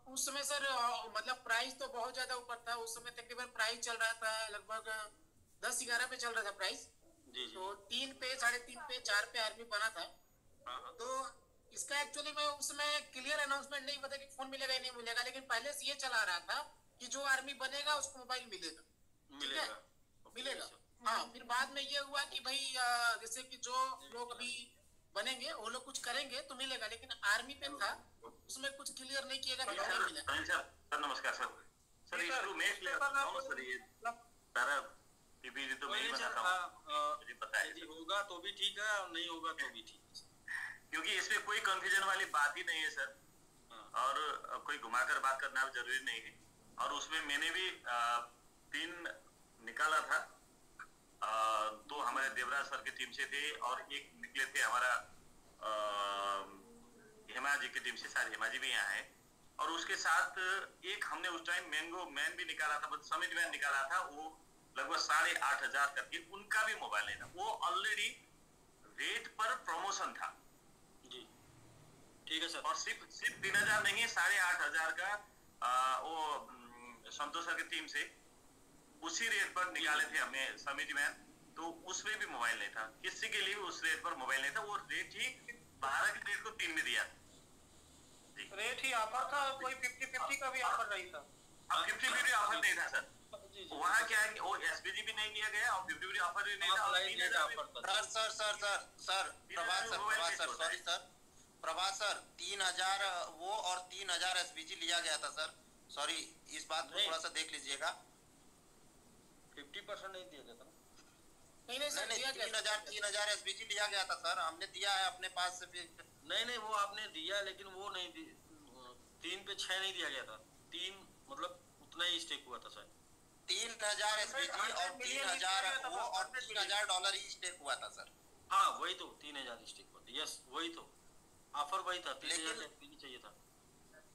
उस समय सर मतलब प्राइस तो बहुत ज्यादा ऊपर था। उस समय तकरीबन प्राइस चल रहा था लगभग 10-11 पे चल रहा था प्राइस। जी तो 3 पे 3.5 पे 4 पे आर्मी बना था। तो इसका एक्चुअली मैं उसमें क्लियर अनाउंसमेंट नहीं पता कि फोन मिलेगा या नहीं मिलेगा, लेकिन पहले से ये चला रहा था कि जो आर्मी बनेगा उसको मोबाइल मिलेगा। हाँ फिर बाद में ये हुआ कि भाई जैसे कि जो लोग अभी बनेंगे वो लोग कुछ करेंगे तो मिलेगा, लेकिन आर्मी पे था उसमें कुछ क्लियर नहीं किएगा तो नहीं मिला। सर नमस्कार सर इसको मैं क्लियर करता हूं सर, ये सारा पीपीजी तो मैं ही बताता हूं, मुझे पता है। यदि होगा तो भी ठीक है और नहीं होगा तो भी ठीक है, क्योंकि इसमें कोई कंफ्यूजन वाली बात ही नहीं है सर, और कोई घुमाकर बात करना जरूरी नहीं है। और उसमें मैंने भी 3 निकाला था, 2 हमारे देवराज सर की टीम से थे और एक निकले थे हमारा हेमा जी की टीम से, शायद हेमा जी भी यहाँ है। और उसके साथ एक हमने उस टाइम मैंगो मैन भी निकाला था, समिट मैन निकाला था, वो लगभग 8500 करके, उनका भी मोबाइल नहीं था, वो ऑलरेडी रेट पर प्रमोशन था जी। ठीक है सर। और सिर्फ 3000 नहीं है, 8500 का वो संतोष सर की टीम से उसी रेट पर निकाले थे हमने समिट मैन। तो उसमें भी मोबाइल नहीं था, किसी के लिए भी उस रेट पर मोबाइल नहीं था। वो रेट ही 12 के रेट को 3 में दिया रेट ही ऑफर था, कोई 50-50 का भी ऑफर नहीं था। 50-50 ऑफर नहीं था सर। वहाँ क्या है कि वो SPG भी नहीं दिया गया और 50-50 ऑफर भी नहीं था। प्रभात सर 3000 वो और 3000 SPG लिया गया था सर। सॉरी, इस बात को थोड़ा सा देख लीजिएगा। 50% नहीं दिया गया था। नहीं सर, 3000 SPG लिया गया था सर, हमने दिया है अपने पास से भी। नहीं वो आपने दिया, लेकिन वो नहीं 3 पे 6 नहीं दिया गया था। 3 मतलब उतना ही स्टेक हुआ था सर। 3000 SPG और 3000 वो और $3000 ही स्टेक हुआ था सर। हाँ वही तो 3000 स्टेक हुआ था। यस वही तो ऑफर वही था। 3000 SPG चाहिए था।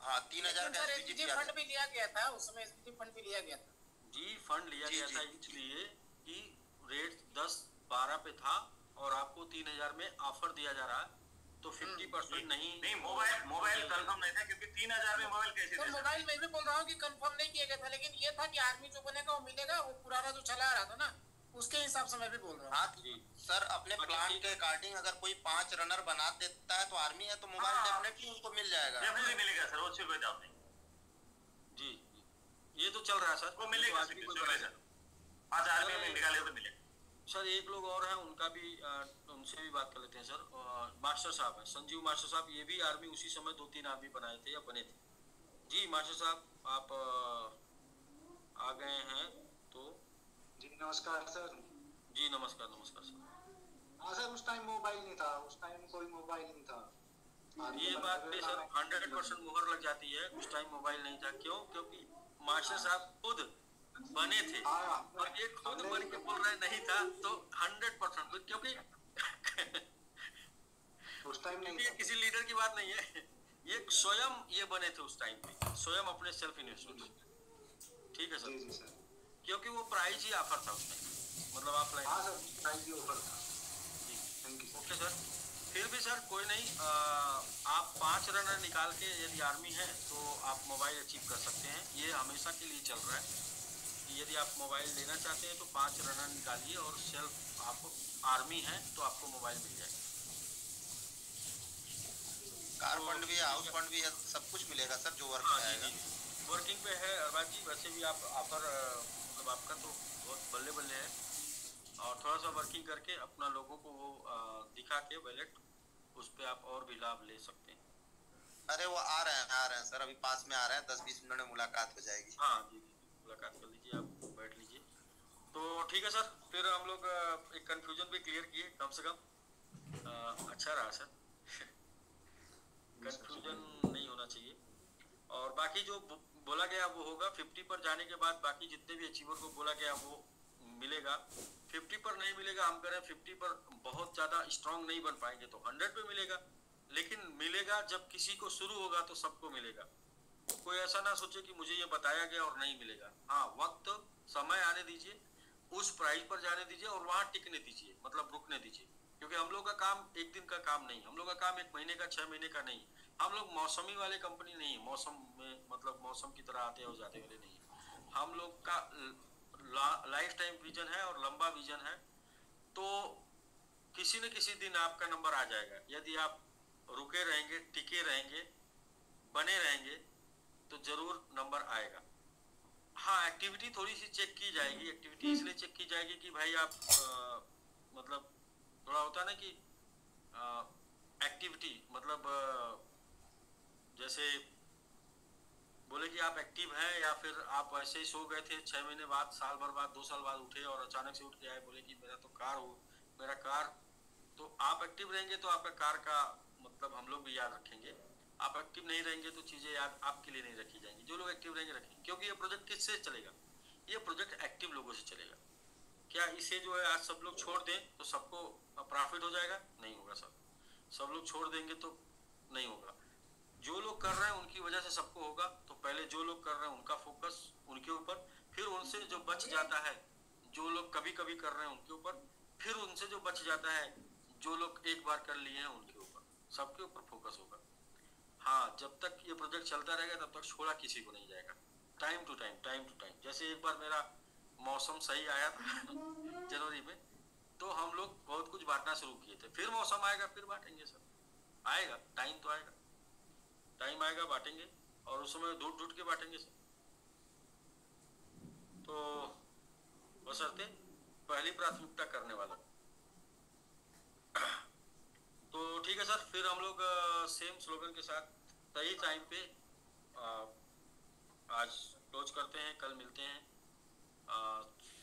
हाँ 3000 का SPG फंड भी लिया गया था उसमें, SPG फंड भी लिया गया था जी। फंड लिया गया था इसलिए कि रेट 10-12 पे था और आपको 3000 में ऑफर दिया जा रहा है, तो 50% नहीं। मोबाइल कंफर्म नहीं था, क्योंकि 3000 में मोबाइल कैसे दे सकते? मोबाइल मैं भी बोल रहा हूँ कि कंफर्म नहीं किया गया था, लेकिन ये था कि आर्मी जो बनेगा वो मिलेगा, वो पुराना जो चला रहा था ना उसके हिसाब से मैं भी बोल रहा हूँ। हाँ सर, अपने प्लान के अकॉर्डिंग अगर कोई 5 रनर बना देता है तो आर्मी है तो मोबाइल डेफिनेटली उनको मिल जाएगा। डेफिनेटली मिलेगा सर, उससे कोई डाउट नहीं। जी ये तो चल रहा है सर, वो मिलेगा सर। 5 आर्मी में निकाले तो मिलेगा सर। एक लोग और हैं, उनका भी उनसे भी बात कर लेते हैं सर। मास्टर साहब है, संजीव मास्टर साहब। ये भी आर्मी उसी समय 2-3 आर्मी बनाए थे या बने थे। जी मास्टर साहब, आप आ गए हैं तो। जी नमस्कार सर। जी नमस्कार सर। हाँ सर, उस टाइम मोबाइल नहीं था, उस टाइम कोई मोबाइल नहीं था। ये बात पे सर 100% मुहर लग जाती है। उस टाइम मोबाइल नहीं था। क्यों? क्योंकि मास्टर साहब खुद बने थे और ये खुद बन के बोल रहे नहीं था, तो 100%। क्योंकि उस टाइम नहीं था। किसी लीडर की बात नहीं है, ये स्वयं ये बने थे उस टाइम पे, स्वयं अपने सेल्फ इन्वेस्टमेंट। ठीक है सर। जी सर। क्योंकि वो प्राइज ही ऑफर था उसमें, मतलब ऑफलाइन। हाँ सर, प्राइज ही ऑफर था। जी थैंक यू। Okay sir. फिर भी सर कोई नहीं, आप 5 रनर निकाल के यदि आर्मी है तो आप मोबाइल अचीव कर सकते हैं। ये हमेशा के लिए चल रहा है कि यदि आप मोबाइल लेना चाहते हैं तो 5 रनर निकालिए और सेल्फ आप आर्मी है तो आपको मोबाइल मिल जाएगा। कार फंड भी है, हाउस फंड भी है, सब कुछ मिलेगा सर जो वर्क में आएगा। वर्किंग पे है अरबाज जी। वैसे भी आप ऑफर मतलब आपका तो बहुत बल्ले है, और थोड़ा सा वर्किंग करके अपना लोगों को वो दिखा के वैलेट, उस पे आप और भी लाभ ले सकते हैं। अरे वो आ रहे हैं सर, अभी पास में आ रहे हैं। 10-20 मिनट में मुलाकात हो जाएगी। हाँ जी मुलाकात कर लीजिए, आप बैठ लीजिए। तो ठीक है सर, फिर हम लोग एक कंफ्यूजन भी क्लियर किए, कम से कम अच्छा रहा सर। कंफ्यूजन नहीं होना चाहिए। और बाकी जो बोला गया वो होगा। 50 पर जाने के बाद बाकी जितने भी अचीवर को बोला गया वो मिलेगा। 50 पर नहीं मिलेगा, हम कह रहे हैं 50 पर बहुत ज़्यादा स्ट्रांग नहीं बन पाएंगे तो 100 पे मिलेगा। लेकिन मिलेगा जब किसी को शुरू होगा तो सबको मिलेगा। कोई ऐसा ना सोचे कि मुझे ये बताया गया और नहीं मिलेगा। हाँ, वक्त समय आने दीजिए, उस प्राइस पर जाने दीजिए और वहाँ टिकने दीजिए, मतलब रुकने दीजिए। क्योंकि हम लोग का काम एक दिन का काम नहीं, हम लोग का काम 1 महीने का, 6 महीने का नहीं। हम लोग मौसमी वाले कंपनी नहीं है। मौसम में मतलब मौसम की तरह आते और जाते वाले नहीं है। हम लोग का लाइफ टाइम विजन है और लंबा विजन है। तो किसी न किसी दिन आपका नंबर आ जाएगा। यदि आप रुके रहेंगे, टिके रहेंगे, बने रहेंगे तो जरूर नंबर आएगा। हाँ, एक्टिविटी थोड़ी सी चेक की जाएगी। एक्टिविटी इसलिए चेक की जाएगी कि भाई आप मतलब थोड़ा होता है ना कि एक्टिविटी मतलब जैसे बोले कि आप एक्टिव हैं या फिर आप ऐसे ही सो गए थे 6 महीने बाद, साल भर बाद, 2 साल बाद उठे और अचानक से उठ के आए बोले कि मेरा कार। तो आप एक्टिव रहेंगे तो आपका कार का मतलब हम लोग भी याद रखेंगे। आप एक्टिव नहीं रहेंगे तो चीज़ें याद आपके लिए नहीं रखी जाएंगी। जो लोग एक्टिव रहेंगे रखेंगे। क्योंकि ये प्रोजेक्ट किससे चलेगा? ये प्रोजेक्ट एक्टिव लोगों से चलेगा। क्या इसे जो है आज सब लोग छोड़ दें तो सबको प्रॉफिट हो जाएगा? नहीं होगा सर। सब लोग छोड़ देंगे तो नहीं होगा। जो लोग कर रहे हैं उनकी वजह से सबको होगा। तो पहले जो लोग कर रहे हैं उनका फोकस उनके ऊपर, फिर उनसे जो बच जाता है, जो लोग कभी कभी कर रहे हैं उनके ऊपर, फिर उनसे जो बच जाता है, जो लोग एक बार कर लिए हैं उनके ऊपर, सबके ऊपर फोकस होगा। हाँ, जब तक ये प्रोजेक्ट चलता रहेगा तब तक छोड़ा किसी को नहीं जाएगा। Time to time. जैसे एक बार मेरा मौसम सही आया था जनवरी में, तो हम लोग बहुत कुछ बांटना शुरू किए थे। फिर मौसम आएगा फिर बांटेंगे सर, आएगा टाइम, तो आएगा टाइम आएगा बांटेंगे, और उस समय ढूंढ ढूंढ के बांटेंगे सर। तो बशर्ते पहली प्राथमिकता करने वाला। तो ठीक है सर, फिर हम लोग सेम स्लोगन के साथ सही टाइम पे आज क्लोज करते हैं, कल मिलते हैं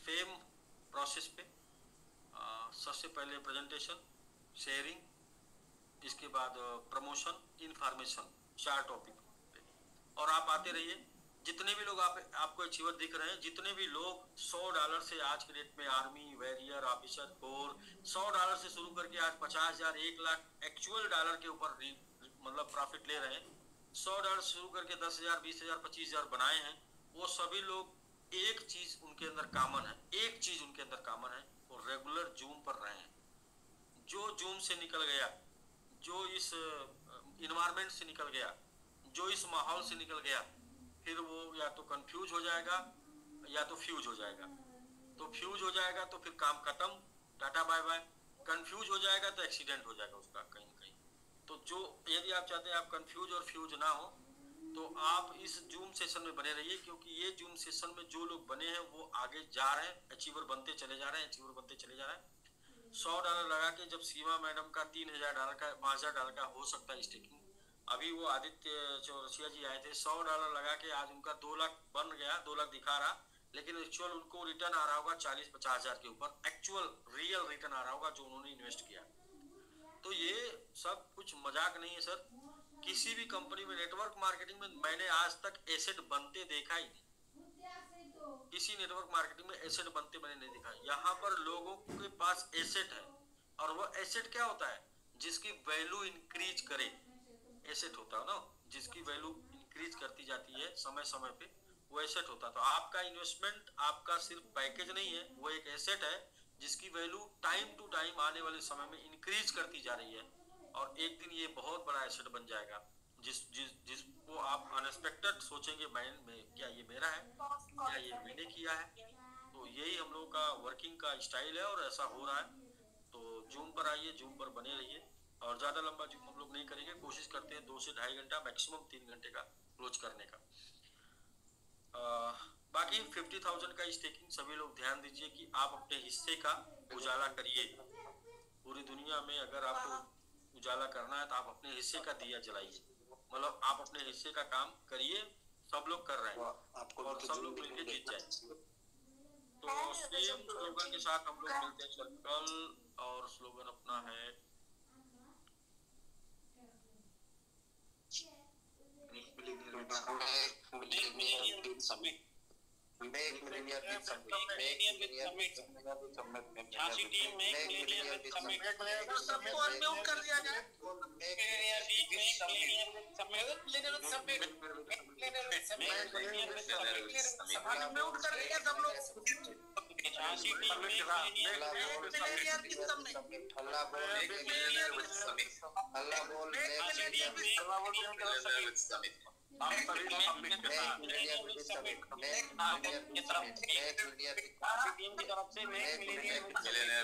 सेम प्रोसेस पे। सबसे पहले प्रेजेंटेशन, शेयरिंग, इसके बाद प्रमोशन, इंफॉर्मेशन, 4 टॉपिक पे। और आप आते रहिए, जितने भी लोग आपको अचीवर दिख रहे हैं, जितने भी लोग $100 से आज के डेट में आर्मी, वेरियर, ऑफिसर, कोर, $100 से शुरू करके आज 50,000, 1 लाख एक्चुअल डॉलर के ऊपर मतलब प्रॉफिट ले रहे हैं, $100 शुरू करके 10,000, 20,000, 25,000 बनाए हैं, वो सभी लोग एक चीज उनके अंदर कॉमन है, एक चीज उनके अंदर कॉमन है, वो रेगुलर जूम पर रहे हैं। जो जूम से निकल गया, जो इस इन्वायरमेंट से निकल गया, जो इस माहौल से निकल गया, फिर वो या तो कंफ्यूज हो जाएगा या तो फ्यूज हो जाएगा। तो फ्यूज हो जाएगा तो फिर काम खत्म, टाटा बाय बाय। कंफ्यूज हो जाएगा तो एक्सीडेंट हो जाएगा उसका कहीं न कहीं। तो जो यदि आप चाहते हैं आप कंफ्यूज और फ्यूज ना हो, तो आप इस जूम सेशन में बने रहिए, क्योंकि ये जूम सेशन में जो लोग बने हैं वो आगे जा रहे हैं, अचीवर बनते चले जा रहे हैं, अचीवर बनते चले जा रहे हैं। $100 लगा के जब सीमा मैडम का $3,000 का, $5,000 का हो सकता है स्टेकिंग, अभी वो आदित्य चौरसिया जी आए थे, $100 लगा के आज उनका 2 लाख बन गया, 2 लाख दिखा रहा, लेकिन एक्चुअल उनको रिटर्न आ रहा होगा 40-50,000 के ऊपर, एक्चुअल रियल रिटर्न आ रहा होगा जो उन्होंने इन्वेस्ट किया। तो ये सब कुछ मजाक नहीं है सर। किसी भी कंपनी में, नेटवर्क मार्केटिंग में मैंने आज तक एसेट बनते देखा ही नहीं। किसी नेटवर्क मार्केटिंग में एसेट बनते मैंने नहीं देखा। यहाँ पर लोगों के पास एसेट है, और वो एसेट क्या होता है, जिसकी वैल्यू इंक्रीज करे, एसेट होता है ना, जिसकी वैल्यू इंक्रीज करती जाती है समय समय पे, वो एसेट होता है। तो आपका इन्वेस्टमेंट आपका सिर्फ पैकेज नहीं है, वो एक एसेट है जिसकी वैल्यू टाइम टू टाइम आने वाले समय में इंक्रीज करती जा रही है, और एक दिन ये बहुत बड़ा एसेट बन जाएगा, जिसको आप अनएक्सपेक्टेड सोचेंगे माइंड में, क्या ये मेरा है, क्या ये मैंने किया है। तो यही हम लोगों का वर्किंग का स्टाइल है, और ऐसा हो रहा है। तो जूम पर आइए, जूम पर बने रहिए, और ज़्यादा लंबा जूम हम लोग नहीं करेंगे, कोशिश करते हैं 2 से 2.5 घंटा, मैक्सिमम 3 घंटे का क्लोज करने का। बाकी 50,000 का स्टेकिंग सभी लोग ध्यान दीजिए कि आप अपने हिस्से का उजाला करिए। पूरी दुनिया में अगर आपको उजाला करना है तो आप अपने हिस्से का दिया जलाइए, मतलब आप अपने हिस्से का काम करिए। सब लोग कर रहे हैं और सब लोग मिलकर जीत जाए। तो सेम स्लोगन के साथ हम लोग मिलते हैं सर कल, और स्लोगन अपना है Make Millennial with Summit. Make Millennial with Summit. Jhansi team Make Millennial with Summit. सबको अनम्यूट कर दिया जाए। Make Millennial with Summit. Unmute कर दिया सब लोग। झांसी टीम मिलेनियर की Summit। हल्ला बोल मिलेनियर with Summit। हल्ला बोल मिलेनियर with Summit। हम सभी मिलेनियल विद समिट की तरफ टीम की तरफ से मिलेनियल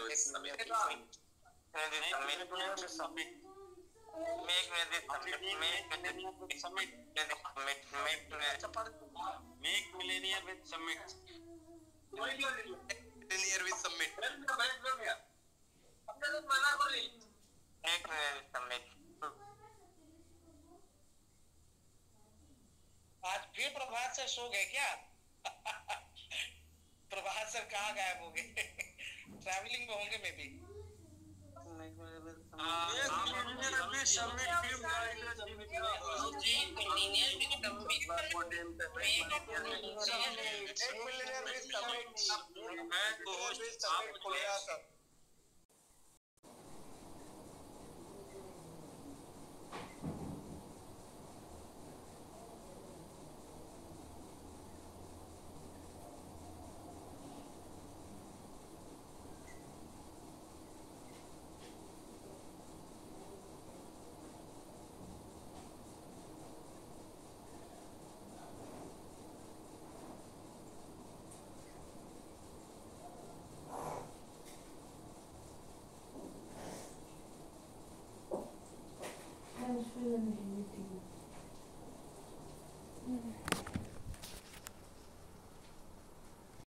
विद समिट आज फिर प्रभात सर सो गए क्या? प्रभात सर कहाँ गायब हो गए? ट्रैवलिंग में होंगे मे बी। मैं